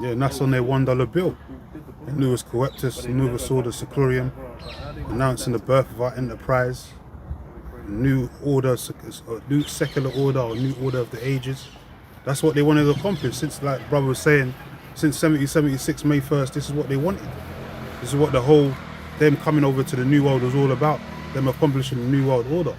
Yeah, and that's on their $1 bill. Nuevus Coeptus, Novus Ordo Seclorum, announcing the birth of our enterprise, new order, new secular order, or new order of the ages. That's what they wanted to accomplish since, like brother was saying, since 1776, May 1st, this is what they wanted. This is what them coming over to the New World was all about, them accomplishing the New World Order.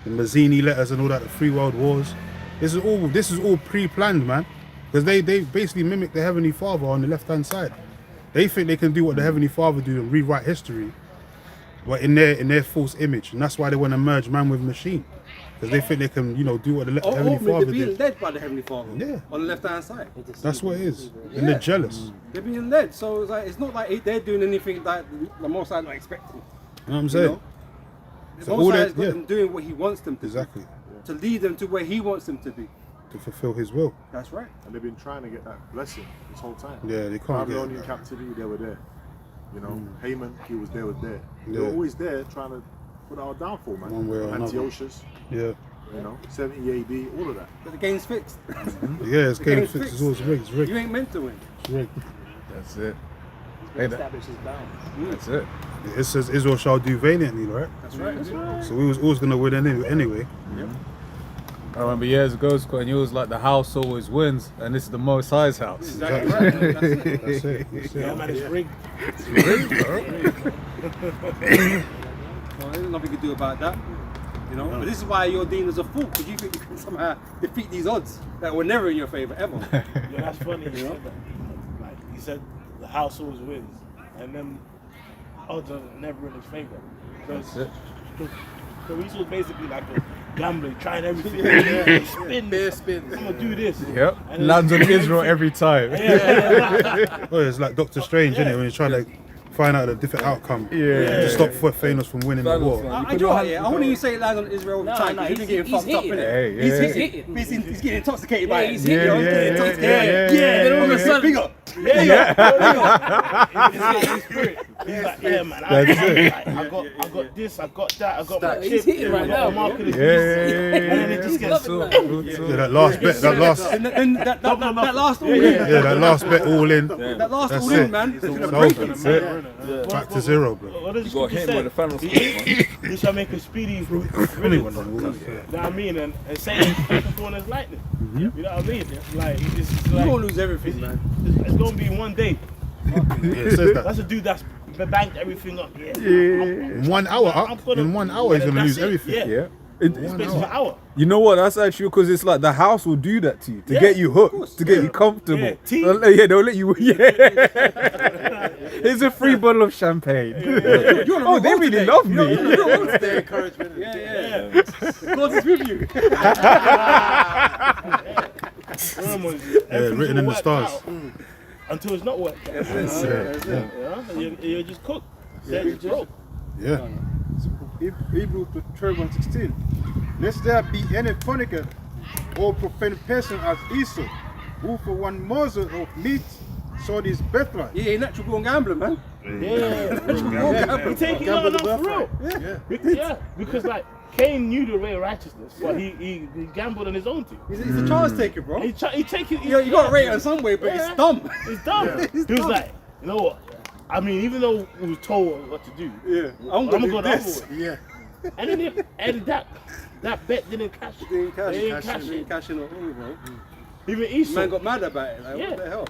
The Mazzini letters and all that, the 3 World Wars. This is all pre-planned, man. Because they basically mimic the Heavenly Father on the left-hand side. They think they can do what the Heavenly Father do and rewrite history, but in their false image, and that's why they want to merge man with machine, because they think they can, you know, do what the Heavenly Ultimately, Father they're being did. led by the Heavenly Father. Yeah. On the left hand side. That's what it is, and they're jealous. They're being led, so it's like it's not like they're doing anything that the Most High not expecting. You know what I'm saying? The So Most all High that- has got them doing what He wants them to Exactly. do, to lead them to where He wants them to be. To fulfill His will. That's right. And they've been trying to get that blessing this whole time. Yeah, they can't get Babylonian that. captivity, they were there. You know, Haman, he was there. They Yeah. were always there trying to put our downfall, man. One way or another. Antiochus, Yeah. you know, 70 AD, all of that. But the game's fixed. Yeah, it's The game game's fixed. It's always rigged. It's rigged. You ain't meant to win. It's rigged. That's it. He established his bounds. That's it. It says Israel shall do valiantly, right? That's right. That's right. So we was always gonna win anyway. I remember years ago, Scott, and you was like, the house always wins, and this is the Most High's house. Exactly right. That's it. That's it. That's Yeah, it. man, it's rigged. Well, there's nothing you can do about that. You know, but this is why your dean is a fool, because you think you can somehow defeat these odds that were never in your favor ever. Yeah, that's funny. You know, like he said, the house always wins, and then odds are never in his favor. So he's was basically like a gambler, trying everything. Spin. I'm gonna do this. Yep. And then- Lands on Israel every time. Well, it's like Doctor Strange, isn't it? When you're trying to find out a different outcome. Yeah. To stop Thanos from winning the war. I do it, yeah. I wouldn't even say it lands on Israel all the time. no, He's been getting he's fucked up, hitting. innit? Hey, yeah. He's He's hitting. hitting. He's getting intoxicated by it. he's hitting. You know, he's Yeah, getting yeah, intoxicated. yeah, Then all of a sudden, bigger. He's like, yeah, man. I got this. I got that. I got my He's chip. hitting right I got now, the market is Yeah, and then it He's just gets loving that. Yeah, that last bet, that last, And then that last all in, yeah, that last bet all in. that last That's all in, it. man, it's gonna It's break over. it. That's it. Back to zero, bro. What does You got the hit scripture with say? the Thanos. We shall make a speedy Anyone riddance. on You know what I mean? And Satan perform as lightning. You know what I mean? Like, it's You're like, gonna lose everything, man. it's gonna be one day. Yeah, it says That's that. a dude that's banked everything up. Yeah. In 1 hour I'm up, gonna- in 1 hour he's and gonna that's lose it, everything. yeah. Yeah. It's based on an hour. You know what? That's actually because it's like the house will do that to you to Yeah, get you hooked, to get you comfortable. Yeah, tea. They'll let you. Yeah. Here's a free bottle of champagne. Oh, they really love me. Their encouragement. Yeah. God is with you. Yeah, written in the stars. Until it's not worked out. You're just cooked. You're just broke. Yeah. Hebrews 12:16. Lest there be any fornicator or profane person as Esau, who for one morsel of meat sold his birthright. Yeah, natural born gambler, man. Yeah. You take it Gamble the for real. birthright. Yeah, because like Cain knew the way of righteousness, but he gambled on his own team. He's a chance taker, bro. He take it. You got to rate it in some way, but it's dumb. It's dumb. He was like, you know what? I mean, even though he was told what to do, Yeah, I'm gonna go the other this. way. Yeah. And then that bet didn't cash. Didn't cash, They didn't cash didn't it. cash in at all, bro. Even Esau. Man got mad about it. Like, Yeah. what the hell?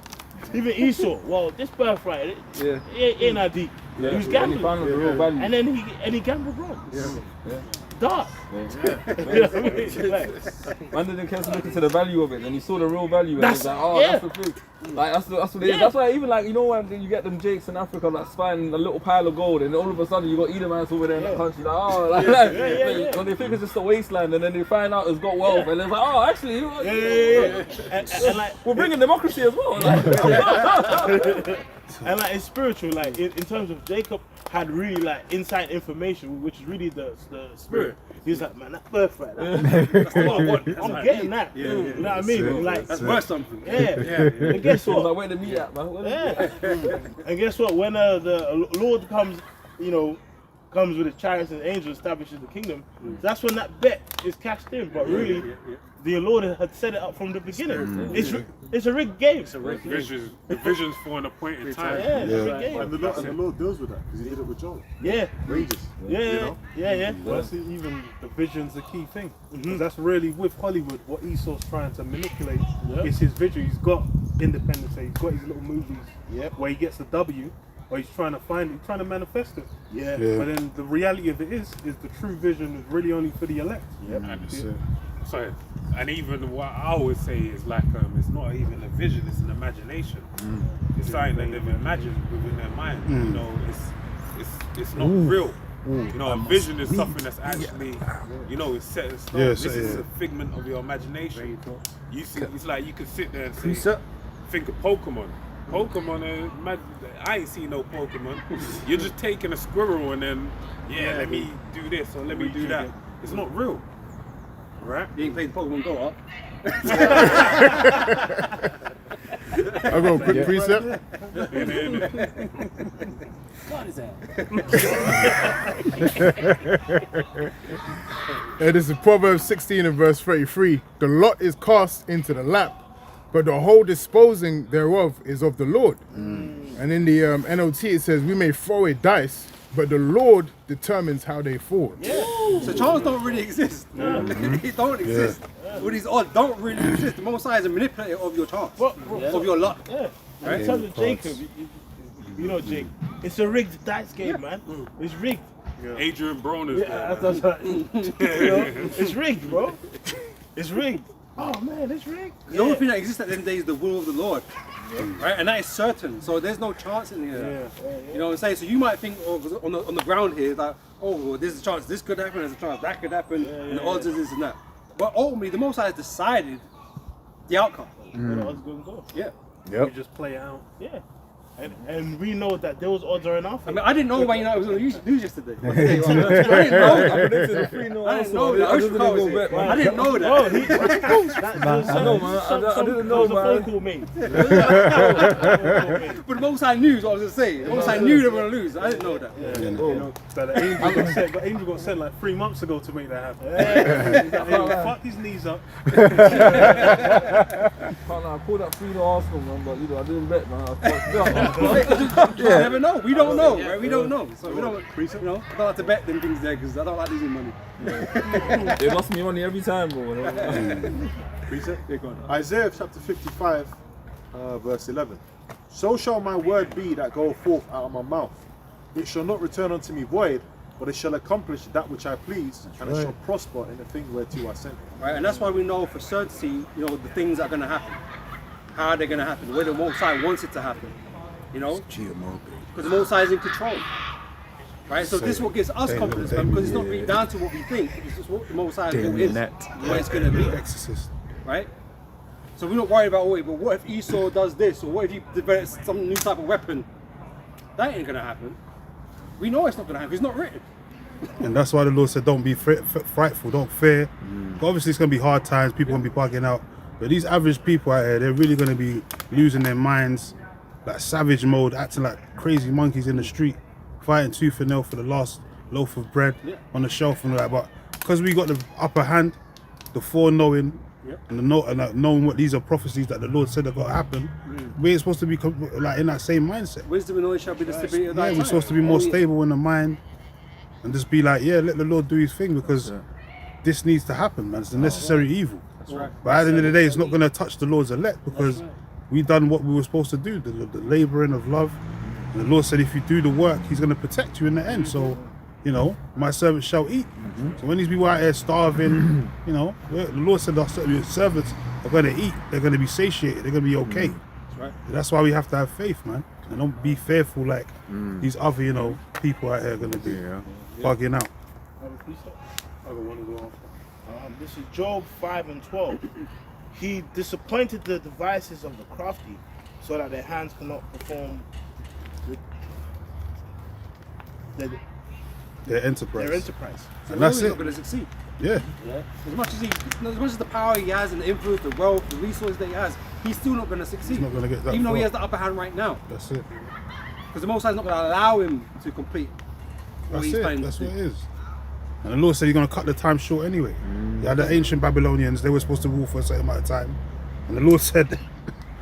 Even Esau. Well, this birthright, it ain't that deep. He was And he gambling, found the real value. and then he gambled wrong. Dark. You know what I mean? Like, Man didn't care to look into the value of it, and he saw the real value, and That's- he's like, oh, yeah. that's the thing. Like that's what it is. Yeah. That's why even like you know when you get them jakes in Africa like spying a little pile of gold, and all of a sudden you got Edomites over there in that country. Like oh, when they think it's just a wasteland, and then they find out it's got wealth, and it's like oh actually, And like we're bringing democracy as well. Like, and like it's spiritual. Like in terms of Jacob had really like inside information, which is really the spirit. He's like, man, that birthright. That's the one I want. I'm getting that. You know what I mean? Like That's worth something. yeah. And guess so I was what? like, where the meat at, man? Yeah. And guess what? When the Lord comes, comes with his chariots and angels, establishes the kingdom. That's when that bet is cashed in. But really, the Lord had set it up from the beginning. It's a rigged game. Visions for an appointed time. Yeah, it's a rigged And game. the Lord deals with that because he did it with Job. Yeah, Wages. yeah. Well, That's even the vision's the key thing. 'Cause that's really with Hollywood what Esau's trying to manipulate. It's his vision. He's got Independence Day. He's got his little movies where he gets the W, or he's trying to manifest it. Yeah. Yeah. But then the reality of it is the true vision is really only for the elect. Yep. That's it. sorry. And even what I always say is like, it's not even a vision; it's an imagination. It's something that they've imagined within their mind. You know, it's not real. You know, a vision is something that's actually, you know, it's set in stone. This is a figment of your imagination. You see, it's like you could sit there and say, think of Pokemon. I ain't seen no Pokemon. You're just taking a squirrel and then, let me do this or let me do that. It's not real. Right? You ain't played Pokemon Go, I'll go quick precept. What is that? This is Proverbs 16 and verse 33. The lot is cast into the lap, but the whole disposing thereof is of the Lord. And in the NLT it says, we may throw a dice, but the Lord determines how they fall. So chance don't really exist. It don't exist. All these odds don't really exist. The Most High is a manipulator of your chance, of your luck. Right? In terms of Jacob, you know Jake, it's a rigged dice game, man. It's rigged. Adrian Broner. That's right. You know, it's rigged, bro. It's rigged. Oh man, it's rigged. The only thing that exists at the end of the day is the will of the Lord. Right? And that is certain. So there's no chance in here. You know what I'm saying? So you might think on the ground here, like, oh, well, there's a chance this could happen, there's a chance that could happen, and the odds is this and that. But ultimately, the Most High has decided the outcome. Where the odds gonna go. Yeah. You just play it out. Yeah. And we know that those odds are enough. I mean, I didn't know Man United was on the news yesterday. I didn't know that. I didn't know that. I didn't know that. I know, man. I didn't know, man. Phone call, mate. But the Most High knew what I was going to say. The Most High knew they were going to lose. I didn't know that. You know, but Angel got sent like 3 months ago to make that happen. Hey, fuck his knees up. I called that 3-0 Arsenal, man, but you know, I didn't bet, man. I fucked up. You never know. We don't know, right? We don't know. So we don't, you know, I don't have to bet them things there because I don't like losing money. It lost me money every time, bro. Isaiah chapter 55, verse 11. So shall my word be that goeth forth out of my mouth. It shall not return unto me void, but it shall accomplish that which I please, and it shall prosper in the thing whereto I sent it. Right, and that's why we know for certainty, you know, the things that are going to happen. How they're going to happen, the way the Most High wants it to happen. You know? Because the Most High is in control. Right? So this is what gives us confidence, man, because it's not really down to what we think. It's just what the Most High is, what it's going to be. Right? So we're not worried about, but what if Esau does this? Or what if he develops some new type of weapon? That ain't going to happen. We know it's not going to happen. It's not written. And that's why the Lord said, don't be frightful, don't fear. But obviously, it's going to be hard times. People going to be bugging out. But these average people out here, they're really going to be losing their minds, like savage mode, acting like crazy monkeys in the street, fighting tooth and nail for the last loaf of bread on the shelf and all that. But because we got the upper hand, the foreknowing, and the knowing what these are prophecies that the Lord said are going to happen, we're supposed to be like in that same mindset. Wisdom and knowledge shall be the stability of thy we're supposed to be more stable in the mind and just be like, let the Lord do his thing because this needs to happen, man. It's a necessary evil. That's right. But at the end of the day, it's not going to touch the Lord's elect because we done what we were supposed to do, the labouring of love. And the Lord said if you do the work, he's going to protect you in the end. So, you know, my servants shall eat. So when these people out here starving, you know, the Lord said your servants are going to eat, they're going to be satiated, they're going to be okay. That's right. That's why we have to have faith, man. And don't be fearful like these other, you know, people out here are going to be bugging out. This is Job 5 and 12. He disappointed the devices of the crafty so that their hands cannot perform their enterprise. And that's it. Not going to succeed. Yeah. As much as the power he has and the influence, the wealth, the resources that he has, he's still not going to succeed. He's not going to get that even though he far. has the upper hand right now. That's it. Because the Most High is not going to allow him to complete what he's planning to do. That's what it is. And the Lord said he's going to cut the time short anyway. Yeah, the ancient Babylonians, they were supposed to rule for a certain amount of time. And the Lord said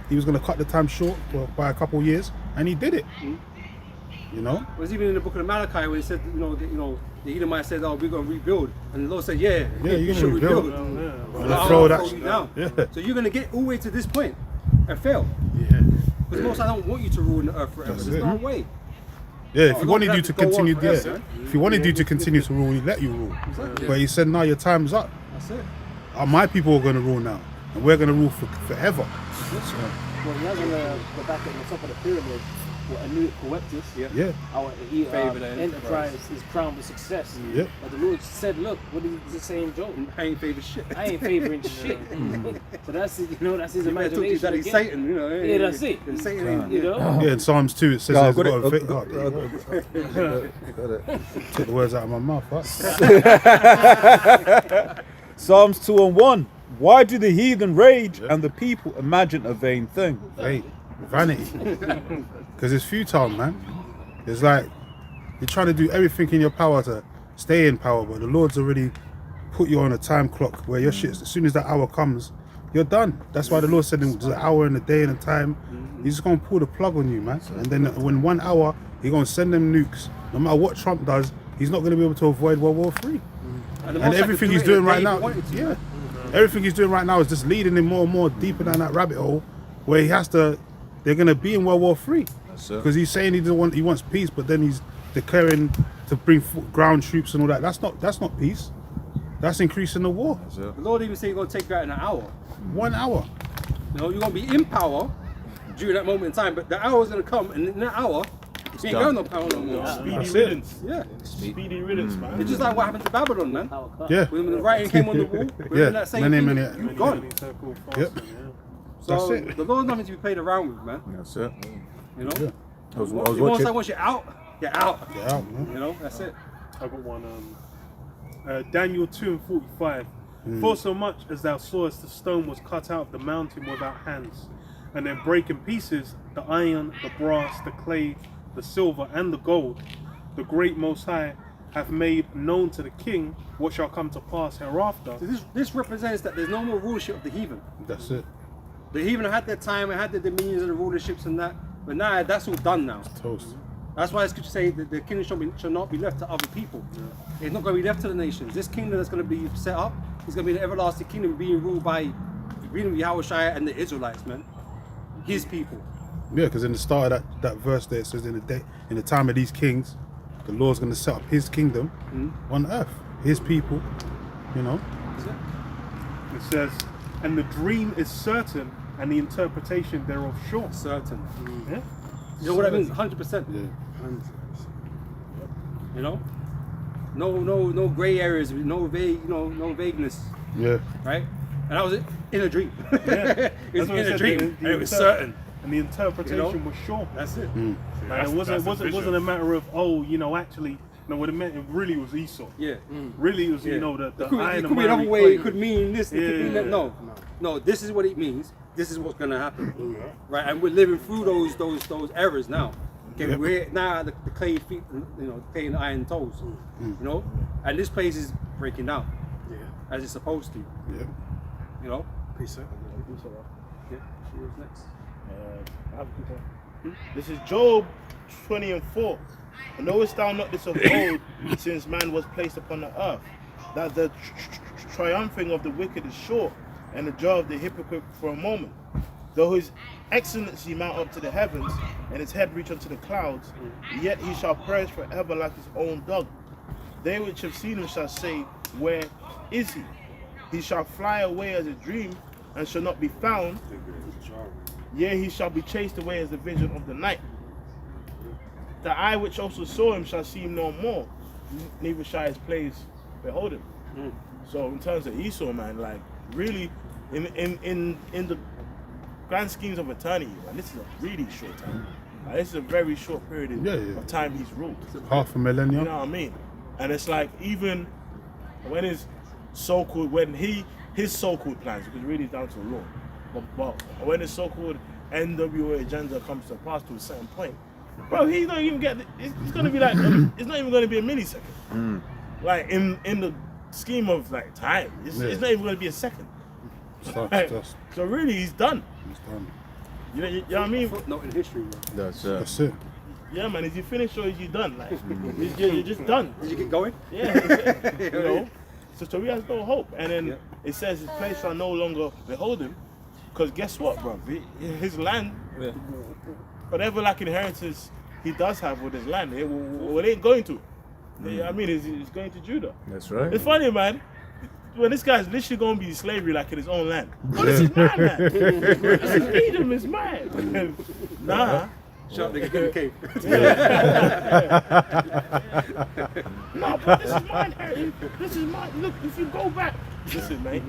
he was going to cut the time short by a couple of years, and he did it. You know? It was even in the book of Malachi when he said, the Edomites said, oh, we're going to rebuild. And the Lord said, you should rebuild. And throw that shit down. Yeah. So you're going to get all the way to this point and fail. Yeah. Because the Most High don't want you to rule the earth forever. There's no way. Yeah, if he wanted you to continue, if he wanted you to continue to rule, he let you rule. Exactly. But he said, "No, your time's up. That's it. my people are going to rule now, and we're going to rule forever. Well, he has on the back at the top of the pyramid, what Anu Coeptus, Yeah. our enterprise is crowned with success. Yeah. But the Lord said, look, what did he say in Job? I ain't favor shit. I ain't favoring shit. So that's that's his imagination. That he's again. Satan, you know. Yeah, that's it. Satan, You know? Yeah, in Psalms 2 it says Yeah, there's got got it. Took the words out of my mouth. Huh? Psalms 2:1. Why do the heathen rage and the people imagine a vain thing? Hey, vanity. Because it's futile, man. It's like you're trying to do everything in your power to stay in power, but the Lord's already put you on a time clock where your shit, as soon as that hour comes, you're done. That's why the Lord said there's an hour and a day and a time. He's just going to pull the plug on you, man. And then when 1 hour, he's going to send them nukes. No matter what Trump does, he's not going to be able to avoid World War III. And everything he's doing right now, everything he's doing right now is just leading him more and more deeper down that rabbit hole where he has to, they're going to be in World War III. Because he's saying he wants peace, but then he's declaring to bring ground troops and all that. That's not peace. That's increasing the war. The Lord even said he's going to take you out in an hour. 1 hour. You know, you're going to be in power during that moment in time, but the hour's going to come, and in that hour, you ain't got no power no more. That's it. Yeah. Speedy riddance, man. It's just like what happened to Babylon, man. Yeah. When the writing came on the wall, Yeah. that same Many, thing, many. you're gone. Yep. So That's it. the Lord's nothing to be played around with, man. That's it. You know? Yeah. I was Once watching. you're out, you're out. Get out, man. You know, that's it. I got one. Daniel 2:45. For so much as thou sawest the stone was cut out of the mountain without hands, and then break in pieces the iron, the brass, the clay, the silver, and the gold, the great Most High hath made known to the king what shall come to pass hereafter. So this represents that there's no more rulership of the heathen. That's it. The heathen had their time and had their dominions and the rulerships and that, but now that's all done now. Toast. That's why the scripture say that the kingdom shall not be left to other people. It's not going to be left to the nations. This kingdom that's going to be set up is going to be the everlasting kingdom being ruled by Yahushua and the Israelites, man. His people. Yeah, because in the start of that verse there, it says in the time of these kings, the Lord's going to set up his kingdom on earth. His people, you know. It says, and the dream is certain, and the interpretation thereof sure. Certain. Yeah. You know what that means? 100%. Yeah. You know? No gray areas, no vague, no vagueness. Yeah. Right? And that was it in a dream. Yeah. It was That's what in it a said, dream. And it was certain. And the interpretation was sure. That's it. Like, it wasn't a matter of, actually, no, what it meant, it really was Esau. Yeah. Really it was, Yeah. the It could be iron another Amari way. clay. It could mean this. It could mean Yeah. that. No. This is what it means. This is what's gonna happen. Right. And we're living through those errors now. Okay. Yep. We're now the clay feet, clay and iron toes. You know. And this place is breaking down. Yeah. As it's supposed to. Yeah. You know. Peace out. Yeah. She was next. This is Job 20:4. And knowest thou not this of old, since man was placed upon the earth, that the triumphing of the wicked is short, and the joy of the hypocrite for a moment? Though his excellency mount up to the heavens, and his head reach unto the clouds, yet he shall perish forever like his own dog. They which have seen him shall say, where is he? He shall fly away as a dream, and shall not be found. Yea, he shall be chased away as the vision of the night. The eye which also saw him shall see him no more, neither shall his place behold him. So in terms of Esau, man, like really in the grand schemes of eternity, man, this is a really short time. Like, this is a very short period of time he's ruled. Half a millennium. You know what I mean? And it's like even when his so-called plans, because really it's down to law. But when his so-called NWA agenda comes to pass to a certain point, bro, he's not even get. It's gonna be like it's not even gonna be a millisecond. Like in the scheme of like time, it's not even gonna be a second. So really, he's done. He's done. You know what I mean? Footnote in history. That's That's it. Yeah, man. Is you finished or is you done? Like you're just done. Did you get going? Yeah. You know. So he has no hope. And then it says his place shall no longer behold him. Because guess what, bro? His land, whatever like inheritance he does have with his land, it ain't going to. I mean, it's going to Judah. right. It's funny, man. when this guy's literally going to be slavery like in his own land. Oh, this is mine, man. This is Edom, is mine. Nah. Shut the cave. No, but this is mine, Harry. This is mine. Look, if you go back. Listen, mate.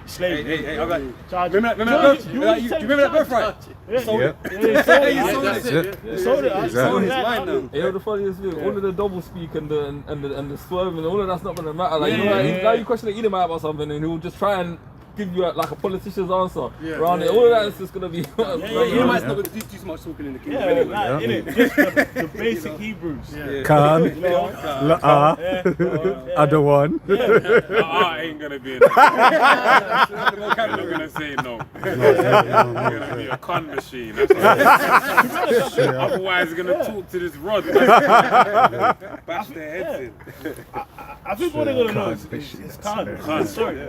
Slavery. Hey, I'm like, Charge. remember that birthright? Yeah. Sold it. Yeah, Sold that's it. it. Sold it. I sold it. It's mine now. You know the funniest thing, all of the double speak and the swerving, all of that's not gonna matter. Like, you know, like, now you question the Edomite about something and he'll just try and give you like a politician's answer around it. All of that is just gonna be. Edomites not gonna do too much talking in the kingdom. Yeah, innit? Just the basic Hebrews. Khan, La'a, other one. I ain't gonna be in it. I'm not gonna say no. I'm gonna be a con machine. Otherwise, I'm gonna talk to this rod. Bash their heads in. I think what they're gonna know is Khan. Sorry.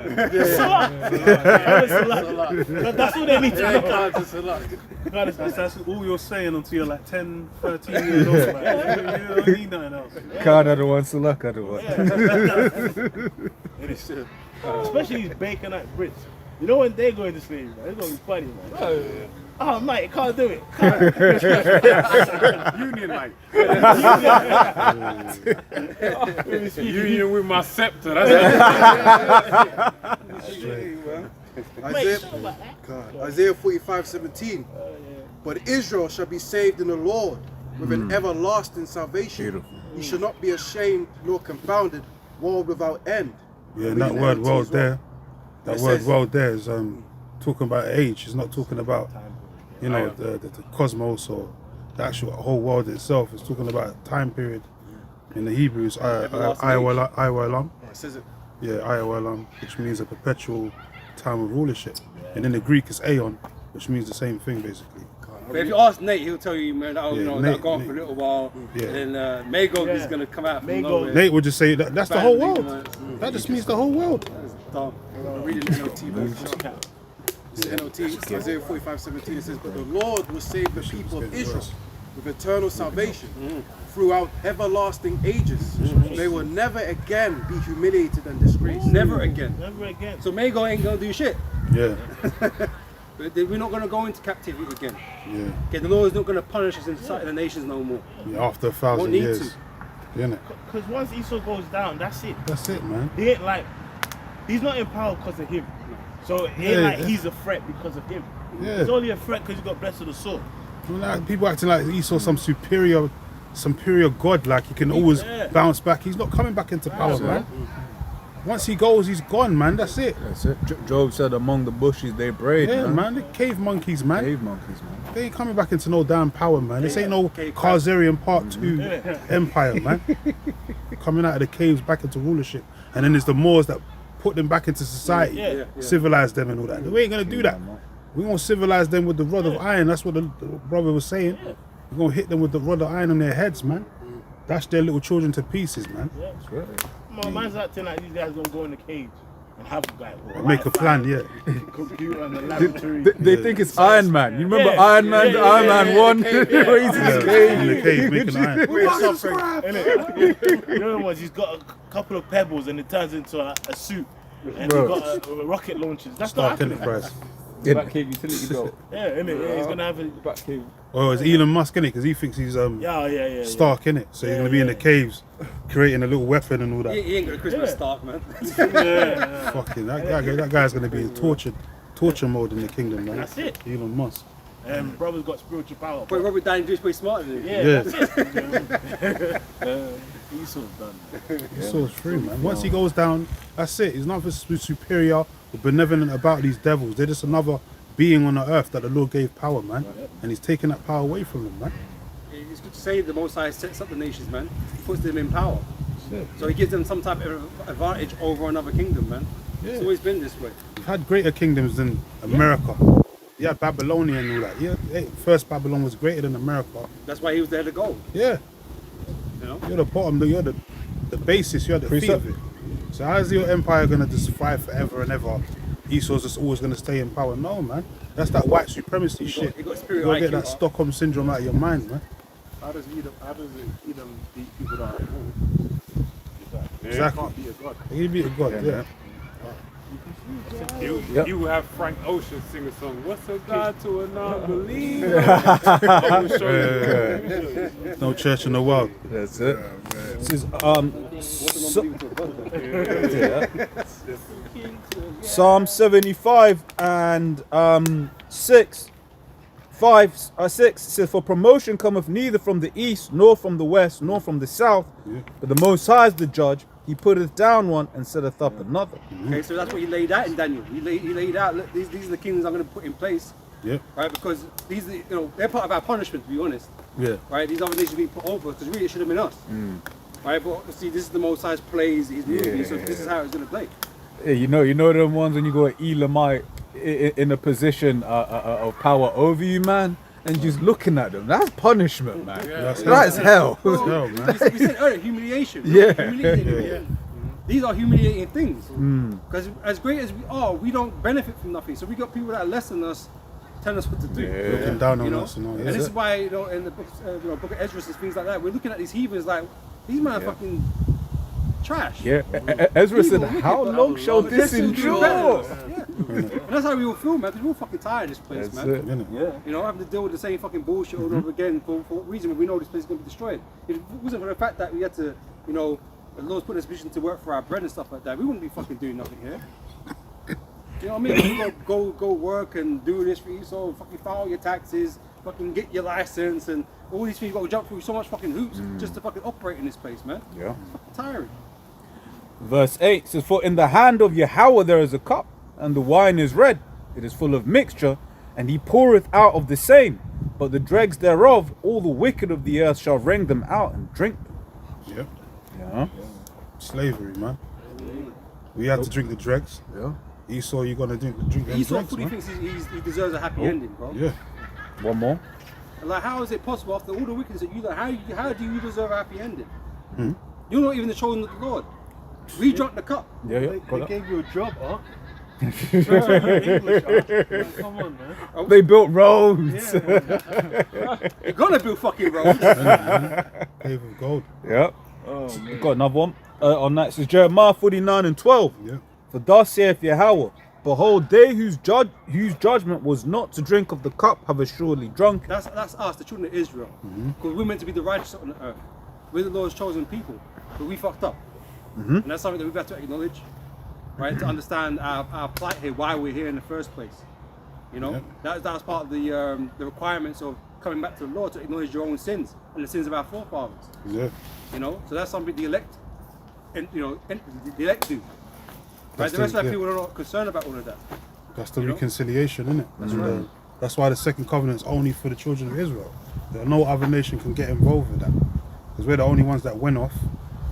That's all they need to know. That's all you're saying until you're like 10, 13 years old. Like, you don't need nothing else. Khan, other one, Salak, other one. Especially these Baconite Brits. You know when they go into slavery, man, it's gonna be funny, man. Oh, mate, can't do it. Union, mate. Union with my scepter. That's Isaiah 45:17. But Israel shall be saved in the Lord with an everlasting salvation. He shall not be ashamed nor confounded, world without end. Yeah, and that word world there, that word world there is talking about age. It's not talking about, you know, the cosmos or the actual whole world itself. It's talking about a time period. In the Hebrews, Ayawalam. Says it. Yeah, Ayawalam, which means a perpetual time of rulership. And in the Greek, it's Aeon, which means the same thing basically. But if you ask Nate, he'll tell you, man, that'll, Yeah, that'll go on for a little while. Yeah. And then Magog is going to come out from nowhere. Nate would just say that's the whole world. That just means the whole world. I'm reading NLT version. It's NLT, Isaiah 45:17. It says, but the Lord will save the people of Israel with eternal salvation throughout everlasting ages. They will never again be humiliated and disgraced. Never again. Never again. So Magog ain't going to do shit. Yeah. But we're not going to go into captivity again. Yeah. Okay, the Lord is not going to punish us in the sight of the nations no more. Yeah, after 1,000 Won't need years. to. Innit? Because once Esau goes down, that's it. That's it, man. He ain't like, he's not in power because of him. So it ain't like he's a threat because of him. Yeah. He's only a threat because he got blessed with the sword. Like, people acting like Esau some superior god, like he can always bounce back. He's not coming back into power, man. Once he goes, he's gone, man. That's it. That's it. Job said, among the bushes they brayed. Yeah, man. The cave monkeys, man. Cave monkeys, man. They ain't coming back into no damn power, man. This ain't no Khazarian Part 2 empire, man. Coming out of the caves back into rulership. And then there's the Moors that put them back into society, civilize them and all that. We ain't gonna do that. We're gonna civilize them with the rod of iron. That's what the brother was saying. We're gonna hit them with the rod of iron on their heads, man. Dash their little children to pieces, man. My man's acting like these guys gonna go in the cage and have like Make a plan, yeah. computer and the laboratory. They think it's Iron Man. You remember Iron Man, Iron Man 1? Where he's in his cave. In the cave, making iron. You know what? He's got a couple of pebbles and it turns into a suit. And Bro. he's got rocket launchers. That's Stark not happening. Enterprise. Back cave utility belt. Yeah, innit? Yeah, he's gonna have a Back cave. Or it's Elon Musk, innit? Because he thinks he's yeah. Stark, innit? So he's gonna be in the caves, creating a little weapon and all that. He ain't got a Christmas Stark, man. Fucking that guy's gonna be in torture mode in the kingdom, man. That's it. Elon Musk. Brother's got spiritual power. But Robert Downey Jr. is pretty smart, isn't he? Yeah, that's it. Esau's done. Esau's free, man. Once he goes down, that's it. He's nothing superior or benevolent about these devils. They're just another being on the earth that the Lord gave power, man. And he's taking that power away from them, man. It's good to say the Most High sets up the nations, man. He puts them in power. So he gives them some type of advantage over another kingdom, man. It's always been this way. We've had greater kingdoms than America. Yeah, Babylonia and all that. Yeah, first Babylon was greater than America. That's why he was the head of gold. Yeah. You know? You're the bottom, you're the basis, you're the feet of it. So how's your empire gonna just thrive forever and ever? Esau's just always gonna stay in power? No, man. That's that white supremacy shit. He got You spirit gotta get IQ, that Stockholm syndrome out of your mind, man. How does Edom beat people that are Exactly. Can't be a God. He'd be a God, yeah. You have Frank Ocean sing a song. What's a God to a non-believer? No church in the world. That's it. This is Psalm 75 and 6. 6 says, "For promotion cometh neither from the east, nor from the west, nor from the south, but the Most High is the judge. He putteth down one and setteth up another." Okay, so that's what he laid out in Daniel. He laid out, look, these are the kingdoms I'm going to put in place. Yeah. Right, because these are, they're part of our punishment, to be honest. Yeah. Right, these other nations being put over because really it should have been us. Right, but see, this is the Most High's plays, his movie, so this is how it's going to play. Yeah, you know them ones when you got Elamite in a position of power over you, man, and just looking at them. That's punishment, man. That's hell. Well, hell, man. We said earlier, humiliation. These are humiliating things. Because as great as we are, we don't benefit from nothing. So we got people that are less than us telling us what to do. Looking down on us and all. And this is why, in the book of Ezra and things like that, we're looking at these heathens like, these men are fucking trash. Yeah, Ezra said, "How long shall this endure?" And that's how we all feel, man, because we're all fucking tired of this place, That's man. it. Yeah. You know, having to deal with the same fucking bullshit all over again for what reason? We know this place is going to be destroyed. If it wasn't for the fact that we had to, the Lord's put us in a position to work for our bread and stuff like that, we wouldn't be fucking doing nothing here. You know what I mean? You go work and do this for you, so fucking file your taxes, fucking get your license, and all these things. You got to jump through so much fucking hoops just to fucking operate in this place, man. Yeah. It's fucking tiring. Verse 8 says, "For in the hand of Yahweh there is a cup, and the wine is red. It is full of mixture, and he poureth out of the same. But the dregs thereof, all the wicked of the earth shall wring them out and drink them." Yeah. Slavery, man. We had to drink the dregs. Yeah. Esau, you're gonna drink them Esau dregs, fully man. thinks he deserves a happy ending, bro. Yeah. One more. Like, how is it possible after all the wickedness that you done? How do you deserve a happy ending? You're not even the chosen of the Lord. We drank the cup. They gave you a job, huh? Come on, man. They built roads. You're gonna build fucking roads. Pave of gold. Yep. We've got another one. On that, it says Jeremiah 49 and 12. Yeah. "For thus saith Yahweh, behold, they whose judgment was not to drink of the cup have assuredly drunk." That's us, the children of Israel. Because we're meant to be the righteous on the earth. We're the Lord's chosen people. But we fucked up. And that's something that we've had to acknowledge. Right? To understand our plight here, why we're here in the first place. That's part of the requirements of coming back to the Lord, to acknowledge your own sins and the sins of our forefathers. Yeah. So that's something the elect, the elect do. Right? The rest of our people are not concerned about all of that. That's the reconciliation, isn't it? That's right. That's why the second covenant is only for the children of Israel. No other nation can get involved with that. Because we're the only ones that went off,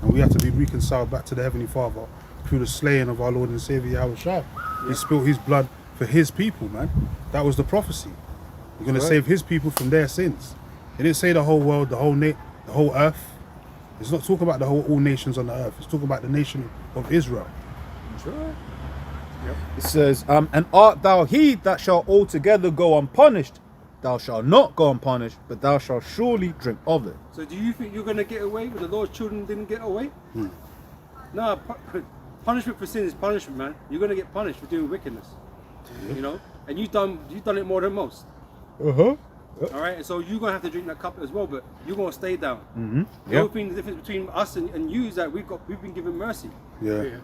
and we have to be reconciled back to the Heavenly Father through the slaying of our Lord and Savior Yahweh Shai. He spilled his blood for his people, man. That was the prophecy. You're going to save his people from their sins. It didn't say the whole world, the whole earth. It's not talking about all nations on the earth. It's talking about the nation of Israel. It says, "And art thou he that shall altogether go unpunished? Thou shalt not go unpunished, but thou shalt surely drink of it." So do you think you're going to get away when the Lord's children didn't get away? No, punishment for sin is punishment, man. You're going to get punished for doing wickedness. And you've done it more than most. All right, and so you're going to have to drink that cup as well, but you're going to stay down. The only thing, the difference between us and you is that we've been given mercy. Yeah.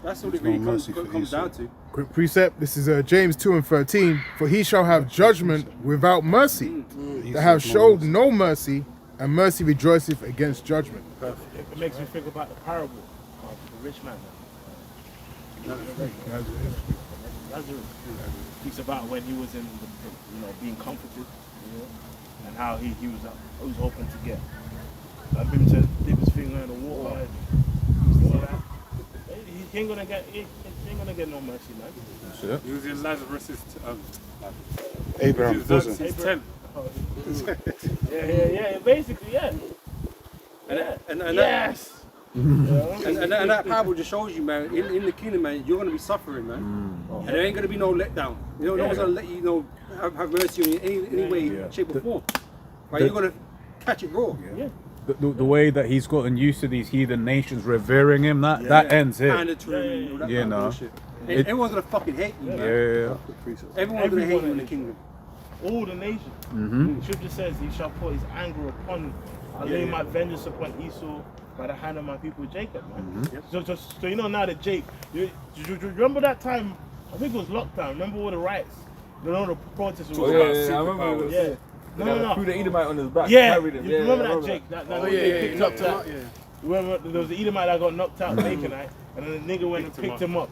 That's what it really comes down to. Quick precept, this is James 2 and 13. "For he shall have judgment without mercy, that have showed no mercy, and mercy rejoiceth against judgment." It makes me think about the parable of the rich man. Lazarus speaks about when he was in being comforted, and how he was hoping to get him to dip his finger in the water. He ain't gonna get no mercy, man. He was in Lazarus' Abraham's bosom. his tent. Yeah, basically, yeah. Yes. And that parable just shows you, man, in the kingdom, man, you're going to be suffering, man. And there ain't going to be no letdown. No one's going to let you have mercy on you in any way, shape or form. Right? You're going to catch it raw. the way that he's gotten used to these heathen nations revering him, that ends here. Mandatory, all that You kind of know. bullshit. Everyone's gonna fucking hate you, man. Yeah. Everyone's gonna hate you in the kingdom. All the nations. Mhm. The scripture says, he shall put his anger upon me. I'll lay my vengeance upon Esau by the hand of my people Jacob, man. So you know now that Jake, you remember that time, I think it was lockdown, remember all the riots? You know the protests Oh, were yeah, I remember. Yeah. No. Threw the Edomite on his back. Yeah, Carried him. you remember that Jake? That yeah, picked up that. Remember there was the Edomite that got knocked out, Baconite, and then the nigga went and picked him up.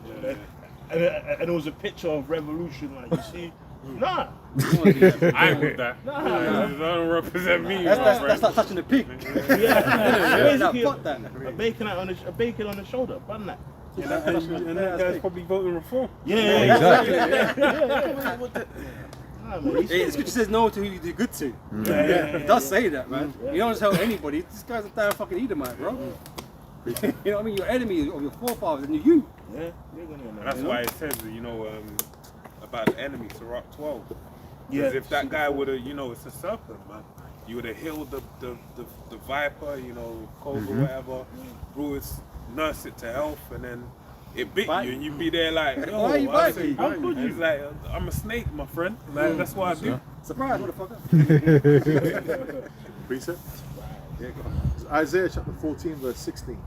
And it was a picture of revolution, like you see. Nah. I ain't with that. Nah. That don't represent me. That's not touching the pig. Basically, Fuck that. a bacon on the shoulder, bun that. And that guy's probably voting reform. Yeah. The scripture says no to who you do good to. It does say that, man. You don't just help anybody. This guy's a damn fucking Edomite, bro. You know what I mean? Your enemy of your forefathers and you. Yeah. That's why it says, about the enemy, Sirach 12. Because if that guy would have, it's a serpent, man. You would have healed the viper, cobra, whatever, grew it, nursed it to health, and then it bit you, and you'd be there like, yo, why you bite me? How could you? It's like, I'm a snake, my friend. Like, that's what I do. Surprise, motherfucker. Precept? Isaiah chapter 14, verse 16.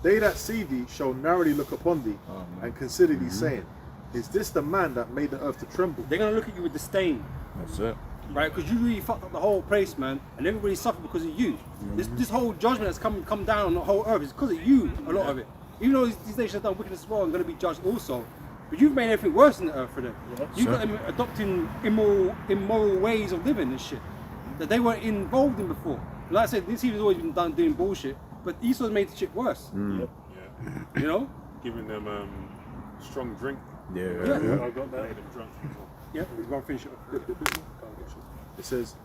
They that see thee shall narrowly look upon thee and consider thee, saying, is this the man that made the earth to tremble? They're gonna look at you with disdain. That's it. Right, because you really fucked up the whole place, man, and everybody suffered because of you. This whole judgment that's come down on the whole earth is because of you, a lot of it. Even though these nations have done wickedness as well and going to be judged also, but you've made everything worse in the earth for them. You've got them adopting immoral ways of living and shit that they weren't involved in before. Like I said, this heathen's always been done doing bullshit, but Esau's made the shit worse. Yeah. You know? Giving them strong drink. Yeah. I got that. Made them drunk. Yeah, we're going to finish it. It says,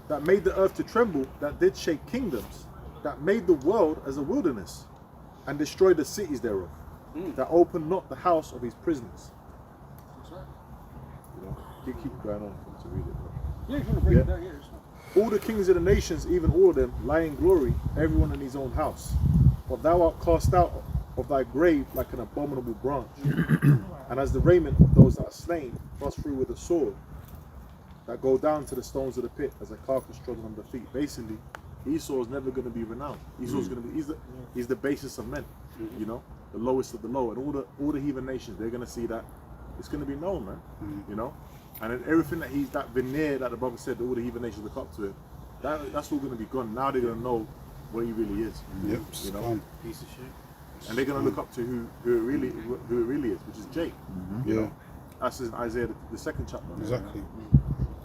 that made the earth to tremble, that did shake kingdoms, that made the world as a wilderness, and destroyed the cities thereof, that opened not the house of his prisoners. That's right. Keep going on to read it. Yeah, if you want to break it down, yeah. All the kings of the nations, even all of them, lie in glory, everyone in his own house. But thou art cast out of thy grave like an abominable branch, and as the raiment of those that are slain, thrust through with a sword, that go down to the stones of the pit as a carcass trodden under feet. Basically, Esau is never going to be renowned. Esau's going to be he's the basis of men, the lowest of the low, and all the heathen nations, they're going to see that it's going to be known, man, and then everything that veneer that the brother said, all the heathen nations look up to him, that's all going to be gone. Now they're going to know what he really is. Yep, piece of shit. And they're going to look up to who it really is, which is Jake. Yeah. That's in Isaiah the second chapter. Exactly.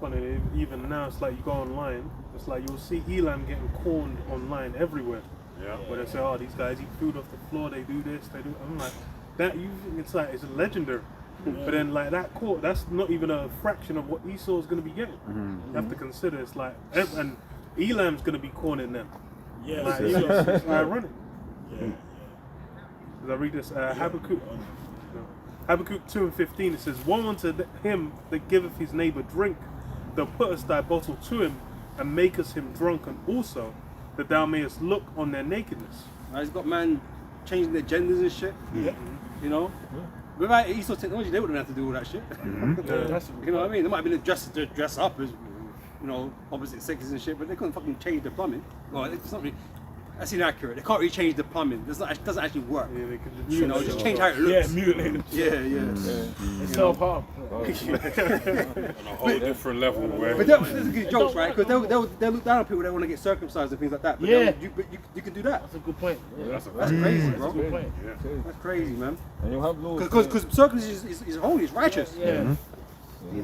Funny, even now it's like you go online, it's like you'll see Elam getting corned online everywhere. Yeah. Where they say, oh, these guys eat food off the floor, they do this, they do. I'm like, that it's like it's legendary. But then like that court, that's not even a fraction of what Esau's going to be getting. You have to consider it's like, and Elam's going to be corning them. Yeah, like, it's ironic. As I read this, Habakkuk 2:15, it says, woe unto him that giveth his neighbor drink, thou puttest thy bottle to him, and makest him drunken also, that thou mayest look on their nakedness. He's got man changing their genders and shit. Without Esau technology, they wouldn't have to do all that shit. You know what I mean? They might have been dress up as, opposite sexes and shit, but they couldn't fucking change the plumbing. Well, it's not really. That's inaccurate. They can't really change the plumbing. It doesn't actually work. Yeah, they could just change how it looks. Yeah, mutilate them. Yeah. It's self-harm. On a whole different level. But there's good jokes, right? Because they'll look down on people that want to get circumcised and things like that. But you can do that. That's a good point. That's crazy, bro. That's a good point. That's crazy, man. And you'll have laws. Because circumcision is holy, it's righteous. Yeah.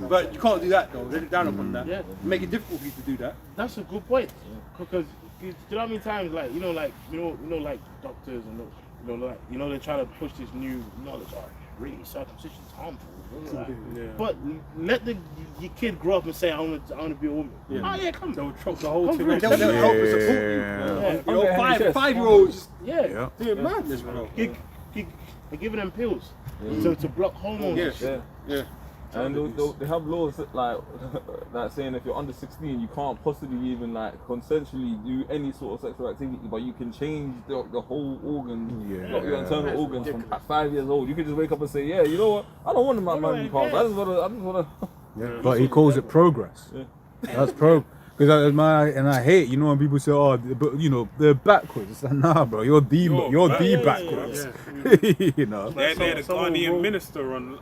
But you can't do that though. They look down upon that. Yeah. Make it difficult for you to do that. That's a good point. Because you know how many times, like like doctors and they try to push this new knowledge. Really, circumcision is harmful. But let your kid grow up and say, I want to be a woman. Yeah. Oh yeah, come. They'll chop the whole thing. They'll help and support you. 5-year-olds just doing madness, bro. They're giving them pills to block hormones. Yeah. And they have laws like that saying if you're under 16, you can't possibly even like consensually do any sort of sexual activity, but you can change the whole organ, your internal organs from at 5 years old. You can just wake up and say, yeah, you know what? I don't want my man parts. I just wanna. Yeah. But he calls it progress. Yeah. That's because I hate, you know, when people say, oh, but you know, they're backwards. It's like, nah, bro, you're the backwards. You know. They had a Ghanaian minister on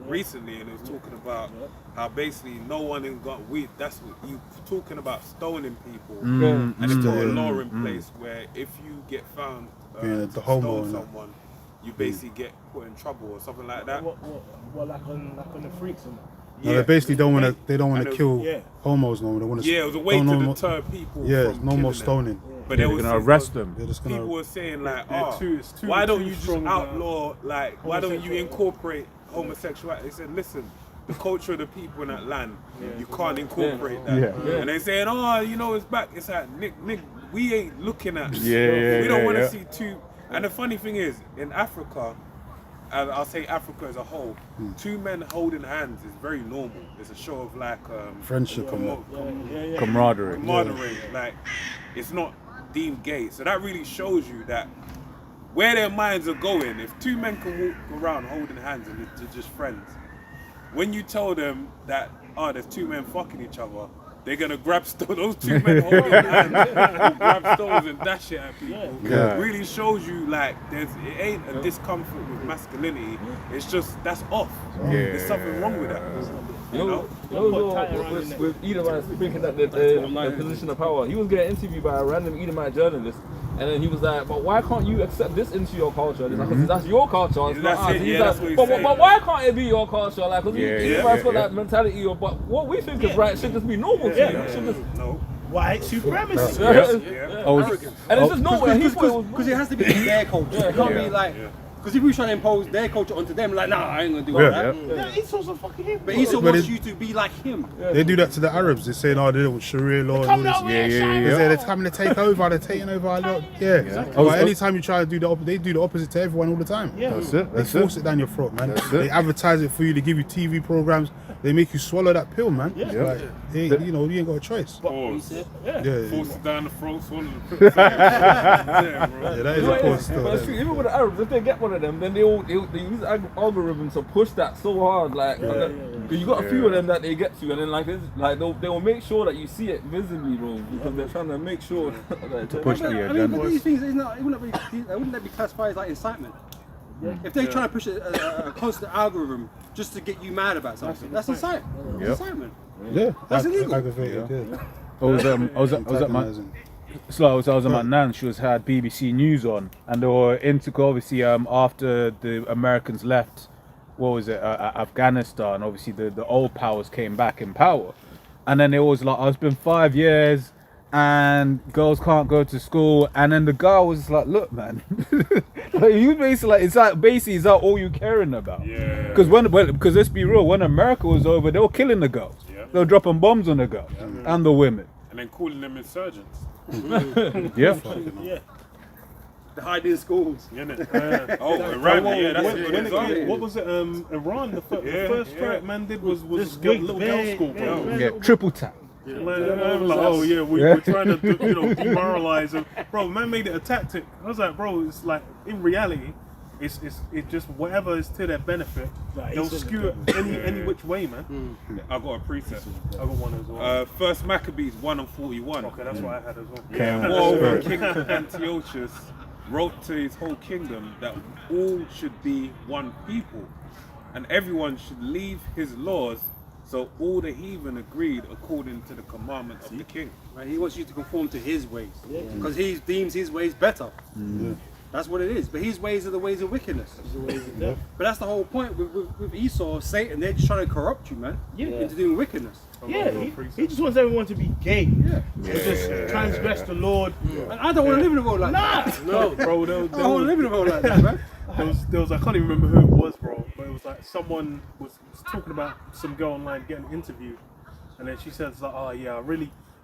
recently, and he was talking about how basically no one in got weed. That's what you talking about, stoning people, and they put a law in place where if you get found to stone someone, you basically get put in trouble or something like that. What like on the freaks and that? No, they basically don't want to. They don't want to kill homos no more. They want to. Yeah, it was a way to deter people. Yeah, from no more killing stoning. them. But they were gonna arrest them. They're just gonna. People were saying like, why don't you just outlaw? Like, why don't you incorporate homosexuality? They said, listen, the culture of the people in that land, you can't incorporate that. And they saying, oh, you know, it's back. It's like, Nick, we ain't looking at. We don't want to see two. And the funny thing is, in Africa. And I'll say Africa as a whole, two men holding hands is very normal. It's a show of like friendship, camaraderie. Like it's not deemed gay. So that really shows you that where their minds are going. If two men can walk around holding hands and they're just friends, when you tell them that there's two men fucking each other, they're gonna grab those two men holding hands, will grab stones and dash it at people. It really shows you like it ain't a discomfort with masculinity. It's just that's off. There's something wrong with that. You know, with Edomite thinking that the position of power, he was getting interviewed by a random Edomite journalist, and then he was like, "But why can't you accept this into your culture?" And it's like, "Cause that's your culture, it's not ours." He's like, but why can't it be your culture? Like, because Edomites got that mentality, but what we think is right should just be normal to you. White supremacy. And it's just nowhere. Because it has to be their culture. It can't be like. Because if we try to impose their culture onto them, like, nah, I ain't gonna do all that. Esau's a fucking him. But Esau wants you to be like him. They do that to the Arabs. They say, no, they do Sharia law. They're coming to take over. They're taking over our law. But anytime you try to do the opposite, they do the opposite to everyone all the time. That's it. They force it down your throat, man. They advertise it for you. They give you TV programs. They make you swallow that pill, man. Like, you know, you ain't got a choice. Force it down the throat, swallow the pill. That is a course. But it's true, even with the Arabs, if they get one of them, then they use algorithms to push that so hard, like because you got a few of them that they get to, and then like they will make sure that you see it visibly, bro, because they're trying to make sure to push the agenda. But these things, wouldn't that be classified as like incitement? If they're trying to push a constant algorithm just to get you mad about something, that's incitement. Incitement. That's illegal. Aggravated. I was at my nan. She had BBC News on, and they were into obviously after the Americans left, what was it, Afghanistan. Obviously the old powers came back in power, and then it was like, it's been 5 years, and girls can't go to school, and then the guy was like, look, man, like, you basically like, is that all you caring about? Because because let's be real, when America was over, they were killing the girls. They were dropping bombs on the girls and the women, and then calling them insurgents. The hiding schools. Iran. What was it? Iran. The first strike man did was little girls' school, bro. Triple tap. We're trying to demoralize them, bro. Man made it a tactic. I was like, bro, it's like in reality, it's just whatever is to their benefit. They'll skew it any which way, man. I got a preset. I got one as well. First Maccabees 1:41. Okay, that's what I had as well. Moreover, King Antiochus wrote to his whole kingdom that all should be one people, and everyone should leave his laws. So all the heathen agreed according to the commandment of the king. Right, he wants you to conform to his ways, because he deems his ways better. That's what it is. But his ways are the ways of wickedness. But that's the whole point with Esau, Satan. They're just trying to corrupt you, man, into doing wickedness. He just wants everyone to be gay. Just transgress the Lord. And I don't want to live in a world like that. No, bro. I don't want to live in a world like that, man. There was I can't even remember who it was, bro, but it was like someone was talking about some girl online getting interviewed, and then she says like, oh yeah,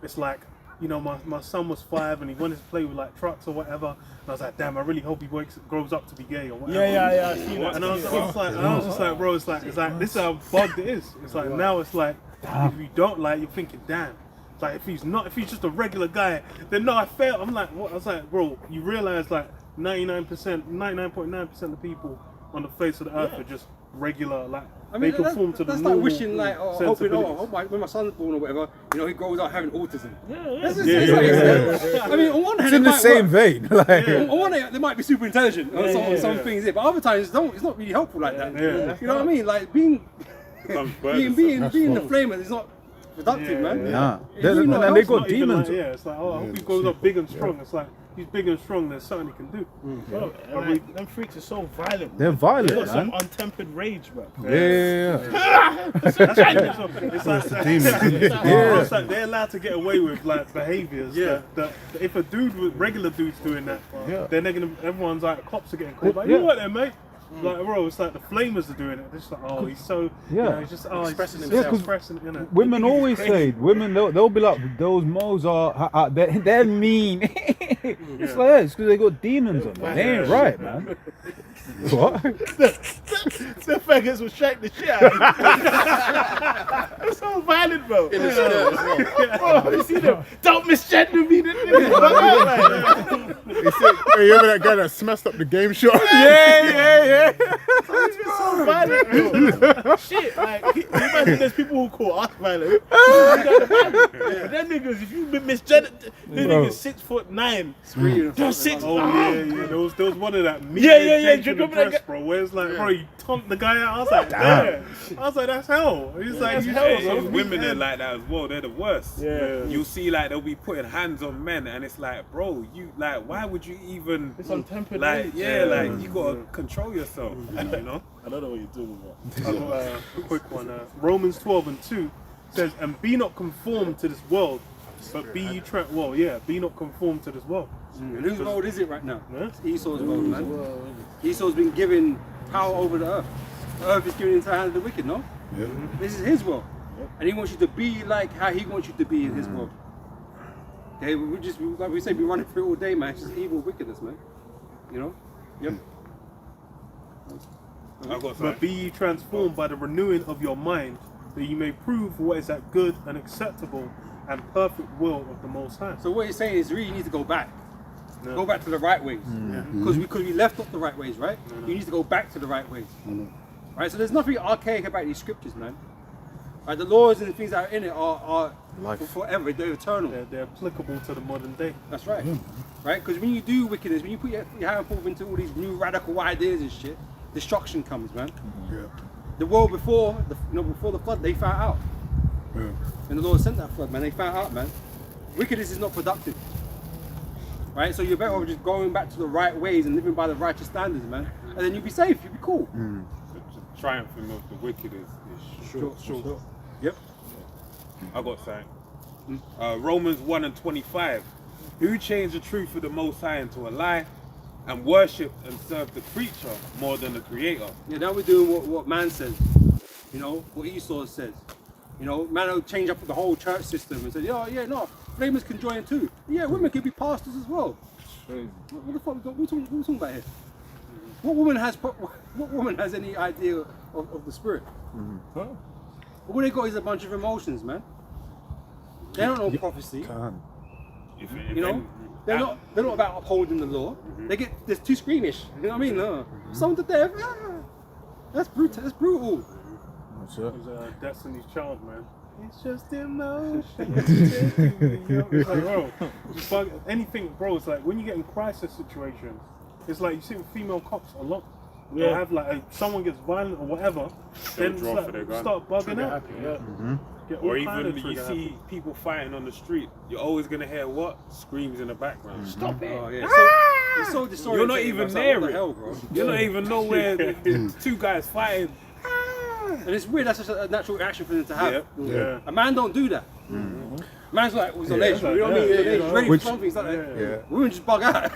it's like you know, my son was 5 and he wanted to play with like trucks or whatever. And I was like, damn, I really hope he grows up to be gay or whatever. Yeah. I seen that. And I was just like, bro, it's like this is how bugged it is. It's like now it's like if you don't like, you're thinking, damn. It's like if he's just a regular guy, then no, I failed. I'm like, what? I was like, bro, you realize like 99.9% of the people on the face of the earth are just regular, like I mean, they conform to the that's normal like wishing, like, hoping, sensibilities. when my son's born or whatever, you know, he grows up having autism. Yeah. I mean, on one hand, It's in the same vein. Like, on one hand, they might be super intelligent on some things, but other times, it's not really helpful like that. You know what I mean? Like being the flamer is not productive, man. Nah. And they got demons. Like, it's like, oh, I hope he grows up big and strong. It's like he's big and strong. There's something he can do. Bro, like, them freaks are so violent. They're violent, They got some man. untempered rage, bro. Yeah. It's like they're allowed to get away with like behaviors that if a regular dude's doing that, then everyone's like, cops are getting called. Like, you what then, mate? Like, bro, it's like the flamers are doing it. They're just like, oh, he's so, you know, he's just expressing himself. Expressing, you know. Women always say, they'll be like, those moles are, they're mean. It's like that, it's because they got demons on them. They ain't right, man. What? The faggots will shake the shit out of him. It's so violent, bro. In the skirt as well. Bro, you see them? Don't misgender me. He said, hey, you remember that guy that smashed up the game show? Yeah. It's so violent, bro. Shit, like, imagine there's people who call us violent. But them niggas, if you've been misgendered, them niggas 6'9". They're 6. Oh yeah. There was one of that. Remember that guy? Bro, where it's like, bro, you taunt the guy out. I was like, damn. I was like, that's hell. He's like, you Hey, hell. women are like that as well. They're the worst. Yeah. You see, like they'll be putting hands on men, and it's like, bro, you like, why would you even? It's untempered like, rage. like you gotta control yourself. You know. I don't know what you're doing, bro. I've got a quick one. Romans 12:2 says, "And be not conformed to this world, but be ye be not conformed to this world." And whose world is it right now? Yeah? It's Esau's world, man. Esau's been given power over the earth. The earth is given into the hand of the wicked, no? Yeah. This is his world. And he wants you to be like how he wants you to be in his world. Okay, like we say, we running through it all day, man. It's just evil wickedness, man. You know? Yep. But be ye transformed by the renewing of your mind, that you may prove what is that good and acceptable and perfect will of the Most High. So what he's saying is, really, you need to go back. Go back to the right ways. Because we left off the right ways, right? You need to go back to the right ways. Right? So there's nothing archaic about these scriptures, man. Right? The laws and the things that are in it are forever. They're eternal. They're applicable to the modern day. That's right. Right? Because when you do wickedness, when you put your hand forth into all these new radical ideas and shit, destruction comes, man. The world before the flood, they found out. And the Lord sent that flood, man. They found out, man. Wickedness is not productive. Right? So you're better off just going back to the right ways and living by the righteous standards, man. And then you'll be safe, you'll be cool. The triumphing of the wicked is Sure. Yep. I got something. Romans 1:25. Who changed the truth of the Most High into a lie, and worship and serve the creature more than the Creator? Yeah, now we're doing what man says. You know, what Esau says. You know, man will change up the whole church system and say, flamers can join too. Yeah, women can be pastors as well. What the fuck? What are we talking about here? What woman has any idea of the spirit? All they got is a bunch of emotions, man. They don't know prophecy. You know, they're not about upholding the law. They're too squeamish. You know what I mean? No. Some to death. That's brutal. That's brutal. It's Destiny's Child, man. It's just emotion. It's like, bro, anything, bro. It's like when you get in crisis situations, it's like you see with female cops a lot. They'll have like someone gets violent or whatever, then it's like, start bugging out. Or even you see people fighting on the street, you're always gonna hear what? Screams in the background. Stop it! Oh, yeah. It's so disorientating. You're not even like, near what the it. hell, bro? You don't even know where the two guys fighting. And it's weird. That's just a natural reaction for them to have. Yeah. A man don't do that. Man's like, he's on edge. You know what I mean? He's ready for something. It's like that. Women just bug out.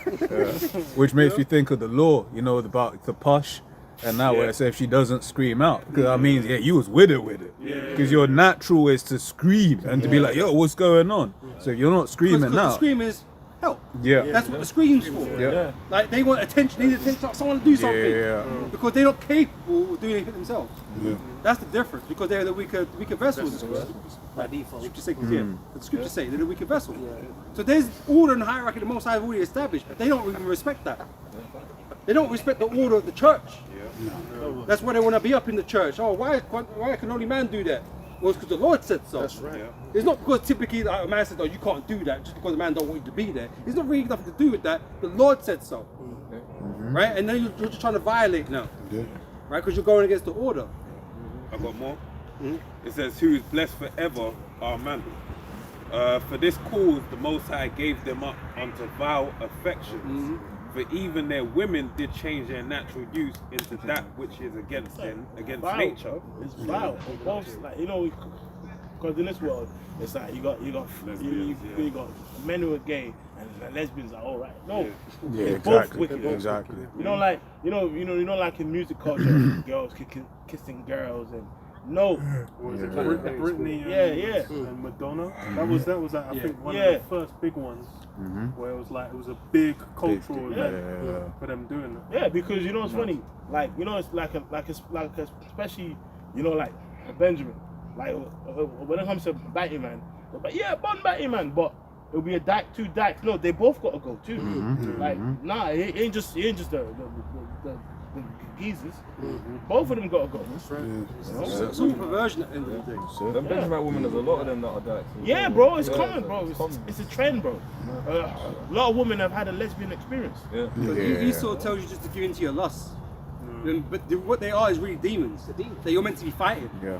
Which makes me think of the law, you know, about the push. And now where it says if she doesn't scream out, because I mean, you was with it. Because your natural is to scream and to be like, yo, what's going on? So you're not Because screaming the now. scream is help. Yeah. That's what the scream's for. Yeah. Like they want attention, they need attention, someone to do something. Yeah. Because they're not capable of doing anything themselves. Yeah. That's the difference. Because they're the weaker vessels. By default. Scripture say, the scriptures say they're the weaker vessel. So there's order and hierarchy the Most High have already established, but they don't even respect that. They don't respect the order of the church. That's why they want to be up in the church. Oh, why can only man do that? Well, it's because the Lord said so. That's right. It's not because typically like, a man says, oh, you can't do that just because a man don't want you to be there. It's not really nothing to do with that. The Lord said so. Right? And then you're just trying to violate now. Yeah. Right? Because you're going against the order. I got more. It says, who is blessed forever, amen. For this cause the Most High gave them up unto vile affections. For even their women did change their natural use into that which is against Vile. nature. It's vile. Both, like, you know, because in this world, it's like you got men who are gay and lesbians are all right. No, Yeah, it's exactly. both wicked. Exactly. You know, like you know, like in music culture, girls kissing girls and no. What was it? Britney and Madonna. That was I think one of the first big ones where it was a big cultural event for them doing that. Yeah, because you know it's funny, like you know it's like especially you know like Benjamin, like when it comes to Batty Man, but yeah, Bon Batty Man, but it'll be a dyke, two dykes. No, they both got to go too. Like nah, it ain't just the geezers. Both of them got to go. That's right. It's all perversion at the end of the day. Them Benjamin women, there's a lot of them that are dykes. Yeah, bro, it's common, bro. It's a trend, bro. A lot of women have had a lesbian experience. Yeah. Because Esau tells you just to give into your lusts. But what they are is really demons that you're meant to be fighting. Yeah.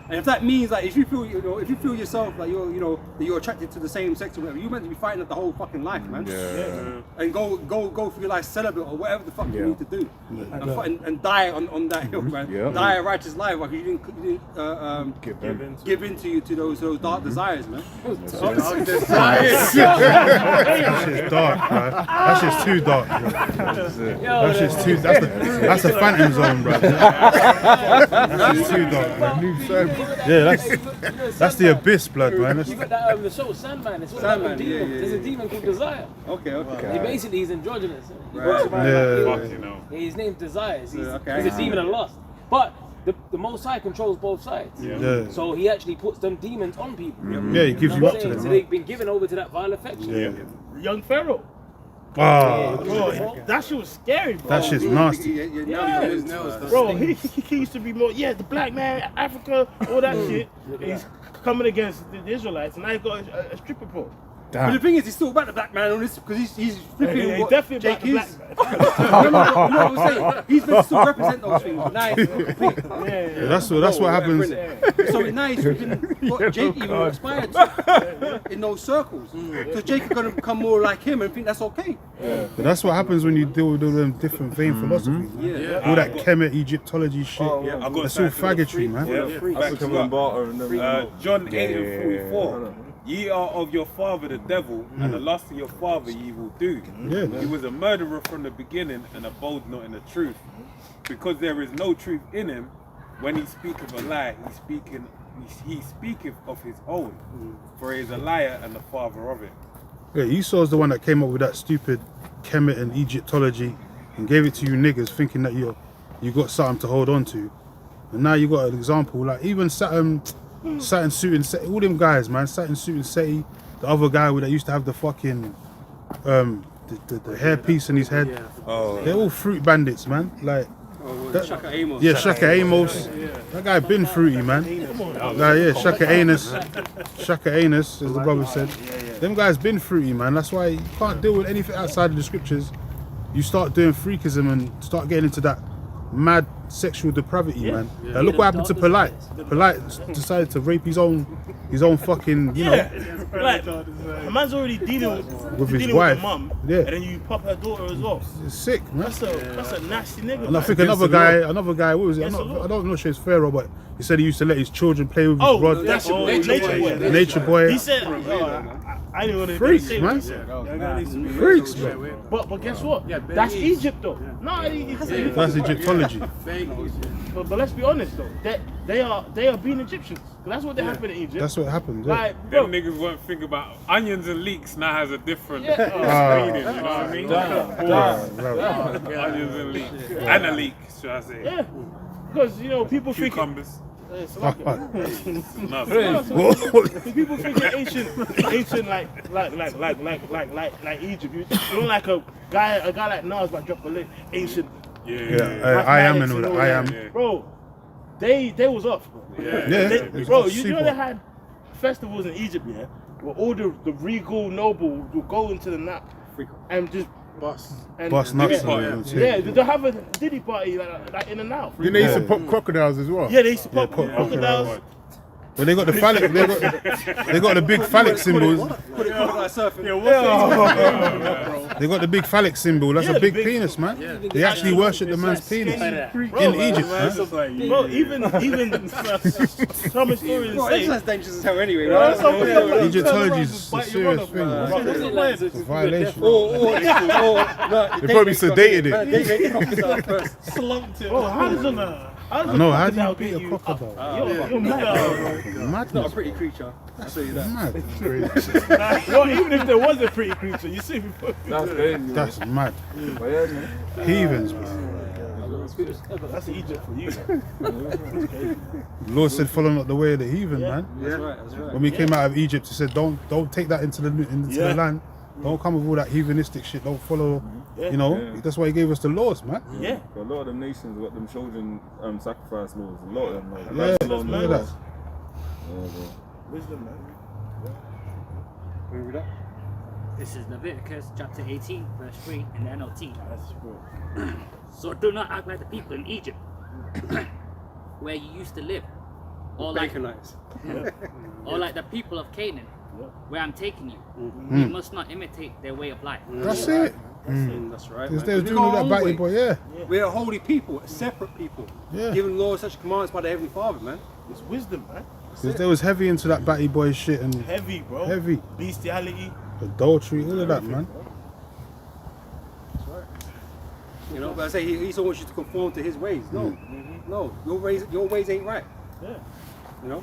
And if that means like if you feel yourself like that you're attracted to the same sex or whatever, you're meant to be fighting it the whole fucking life, man. And go for your life celibate or whatever the fuck you need to do, and die on that hill, man. Die a righteous life, like you didn't give in to those dark desires, man. That shit's dark, bro. That shit's too dark, bro. That's just too. That's a phantom zone, bro. That's just too dark, man. Yeah, that's the abyss, blood, man. You got that the show Sandman. It's all about demon. There's a demon called Desire. Okay. He's androgynous. Right. His name's Desires. He's a demon of lust. But the Most High controls both sides. So he actually puts them demons on people. Yeah, he gives you up to them. So they've been given over to that vile affection. The young Pharaoh. Oh, bro, that shit was scary, bro. that shit's nasty. Bro, he used to be more, the black man, Africa, all that shit. He's coming against the Israelites, and now he got a stripper pole. But the thing is, he's still about the black man on this because he's flipping He's what definitely Jake about is. the black man. No, what I'm saying. He's meant to still represent those things. But now he's complete. That's what happens. So now he's flipping what Jake even aspired to in those circles. Because Jake is going to become more like him and think that's okay. But that's what happens when you deal with all them different vain philosophies. All that Kemet Egyptology shit. That's all faggotry, man. John 8 and 44. Ye are of your father the devil, and the lust of your father ye will do. He was a murderer from the beginning, and abode not in the truth. Because there is no truth in him, when he speaketh a lie, he speaketh of his own. For he is a liar and the father of it. Yeah, Esau's the one that came up with that stupid Kemet and Egyptology and gave it to you niggas thinking that you got something to hold on to. And now you got an example, like even Saturn Suit and Seti, all them guys, man. Saturn Suit and Seti, the other guy that used to have the fucking the hairpiece in his head. They're all fruit bandits, man. Like Shaka Amos. Yeah, Shaka Amos. That guy been fruity, man. Shaka Anus. Shaka Anus, as the brother said. Them guys been fruity, man. That's why you can't deal with anything outside of the scriptures. You start doing freakism and start getting into that mad sexual depravity, man. Look what happened to Polite. Polite decided to rape his own fucking, you know. Like, a man's already dealing with his dealing wife. With the mum, Yeah. and then you pop her daughter as well. It's sick, man. That's a nasty nigga. And I think another guy, what was it? I don't know if it's Pharaoh, but he said he used to let his children play with his rod. That's Nature Boy. Nature Boy. He said, I didn't want to Freaks, say man. what he said. Freaks, man. But guess what? That's Egypt though. No, that's Egyptology. but let's be honest though, they are being Egyptians. 'Cause that's what they happened in Egypt. That's what happened. Yeah. Like, bro, Them niggas won't think about onions and leeks now has a different Yeah. meaning, you know what I mean? Onions and leeks. And a leek, should I say. yeah, because you know people think Cucumbers. it's like Nuts. people think ancient like Egypt. You know, like a guy like Nas might drop a link, ancient. Yeah, I am and all that. I am. Bro, they was off, bro. Bro, you know they had festivals in Egypt, yeah, where all the regal noble would go into the nap and just Bus. Bust nuts. Yeah, they have a Diddy party like in and out. Didn't they used to pop crocodiles as well? Yeah, they used to pop crocodiles. Well, they got the phallic. They got the big phallic symbols. They got the big phallic symbol. That's a big penis, man. They actually worship the man's penis in Egypt, man. Bro, even some historians say That's dangerous as hell anyway, Yeah, right? some people- Egyptology is a serious thing, man. It's a violation. They probably sedated it. slumped it. Bro, how does I know. How do you crocodile beat a beat you crocodile? You're mad. It's not a pretty creature. I'll tell you that. Mad. Well, even if there was a pretty creature, you see before. That's crazy. That's mad. But yeah, man. Heathens, man. That's Egypt for you. The Lord said, "Follow not the way of the heathen, man." That's right, that's right. When we came out of Egypt, He said, "Don't take that into the land. Don't come with all that heathenistic shit. Don't follow. You know, that's why He gave us the laws, man." Yeah. A lot of them nations got them children sacrifice laws. A lot of them. Like, Yeah, that's look law at that. laws. Yeah, bro. Wisdom, man. This is Leviticus chapter 18, verse 3 in the NLT. So do not act like the people in Egypt, where you used to live, or like the people of Canaan, where I'm taking you. You must not imitate their way of life. That's it. That's right. Because man. they was We doing got all our that own batty way. boy, yeah. We're a holy people, a separate people. Yeah. Given laws such commands by the Heavenly Father, man. It's wisdom, man. Because they was heavy into that batty boy shit and Heavy, bro. heavy Bestiality. adultery, all of that, man. You know, but I say he also wants you to conform to his ways. No, no, your ways ain't right. Yeah. You know.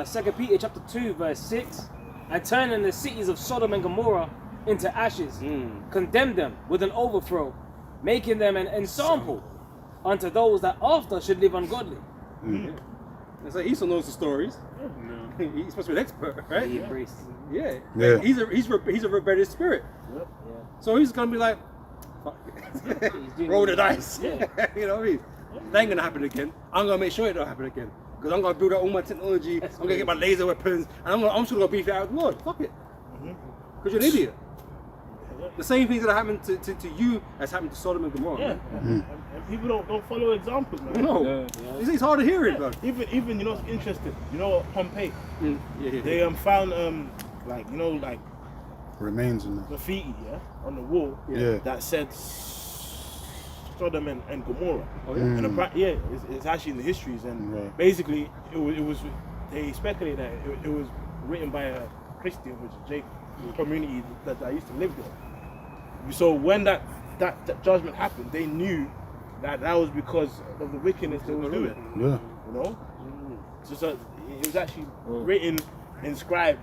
2 Peter chapter 2 verse 6, and turning the cities of Sodom and Gomorrah into ashes, condemn them with an overthrow, making them an ensample unto those that after should live ungodly. It's like Esau knows the stories. He's supposed to be an expert, right? Yeah. Yeah. He's a rebellious spirit. So he's gonna be like, fuck it. Roll the dice. You know what I mean? That ain't gonna happen again. I'm gonna make sure it don't happen again. Because I'm gonna build out all my technology, I'm gonna get my laser weapons, and I'm just gonna beef it out with the Lord. Fuck it. Because you're an idiot. The same things that happened to you as happened to Sodom and Gomorrah. Yeah. And people don't follow examples, man. No. It's hard to hear it, man. Even you know what's interesting? You know Pompeii? Yeah. They found like you know like Remains in there. graffiti, on the wall Yeah. that said Sodom and Gomorrah. Oh, yeah? And it's actually in the histories, and Right. basically it was they speculate that it was written by a Christian, which is Jake community that used to live there. So when that judgment happened, they knew that was because of the wickedness they were doing. Yeah. You know, so it was actually written, inscribed.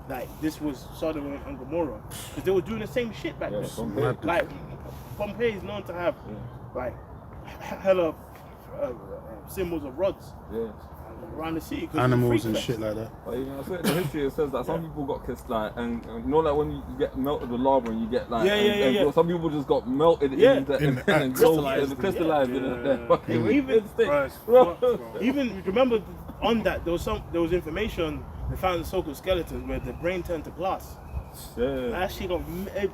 Like this was Sodom and Gomorrah, because they were doing the same shit back then. Pompeii. Like Pompeii is known to have like hella symbols of rods around the city. 'cause Animals it's a and freak shit fest. like that. Like, you know, I swear in the history it says that some people got kissed like, and you know, like when you get melted with lava and you get like, and some people just got melted and crystallized in their fucking Even state. even remember on that there was information they found so-called skeletons where the brain turned to glass. Yeah. Actually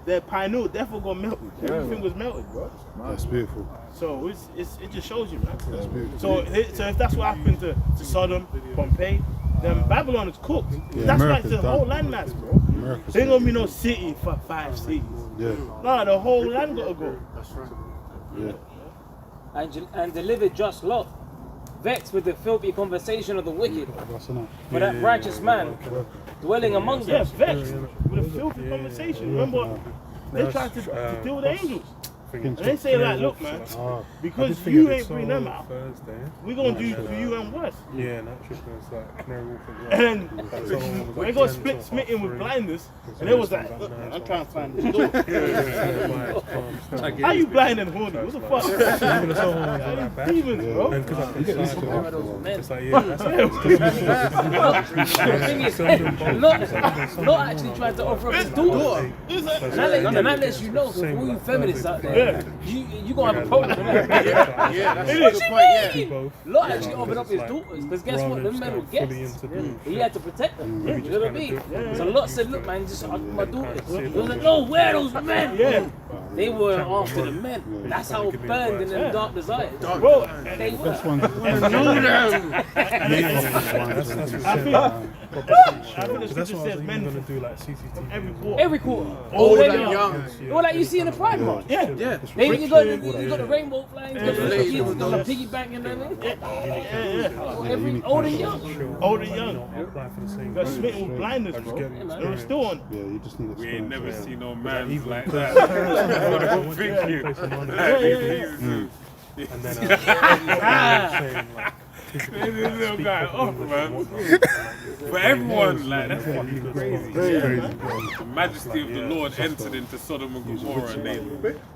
their pineal definitely got melted. Everything was melted, bro. That's beautiful. So it just shows you, man. That's beautiful. So if that's what happened to Sodom, Pompeii, then Babylon is cooked. Yeah, That's why America's it's the whole done. landmass, bro. America's There ain't gonna be no city for 5 cities. Yeah. No, the whole land gotta go. That's right. Yeah. And delivered just Lot, vexed with the filthy conversation of the wicked, What's enough? for that righteous man dwelling among Yeah, them. vexed with a filthy conversation. Remember, they tried to deal with the angels. Finch they say like, look, man, because you ain't bring them out, we gonna do for you and worse. Yeah, and that trip was like Canary Wharf as well. And they got smitten with blindness, and it was like, look, man, I'm trying to find this door. How you blind and horny? What the fuck? Demons, bro. And because I can it's like, The thing is, not actually trying to offer up his daughter. And that lets you know, for all you feminists out there, you gonna have a problem with that. That's a good point, yeah. Lot actually offered up his daughters, because guess what? Them men were guests. He had to protect them. You know what I mean? So Lot said, look, man, just my daughters. He was like, no, where are those men? Yeah. They were after the men. That's how burned in them dark desires. Bro, they were. I think the scripture says men gonna do like CCTV Every quarter. Old and young. All like you see in the Pride March. Yeah. Then you got the rainbow flags, you got the kids, got the piggyback and everything. Every old and young. Old and young. Got smitten with blindness, bro. They were still on. Yeah, you just need a We ain't never seen no man like that. and then saying like this little guy off, man. For everyone, like that's fucking crazy. The majesty of the Lord entered into Sodom and Gomorrah,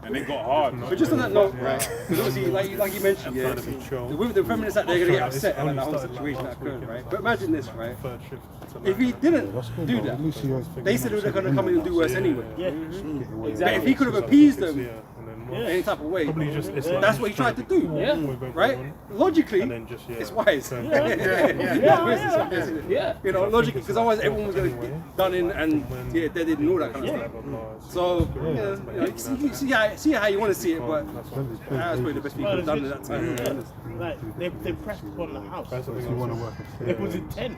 and they got hard. But just on that note, right? Because obviously, like you mentioned, yeah, the feminists out there are gonna get upset about the whole situation that occurred, right? But imagine this, right? If he didn't do that, they said they were gonna come in and do worse anyway. Yeah. But if he could have appeased them any type of way, that's what he tried to do. Yeah. Right? Logically, it's wise. Yeah. You know, logically, because otherwise everyone was going to get done in and they didn't know that kind of stuff. So, you know, see how you want to see it, but that's probably the best we could have done at that time. Like they pressed upon the house. It was intent.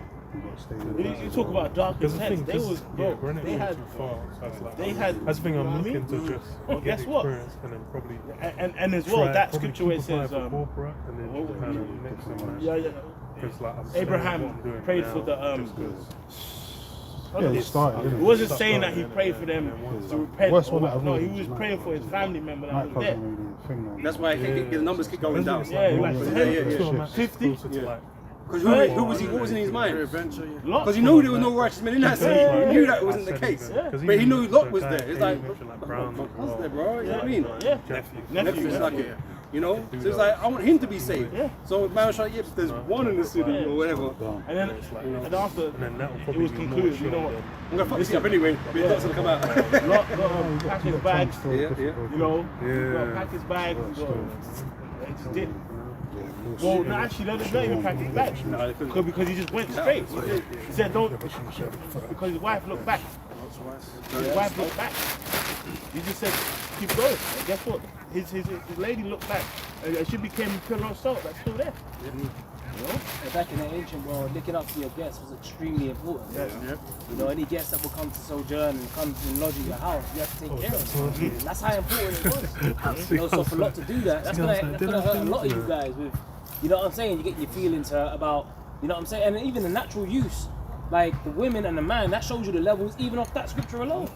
You talk about dark intent. They was bro. They had. That's the thing I'm looking to just. Well, guess what? And then probably. And as well, that scripture where it says, Abraham prayed for the he started. He wasn't saying that he prayed for them to repent. No, he was praying for his family member that was dead. That's why the numbers keep going down. Yeah, like 50. Because who was he? What was in his mind? Because he knew there were no righteous men in that city. He knew that wasn't the case. But he knew Lot was there. It's like, my cousin there, bro. You know what I mean? Yeah. Nephew is like it. You know? So it's like, I want him to be saved. So man was like, yeah, there's one in the city or whatever. And then and after it was concluded, you know what? I'm gonna fuck this up anyway. But Lot's gonna come out. Lot pack his bags. You know? Got pack his bags. He just did. Well, no, actually, no, not even pack his bags. Because he just went straight. He said, don't, because his wife looked back. His wife looked back. He just said, keep going. And guess what? His lady looked back. And she became a pillar of salt that's still there. You know? Back in the ancient world, looking up to your guests was extremely important. You know, any guest that will come to sojourn and come and lodge in your house, you have to take care of them. That's how important it was. You know, so for Lot to do that, that's gonna hurt a lot of you guys with, you know what I'm saying? You get your feelings hurt about, you know what I'm saying? And even the natural use, like the women and the man, that shows you the levels even off that scripture alone.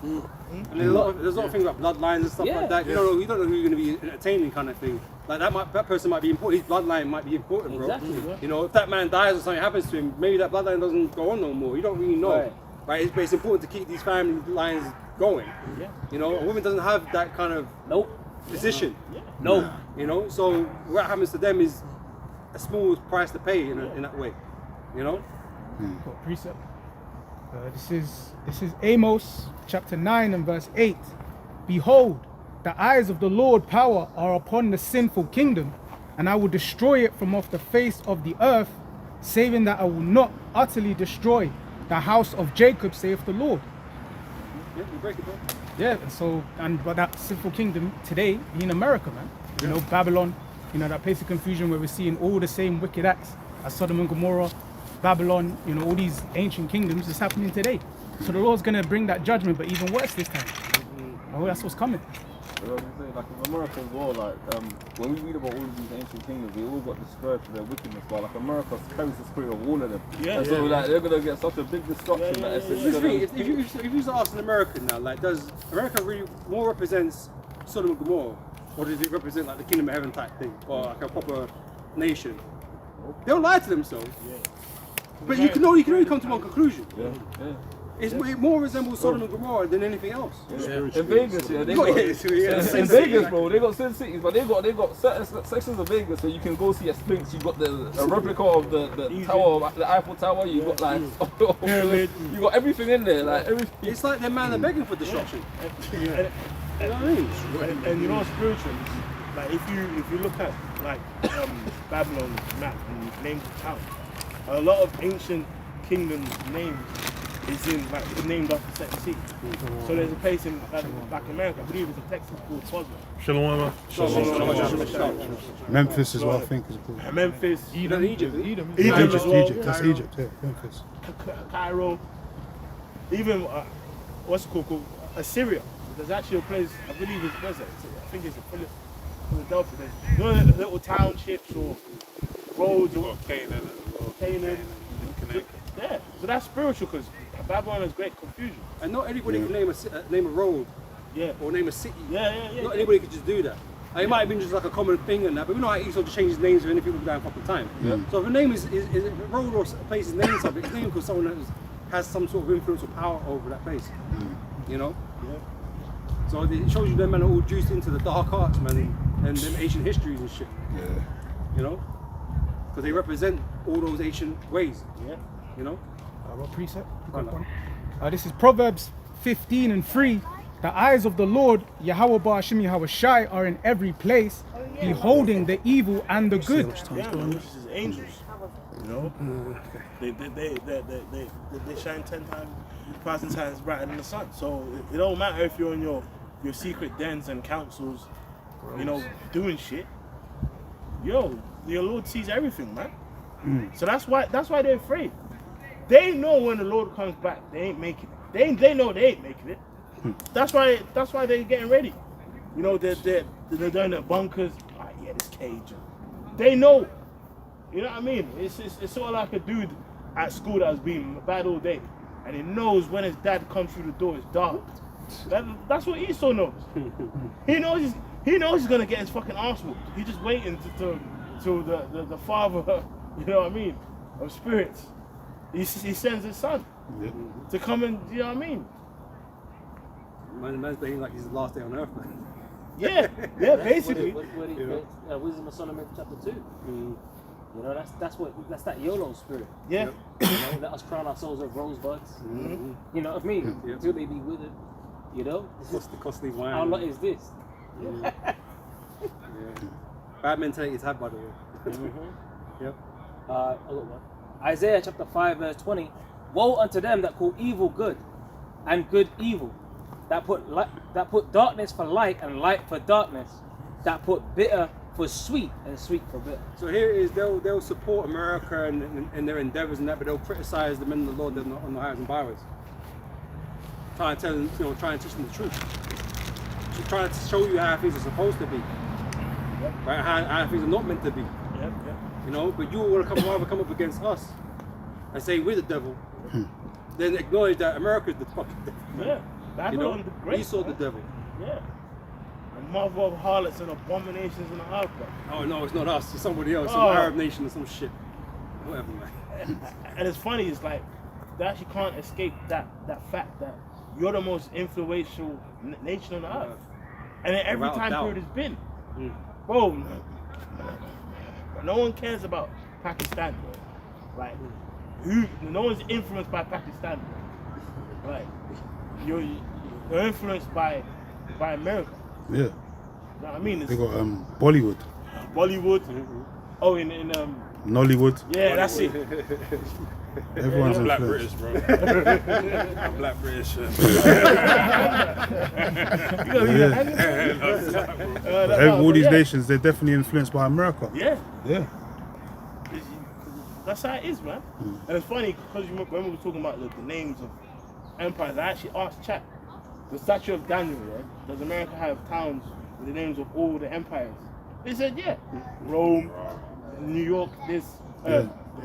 And there's a lot of things like bloodlines and stuff like that. You don't know who you're going to be entertaining, kind of thing. Like that person might be important. His bloodline might be important, bro. Exactly. You know, if that man dies or something happens to him, maybe that bloodline doesn't go on no more. You don't really know, right? But it's important to keep these family lines going. You know, a woman doesn't have that kind of position. No. You know, so what happens to them is a small price to pay in that way. You know. Precept. This is Amos chapter 9 and verse 8. Behold, the eyes of the Lord power are upon the sinful kingdom, and I will destroy it from off the face of the earth, saving that I will not utterly destroy the house of Jacob, saith the Lord. Yeah, you break it, bro. Yeah, but that sinful kingdom today in America, man. You know, Babylon, you know, that place of confusion where we're seeing all the same wicked acts as Sodom and Gomorrah, Babylon, you know, all these ancient kingdoms is happening today. So the Lord's going to bring that judgment, but even worse this time. Oh, that's what's coming. Like in America as well, like when we read about all of these ancient kingdoms, they all got destroyed for their wickedness, but like America carries the spirit of all of them. And so like they're gonna get such a big destruction that it's if you ask an American now, like, does America really more represents Sodom and Gomorrah, or does it represent like the kingdom of heaven type thing, or like a proper nation? They'll lie to themselves. But you can only come to one conclusion. It more resembles Sodom and Gomorrah than anything else. In Vegas, they got in Vegas, bro. They got sin cities, but they got certain sections of Vegas where you can go see a Sphinx. You got a replica of the tower, the Eiffel Tower. You got like you got everything in there, like everything. It's like their man are begging for destruction. You know what I mean? And you know spiritual. Like if you look at like Babylon's map and names of towns, a lot of ancient kingdoms' names is in like named after certain cities. So there's a place in back in America, I believe it's a Texas called Boswell. Memphis as well, I think is cool. Memphis, Egypt. Egypt as well. Egypt, that's Egypt, yeah, Memphis. Cairo, even what's it called Assyria. There's actually a place, I believe it's I think it's Philadelphia. There's, you know, the little townships or roads or Canaan. Yeah, so that's spiritual because Babylon has great confusion. And not everybody can name a road, or name a city. Yeah. Not anybody could just do that. Like, it might have been just like a common thing and that, but we know how Esau just changes names for any people down fucking time. So if a name is a road or a place is named something, it's named because someone has some sort of influence or power over that place. You know? Yeah. So it shows you them men are all juiced into the dark arts, man, and them ancient histories and shit. Yeah. You know? Because they represent all those ancient ways. Yeah. You know? What precept? This is Proverbs 15:3. The eyes of the Lord, Yahweh Ba'ashim Yahweh Shai, are in every place, beholding the evil and the good. Yeah, which is his angels. You know? They shine 10,000 times brighter than the sun. So it don't matter if you're in your secret dens and councils, you know, doing shit. Your Lord sees everything, man. So that's why they're afraid. They know when the Lord comes back, they ain't making it. They know they ain't making it. That's why they're getting ready. You know, they're doing their bunkers. Ah, yeah, this cage. They know. You know what I mean? It's sort of like a dude at school that was being bad all day, and he knows when his dad comes through the door, it's dark. That's what Esau knows. He knows he's gonna get his fucking arse whooped. He's just waiting to the father, you know what I mean, of spirits. He sends his son to come and, you know what I mean? Man's being like he's the last day on earth, man. Yeah, basically. Wisdom of Solomon chapter 2. You know, that's that YOLO spirit. Yeah. You know, let us crown ourselves with rosebuds. You know what I mean? Until they be withered. You know? What's the costly wine? How lot is this? Bad mentality to have, by the way. Yep. I got one. Isaiah chapter 5 verse 20. Woe unto them that call evil good and good evil, that put darkness for light and light for darkness, that put bitter for sweet and sweet for bitter. So here it is, they'll support America and their endeavors and that, but they'll criticize the men of the Lord that are on the highways and byways. Try and teach them the truth. She's trying to show you how things are supposed to be. Right? How things are not meant to be. You know, but you want to come up against us and say we're the devil, then acknowledge that America's the fucking devil. Yeah, Babylon, the great. Esau the devil. Yeah. The mother of harlots and abominations in the earth. Oh no, it's not us. It's somebody else, some Arab nation or some shit. Whatever, man. And it's funny. It's like they actually can't escape that fact that you're the most influential nation on the earth, and in every time period it's been. Bro, no one cares about Pakistan, bro. Like, no one's influenced by Pakistan, bro. Like, you're influenced by America. Yeah. You know what I mean? They got Bollywood. Oh, in Nollywood. Yeah, that's it. Everyone's Black influenced. British, bro. I'm Black British. All these nations, they're definitely influenced by America. Yeah. Yeah. That's how it is, man. And it's funny because when we were talking about the names of empires, I actually asked Chat, the statue of Daniel, yeah? Does America have towns with the names of all the empires? They said, yeah. Rome, New York,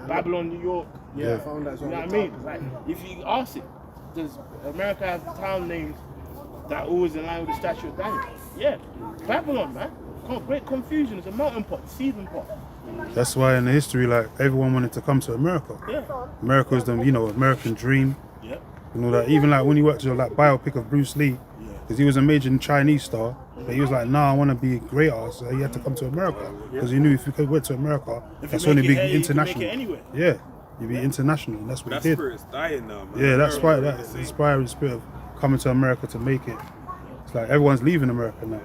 Babylon, New York. Yeah. I found that. You know what I mean? Like, if you ask it, does America have town names that are always in line with the statue of Daniel? Yeah. Babylon, man. great confusion. It's a melting pot, seething pot. That's why in the history, like everyone wanted to come to America. Yeah. America was the, American dream. Yeah. And all that. Even like when you watch your like biopic of Bruce Lee, because he was a major Chinese star, but he was like, nah, I want to be greater, so he had to come to America because he knew if he went to America, that's when he'd be international. Yeah, you'd be international, and that's what That he did. spirit's dying now, man. Yeah, that's why that inspiring spirit of coming to America to make it. It's like everyone's leaving America now,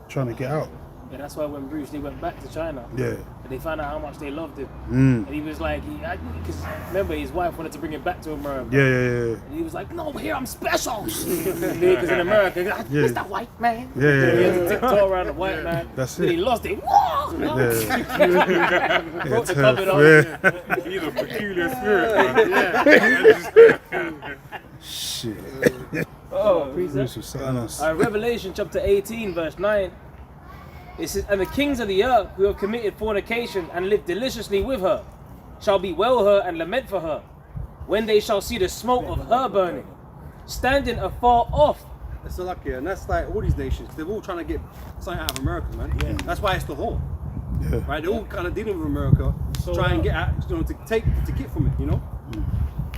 trying to get out. Yeah, that's why when Bruce Lee went back to China, Yeah. and they found out how much they loved him, Mm. and he was like, because remember his wife wanted to bring him back to America. Yeah. And he was like, no, here I'm special. Because in America, Yeah. Mr. White Man. Yeah. He had to tiptoe around the white man. That's Then it. he lost it. Whoa! Yeah. Broke the Yeah, cupboard off. yeah. He's a peculiar spirit, man. Shit. Oh, Bruce was something else. Revelation chapter 18, verse 9. It says, and the kings of the earth who have committed fornication and lived deliciously with her shall bewail her and lament for her when they shall see the smoke of her burning, standing afar off. It's so lucky, and that's like all these nations. They're all trying to get something out of America, man. Yeah. That's why it's the whole. Yeah. Right? They're all kind of dealing with America, So, try and get out, to get from it,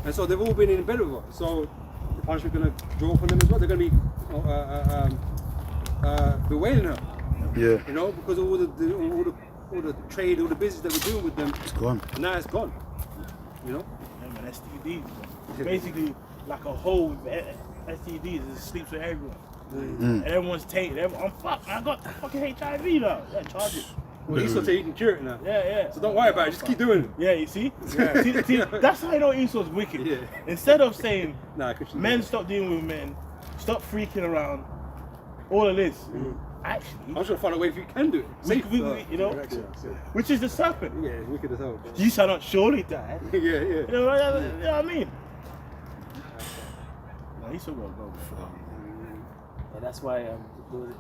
And so they've all been in bed with her. So the punishment's going to draw from them as well. They're going to be bewailing her. Yeah. Because of all the trade, all the business that we're doing with them. It's gone. And now it's gone. Yeah, man, STDs. It's basically like a hole with STDs. It sleeps with everyone. And everyone's tainted. I'm fucked. I got fucking HIV now. Yeah, charge it. Well, Esau said you can cure it now. Yeah. So don't worry about it. Just keep doing it. Yeah, you see? see, that's how I know Esau's wicked. Yeah. Instead of saying, Nah, men stop dealing with men, stop freaking around, all of this. Actually, I'm just trying to find a way if you can do it. Safe, which is the serpent. Yeah, it's wicked as hell. You shall not surely die. yeah. You know what I mean? Nah, he's so well go. Yeah, that's why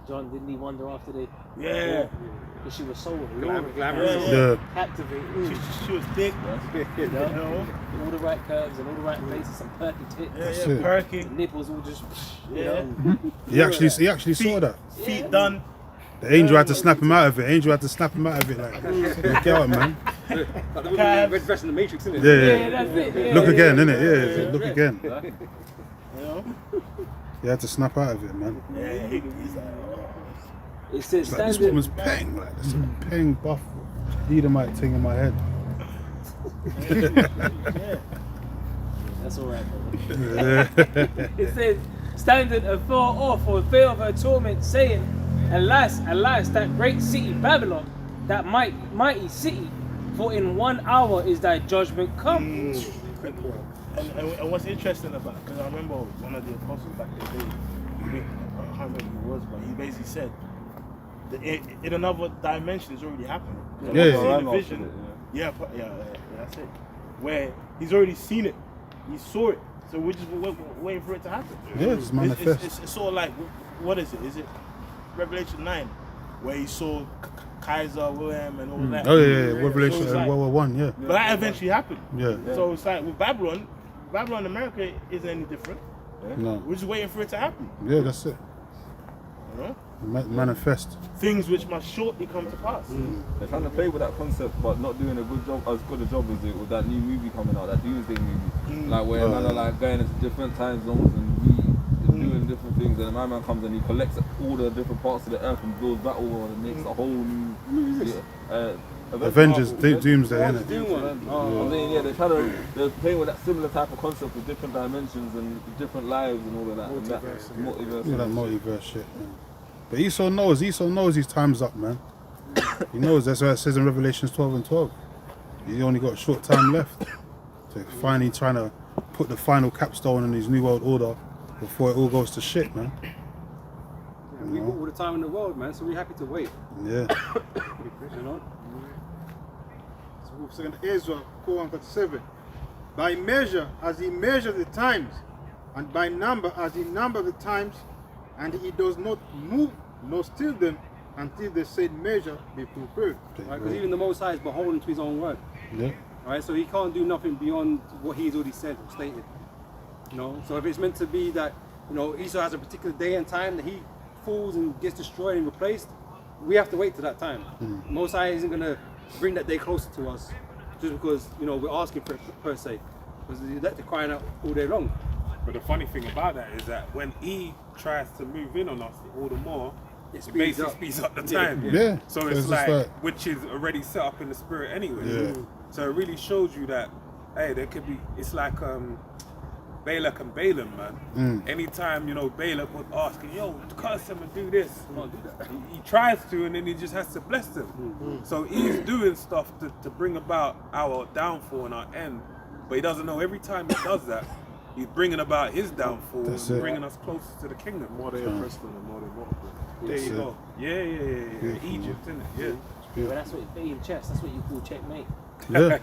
John didn't he wonder after they. Yeah. Because she was so glamorous. Yeah. Captivating. She was thick. You know? All the right curves and all the right faces, some perky tits. Yeah, perky. Nipples all just. Yeah. He actually saw that. Feet done. The angel had to snap him out of it. Angel had to snap him out of it. Like, get out, man. Like the woman in red dress in the Matrix, isn't it? Yeah. that's it. Yeah, Look again, innit? Yeah. Look again. You know? He had to snap out of it, man. Yeah, he's like, It says Like, this standard. woman's peng. Like, there's some peng buff Edomite thing in my head. That's alright, brother. It says, standing afar off for fear of her torment, saying, alas, that great city Babylon, that mighty city, for in 1 hour is thy judgment come. And what's interesting about it, because I remember one of the apostles back in the day, I can't remember who it was, but he basically said, that in another dimension it's already happened. Yeah. Seen the vision. Yeah, that's it. Where he's already seen it, he saw it, so we're just waiting for it to happen. Yeah, it's manifest. It's sort of like, what is it? Is it Revelation 9, where he saw Kaiser Wilhelm and all that? Oh yeah. Revelation So it's World War One. Yeah. But that eventually happened. Yeah. So it's like with Babylon America isn't any different. No. We're just waiting for it to happen. Yeah, that's it. You know? Manifest. Things which must shortly come to pass. They're trying to play with that concept, but not doing a good job, as good a job as it with that new movie coming out, that Doomsday movie. Like where man are like going into different time zones and doing different things, and the man comes and he collects all the different parts of the earth and builds battle and makes a whole new. Avengers, Doomsday, innit? I mean, they're playing with that similar type of concept with different dimensions and different lives and all of that. Multiverse. Yeah, that multiverse shit. Man. But Esau knows his time's up, man. He knows, that's why it says in Revelations 12 and 12. He's only got a short time left to finally trying to put the final capstone in his new world order before it all goes to shit, man. Yeah, we've got all the time in the world, man, so we're happy to wait. Yeah. You know? So 2 Ezra 4:37. By measure as he measures the times, and by number as he numbers the times, and he does not move nor still them until the said measure be fulfilled. Right? Because even the Most High is beholden to his own word. Yeah. Right? So he can't do nothing beyond what he's already said or stated. You know? So if it's meant to be that, Esau has a particular day and time that he falls and gets destroyed and replaced, we have to wait till that time. Most High isn't gonna bring that day closer to us just because we're asking for it per se. Because they're crying out all day long. But the funny thing about that is that when he tries to move in on us all the more, it basically speeds up the time. Yeah. So it's just like, which is already set up in the spirit anyway. Yeah. So it really shows you that, hey, there could be, it's like Balak and Balaam, man. Anytime, Balak was asking, yo, curse him and do this. He tries to, and then he just has to bless them. So he's doing stuff to bring about our downfall and our end. But he doesn't know every time he does that, he's bringing about his downfall and bringing us closer to the kingdom. More they oppress them, the more they mock them. There you go. Yeah. Egypt, isn't it? Yeah. But that's what you play in chess. That's what you call checkmate. Yeah.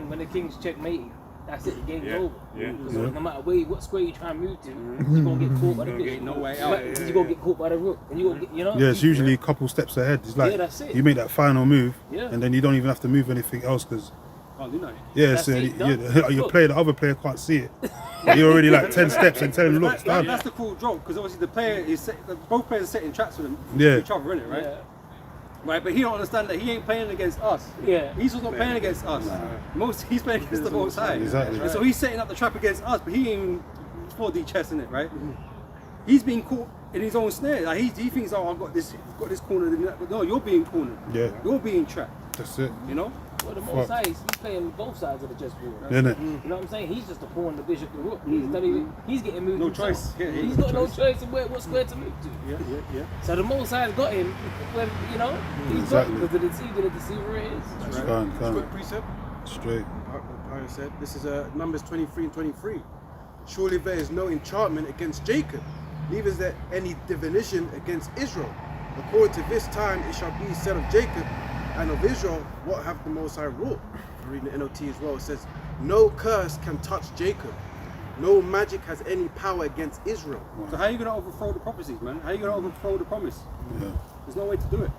When the king's checkmating, that's it. The game's over. Yeah. So no matter what square you try and move to, you're gonna get caught by the bishop. No way out. You're gonna get caught by the rook, and you gonna get, Yeah, it's usually a couple steps ahead. It's like that's it. you make that final move, Yeah. and then you don't even have to move anything else because. Oh, do not. Yeah, That's so it, done. your player, the other player can't see it. You're already like 10 steps and telling him, look, it's done. That's the cool joke because obviously the player is both players are setting traps with Yeah. each other, innit, right? Yeah. Right, but he don't understand that he ain't playing against us. Yeah. He's not playing against us. He's playing against the Most High. Exactly. And so he's setting up the trap against us, but he ain't 4D chess in it, right? He's being caught in his own snare. Like he thinks, oh, I've got this corner. But no, you're being cornered. Yeah. You're being trapped. That's it. You know? Well, the Most High, he's playing both sides of the chessboard. Isn't it? You know what I'm saying? He's just a pawn, the bishop, the rook. He's getting moved. No himself. choice. Yeah, He's got no choice in what square to move to. Yeah. So the Most High's got him. When, he's got him because the deceiver is. That's Right. fine. Quick precept. Straight. Pyro said, this is Numbers 23 and 23. Surely there is no enchantment against Jacob, neither is there any divination against Israel. According to this time it shall be said of Jacob and of Israel, what have the Most High wrought? I'm reading the NLT as well. It says, no curse can touch Jacob. No magic has any power against Israel. So how are you going to overthrow the prophecies, man? How are you going to overthrow the promise? There's no way to do it.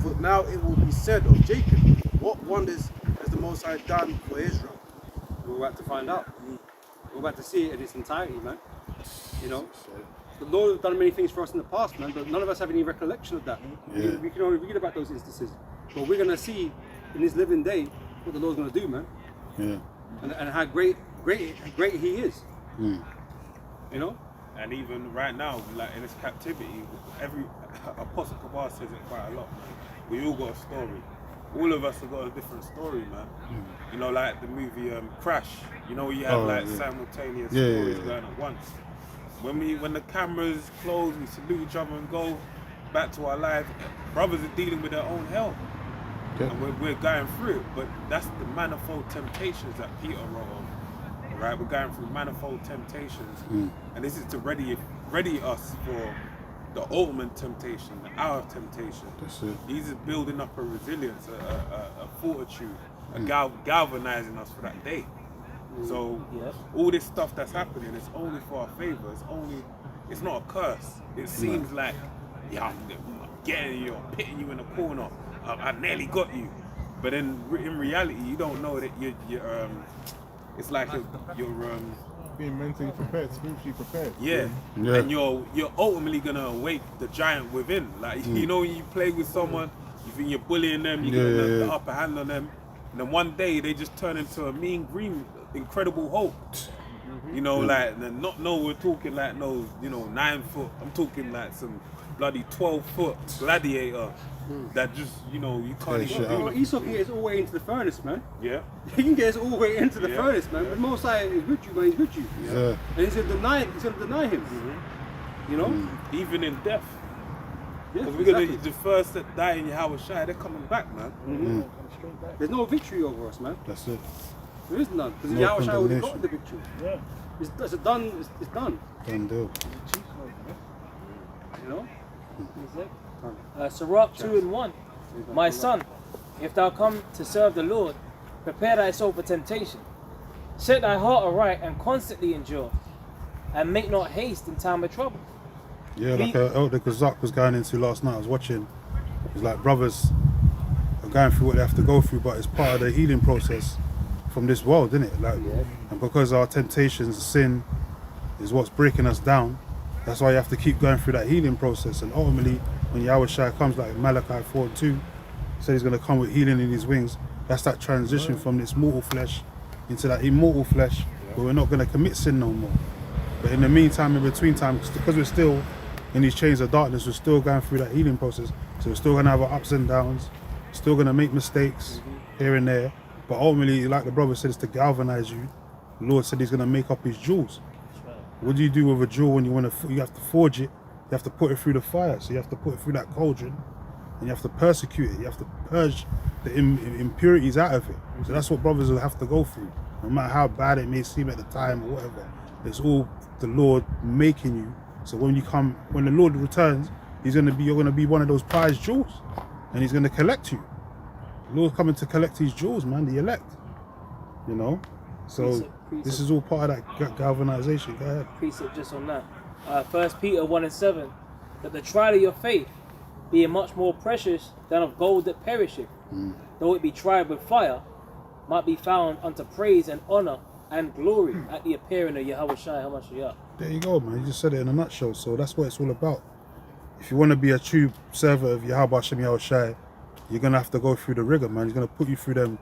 For now it will be said of Jacob, what wonders has the Most High done for Israel? We're about to find out. We're about to see it in its entirety, man. The Lord has done many things for us in the past, man, but none of us have any recollection of that. Yeah. We can only read about those instances. But we're going to see in this living day what the Lord's going to do, man. Yeah. And how great He is. You know? And even right now, like in this captivity, every Apostle Kabar says it quite a lot, man. We all got a story. All of us have got a different story, man. Like the movie Crash. You have simultaneous stories going at once. When the cameras close, we salute each other and go back to our lives. Brothers are dealing with their own hell. Yeah. And we're going through it. But that's the manifold temptations that Peter wrote on. Right? We're going through manifold temptations. And this is to ready us for the ultimate temptation, the hour of temptation. That's it. He's just building up a resilience, a fortitude, galvanizing us for that day. So all this stuff that's happening is only for our favor. It's not a curse. It seems like, I'm getting you, I'm pitting you in a corner. I nearly got you. But in reality, you don't know that you're it's like you're being mentally prepared, spiritually prepared. Yeah. And you're ultimately gonna awake the giant within. Like when you play with someone, you think you're bullying them, you get the upper hand on them, and then one day they just turn into a mean green, incredible Hulk. We're talking like 9 foot. I'm talking like some bloody 12-foot gladiator that just you can't even. Esau can get us all the way into the furnace, man. Yeah. He can get us all the way into the furnace, man. But Most High is with you, man. He's with you. Yeah. And he's gonna deny him. Even in death. Yeah, Because we're gonna the first that die in Yahweh Shai, they're coming back, man. There's no victory over us, man. That's it. There is none. Because No Yahweh Shai already got condemnation. the victory. Yeah. It's done. It's done. Done deal. You know. Sirach 2:1. My son, if thou come to serve the Lord, prepare thyself for temptation. Set thy heart aright and constantly endure, and make not haste in time of trouble. Yeah, like Elder Kazak was going into last night. I was watching. It's like brothers are going through what they have to go through, but it's part of the healing process from this world, isn't it? Like, and because our temptations, sin, is what's breaking us down. That's why you have to keep going through that healing process, and ultimately, when Yahushua comes, like Malachi 4:2, said he's going to come with healing in his wings. That's that transition from this mortal flesh into that immortal flesh, where we're not going to commit sin no more. But in the meantime, in between time, because we're still in these chains of darkness, we're still going through that healing process. So we're still going to have our ups and downs, still going to make mistakes here and there. But ultimately, like the brother said, it's to galvanize you. The Lord said he's going to make up his jewels. What do you do with a jewel when you want to? You have to forge it. You have to put it through the fire. So you have to put it through that cauldron, and you have to persecute it. You have to purge the impurities out of it. So that's what brothers will have to go through, no matter how bad it may seem at the time or whatever. It's all the Lord making you. So when the Lord returns, you're going to be one of those prized jewels, and he's going to collect you. The Lord's coming to collect his jewels, man, the elect. You know, so this is all part of that galvanization. Go ahead. Precept just on that. 1 Peter 1:7, that the trial of your faith, being much more precious than of gold that perisheth, though it be tried with fire, might be found unto praise and honor and glory at the appearing of Yahweh Shai HaMashiach. There you go, man. You just said it in a nutshell. So that's what it's all about. If you want to be a true servant of Yahweh Hashem Yahushai, you're going to have to go through the rigor, man. He's going to put you through them,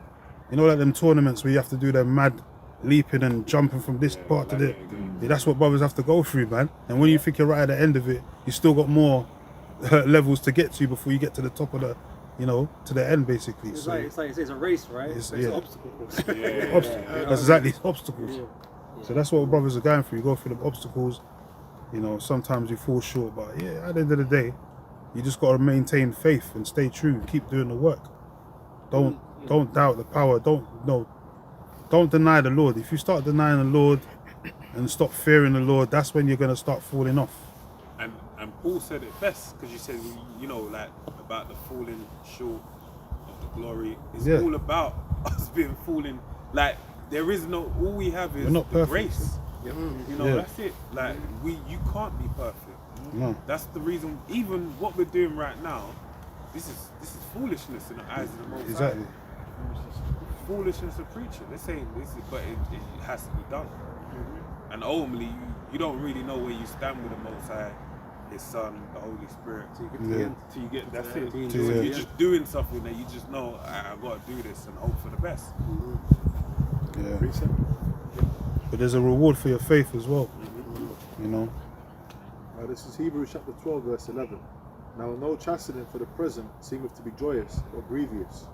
you know, like them tournaments where you have to do them mad leaping and jumping from this part to there. Yeah, that's what brothers have to go through, man. And when you think you're right at the end of it, you still got more levels to get to before you get to the top of the, you know, to the end, basically. It's like a race, right? It's an obstacle course. That's exactly obstacles. So that's what brothers are going through. You go through the obstacles. You know, sometimes you fall short, but yeah, at the end of the day, you just got to maintain faith and stay true. Keep doing the work. Don't doubt the power. Don't deny the Lord. If you start denying the Lord and stop fearing the Lord, that's when you're going to start falling off. And Paul said it best, because you said, you know, like about the falling short of the glory. It's all about us being falling. Like there is no, all we have is not the perfect. grace. You know, that's it. Like you can't be perfect. No. That's the reason. Even what we're doing right now, this is foolishness in the eyes of the Most High. Exactly. Foolishness of preaching. They're saying this, but it has to be done. And ultimately, you don't really know where you stand with the Most High, His Son, the Holy Spirit. Till you get that's it. You're just doing something that you just know, I've got to do this and hope for the best. Yeah. But there's a reward for your faith as well. You know. This is Hebrews chapter 12, verse 11. Now no chastening for the present seemeth to be joyous or grievous.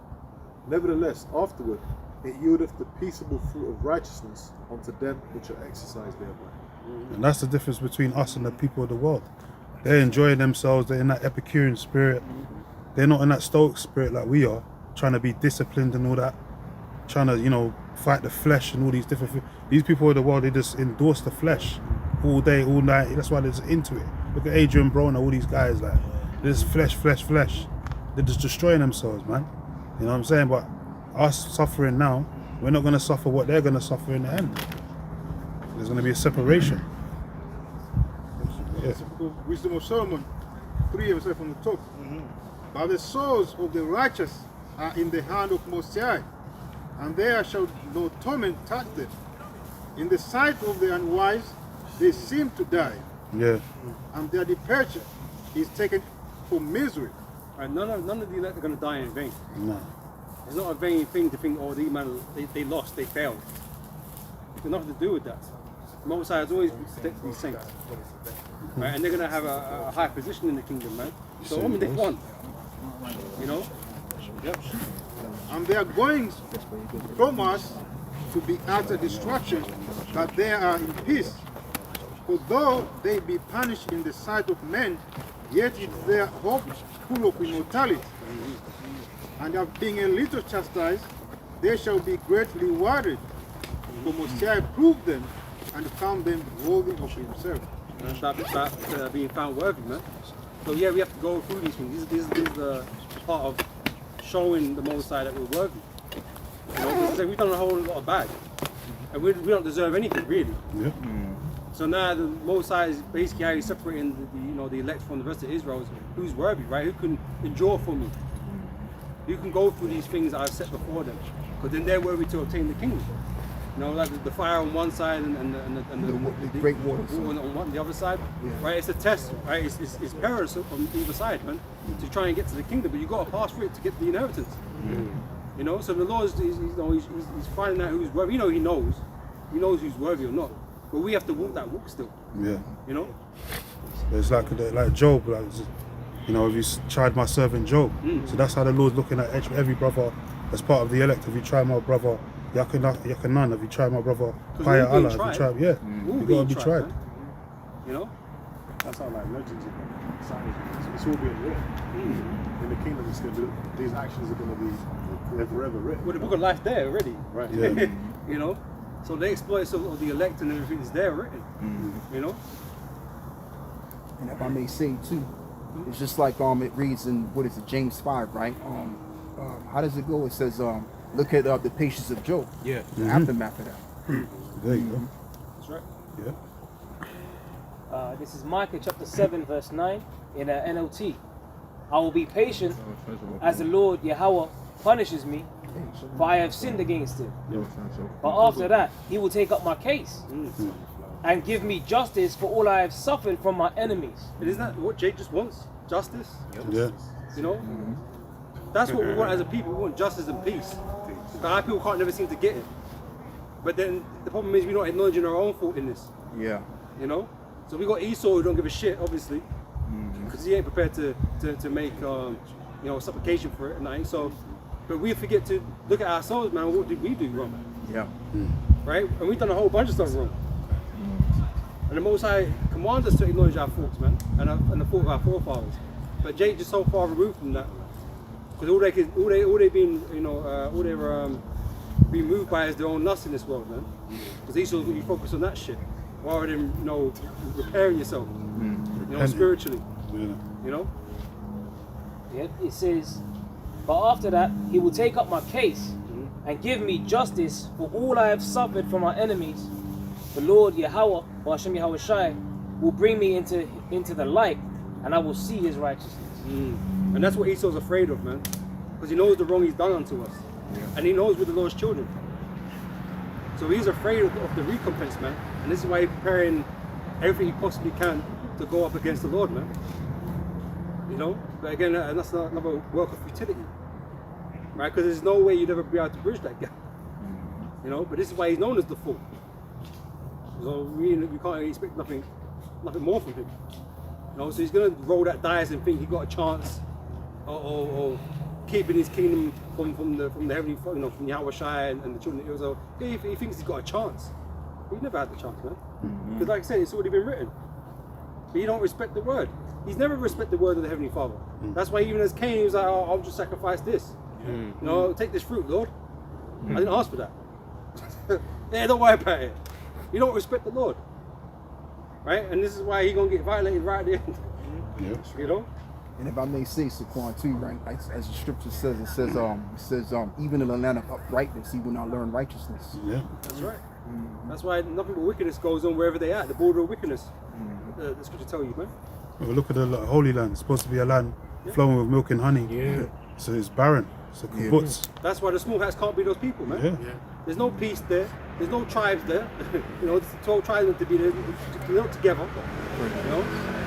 Nevertheless, afterward it yieldeth the peaceable fruit of righteousness unto them which are exercised thereby. And that's the difference between us and the people of the world. They're enjoying themselves, they're in that Epicurean spirit. They're not in that Stoic spirit like we are, trying to be disciplined and all that, trying to, you know, fight the flesh and all these different things. These people of the world, they just endorse the flesh all day, all night. That's why they're just into it. Look at Adrian Broner, all these guys, like, this flesh. They're just destroying themselves, man. You know what I'm saying? But us suffering now, we're not going to suffer what they're going to suffer in the end. There's going to be a separation. Yeah. Wisdom of Solomon 3 verse from the top. But the souls of the righteous are in the hand of Most High, and there shall no torment touch them. In the sight of the unwise, they seem to die. Yeah. And their departure is taken for misery. And none of the elect are going to die in vain. No. It's not a vain thing to think, oh, these men, they lost, they failed. It's got nothing to do with that. Most High has always protected these saints. Right? And they're going to have a high position in the kingdom, man. So, I mean, they won. You know? Yep. And they are going from us to be utter destruction, but they are in peace. For though they be punished in the sight of men, yet is their hope full of immortality. And of being a little chastised, they shall be greatly rewarded. For Most High proved them and found them worthy of himself. And about being found worthy, man. So yeah, we have to go through these things. This is the part of showing the Most High that we're worthy. You know, because we've done a whole lot of bad, and we don't deserve anything really. Yep. So now the Most High is basically how he's separating the elect from the rest of Israel. Who's worthy, right? Who can endure for me? Who can go through these things that I've set before them? Because then they're worthy to obtain the kingdom. You know, like the fire on one side and the great waters on the other side. Yeah. Right? It's a test, right? It's perilous on either side, man, to try and get to the kingdom, but you got to pass through it to get the inheritance. You know, so the Lord is he's finding out who's worthy. You know, he knows who's worthy or not, but we have to walk that walk still. Yeah. You know. It's like Job, like, you know, if you tried my servant Job. So that's how the Lord's looking at every brother as part of the elect. If you try my brother Yakanan, if you try my brother Kaya Allah, if you try, you gotta be tried. Man. You know. That's how like legends are. Signs. It's all being written. In the kingdom, it's gonna be, these actions are gonna be forever written. Well, the book of life there already. Right. Yeah. You know. So the exploits of the elect and everything is there written. You know. And if I may say too, it's just like it reads in James 5, right? How does it go? It says look at the patience of Job. Yeah. The aftermath of that. There you go. That's right. Yeah. This is Micah chapter 7 verse 9 in NLT. I will be patient as the Lord Yahweh punishes me, for I have sinned against him. But after that, he will take up my case and give me justice for all I have suffered from my enemies. And isn't that what Jake just wants? Justice? Yeah. You know? That's what we want as a people. We want justice and peace. But our people can't never seem to get it. But then the problem is we're not acknowledging our own fault in this. Yeah. You know? So we got Esau who don't give a shit, obviously. Because he ain't prepared to make you know, supplication for it. And so, but we forget to look at ourselves, man. What did we do wrong? Yeah. Right? And we've done a whole bunch of stuff wrong. And the Most High commands us to acknowledge our faults, man, and the fault of our forefathers. But Jake just so far removed from that, because all they been, you know, all they're being moved by is their own lust in this world, man. Because Esau, you focus on that shit, rather than, you know, repairing yourself, you know, spiritually. You know. Yep, it says, but after that, he will take up my case and give me justice for all I have suffered from my enemies. The Lord Yahweh, or Hashem Yahweh Shai, will bring me into the light, and I will see his righteousness. And that's what Esau's afraid of, man. Because he knows the wrong he's done unto us. And he knows we're the Lord's children. So he's afraid of the recompense, man. And this is why he's preparing everything he possibly can to go up against the Lord, man. You know? But again, that's another work of futility. Right? Because there's no way you'd ever be able to bridge that gap. You know? But this is why he's known as the fool. So we can't expect nothing more from him. You know, so he's gonna roll that dice and think he got a chance, or keeping his kingdom from the heavenly, you know, from Yahweh Shai and the children of Israel. He thinks he's got a chance. But he never had the chance, man. Because like I said, it's already been written. But you don't respect the word. He's never respected the word of the Heavenly Father. That's why even as Cain, he was like, oh, I'll just sacrifice this. You know, take this fruit, Lord. I didn't ask for that. Yeah, don't worry about it. You don't respect the Lord, right? And this is why he's gonna get violated right at the end. You know. And if I may say, Saquon too, right? As the scripture says, it says, even in the land of uprightness, he will not learn righteousness. Yeah. That's right. That's why nothing but wickedness goes on wherever they are, the border of wickedness. The scripture tell you, man. Well, look at the Holy Land. It's supposed to be a land flowing with milk and honey. Yeah. So it's barren. So kibbutz. That's why the small hats can't be those people, man. Yeah. There's no peace there. There's no tribes there. You know, there's 12 tribes to be there, not together. You know,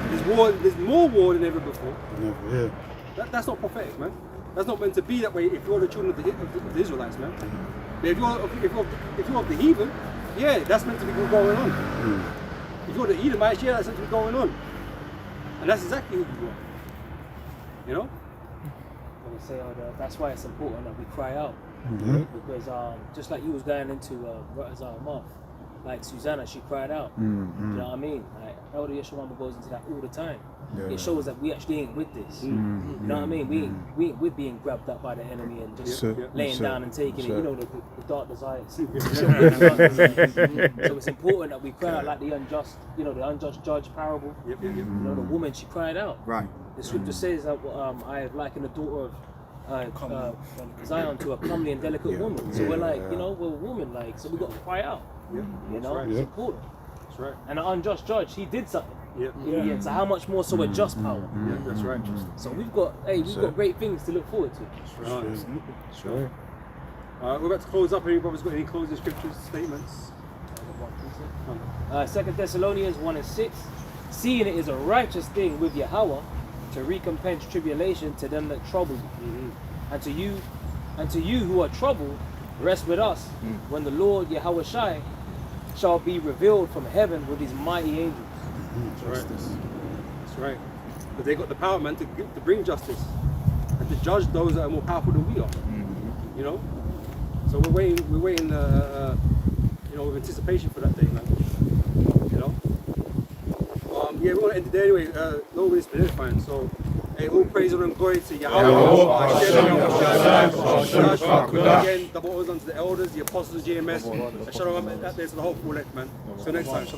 there's war. There's more war than ever before. Yeah. That's not prophetic, man. That's not meant to be that way if you're the children of the Israelites, man. But if you're of the heathen, yeah, that's meant to be going on. If you're the Edomites, yeah, that's meant to be going on. And that's exactly who you are. You know? I say that's why it's important that we cry out. Because just like you was going into Ratazar Month, like Susanna, she cried out. You know what I mean? Like Elder Yeshua goes into that all the time. It shows that we actually ain't with this. You know what I mean? We're being grabbed up by the enemy and just laying down and taking it. You know, the dark desires. So it's important that we cry out like the unjust, you know, the unjust judge parable. You know, the woman, she cried out. Right. The scripture says that I have likened the daughter of Zion to a comely and delicate woman. So we're like, you know, we're a woman, like, so we got to cry out. You know, it's important. That's right. And the unjust judge, he did something. Yeah. Yeah. So how much more so a just power? Yeah, that's right. So we've got great things to look forward to. That's right. Absolutely. Sure. We're about to close up. Any brothers got any closing scriptures, statements? 2 Thessalonians 1:6. Seeing it is a righteous thing with Yahweh to recompense tribulation to them that trouble you. And to you who are troubled, rest with us when the Lord Yahweh Shai shall be revealed from heaven with his mighty angels. That's right. But they got the power, man, to bring justice and to judge those that are more powerful than we are. You know. So we're waiting, you know, with anticipation for that day, man. You know. Yeah, we want to end the day anyway. Nobody's been edifying, so. Hey, all praise and glory to Yahweh. Again, double orders unto the elders, the apostles, GMS. Shalom, that there's the whole full elect, man. So next time, shalom.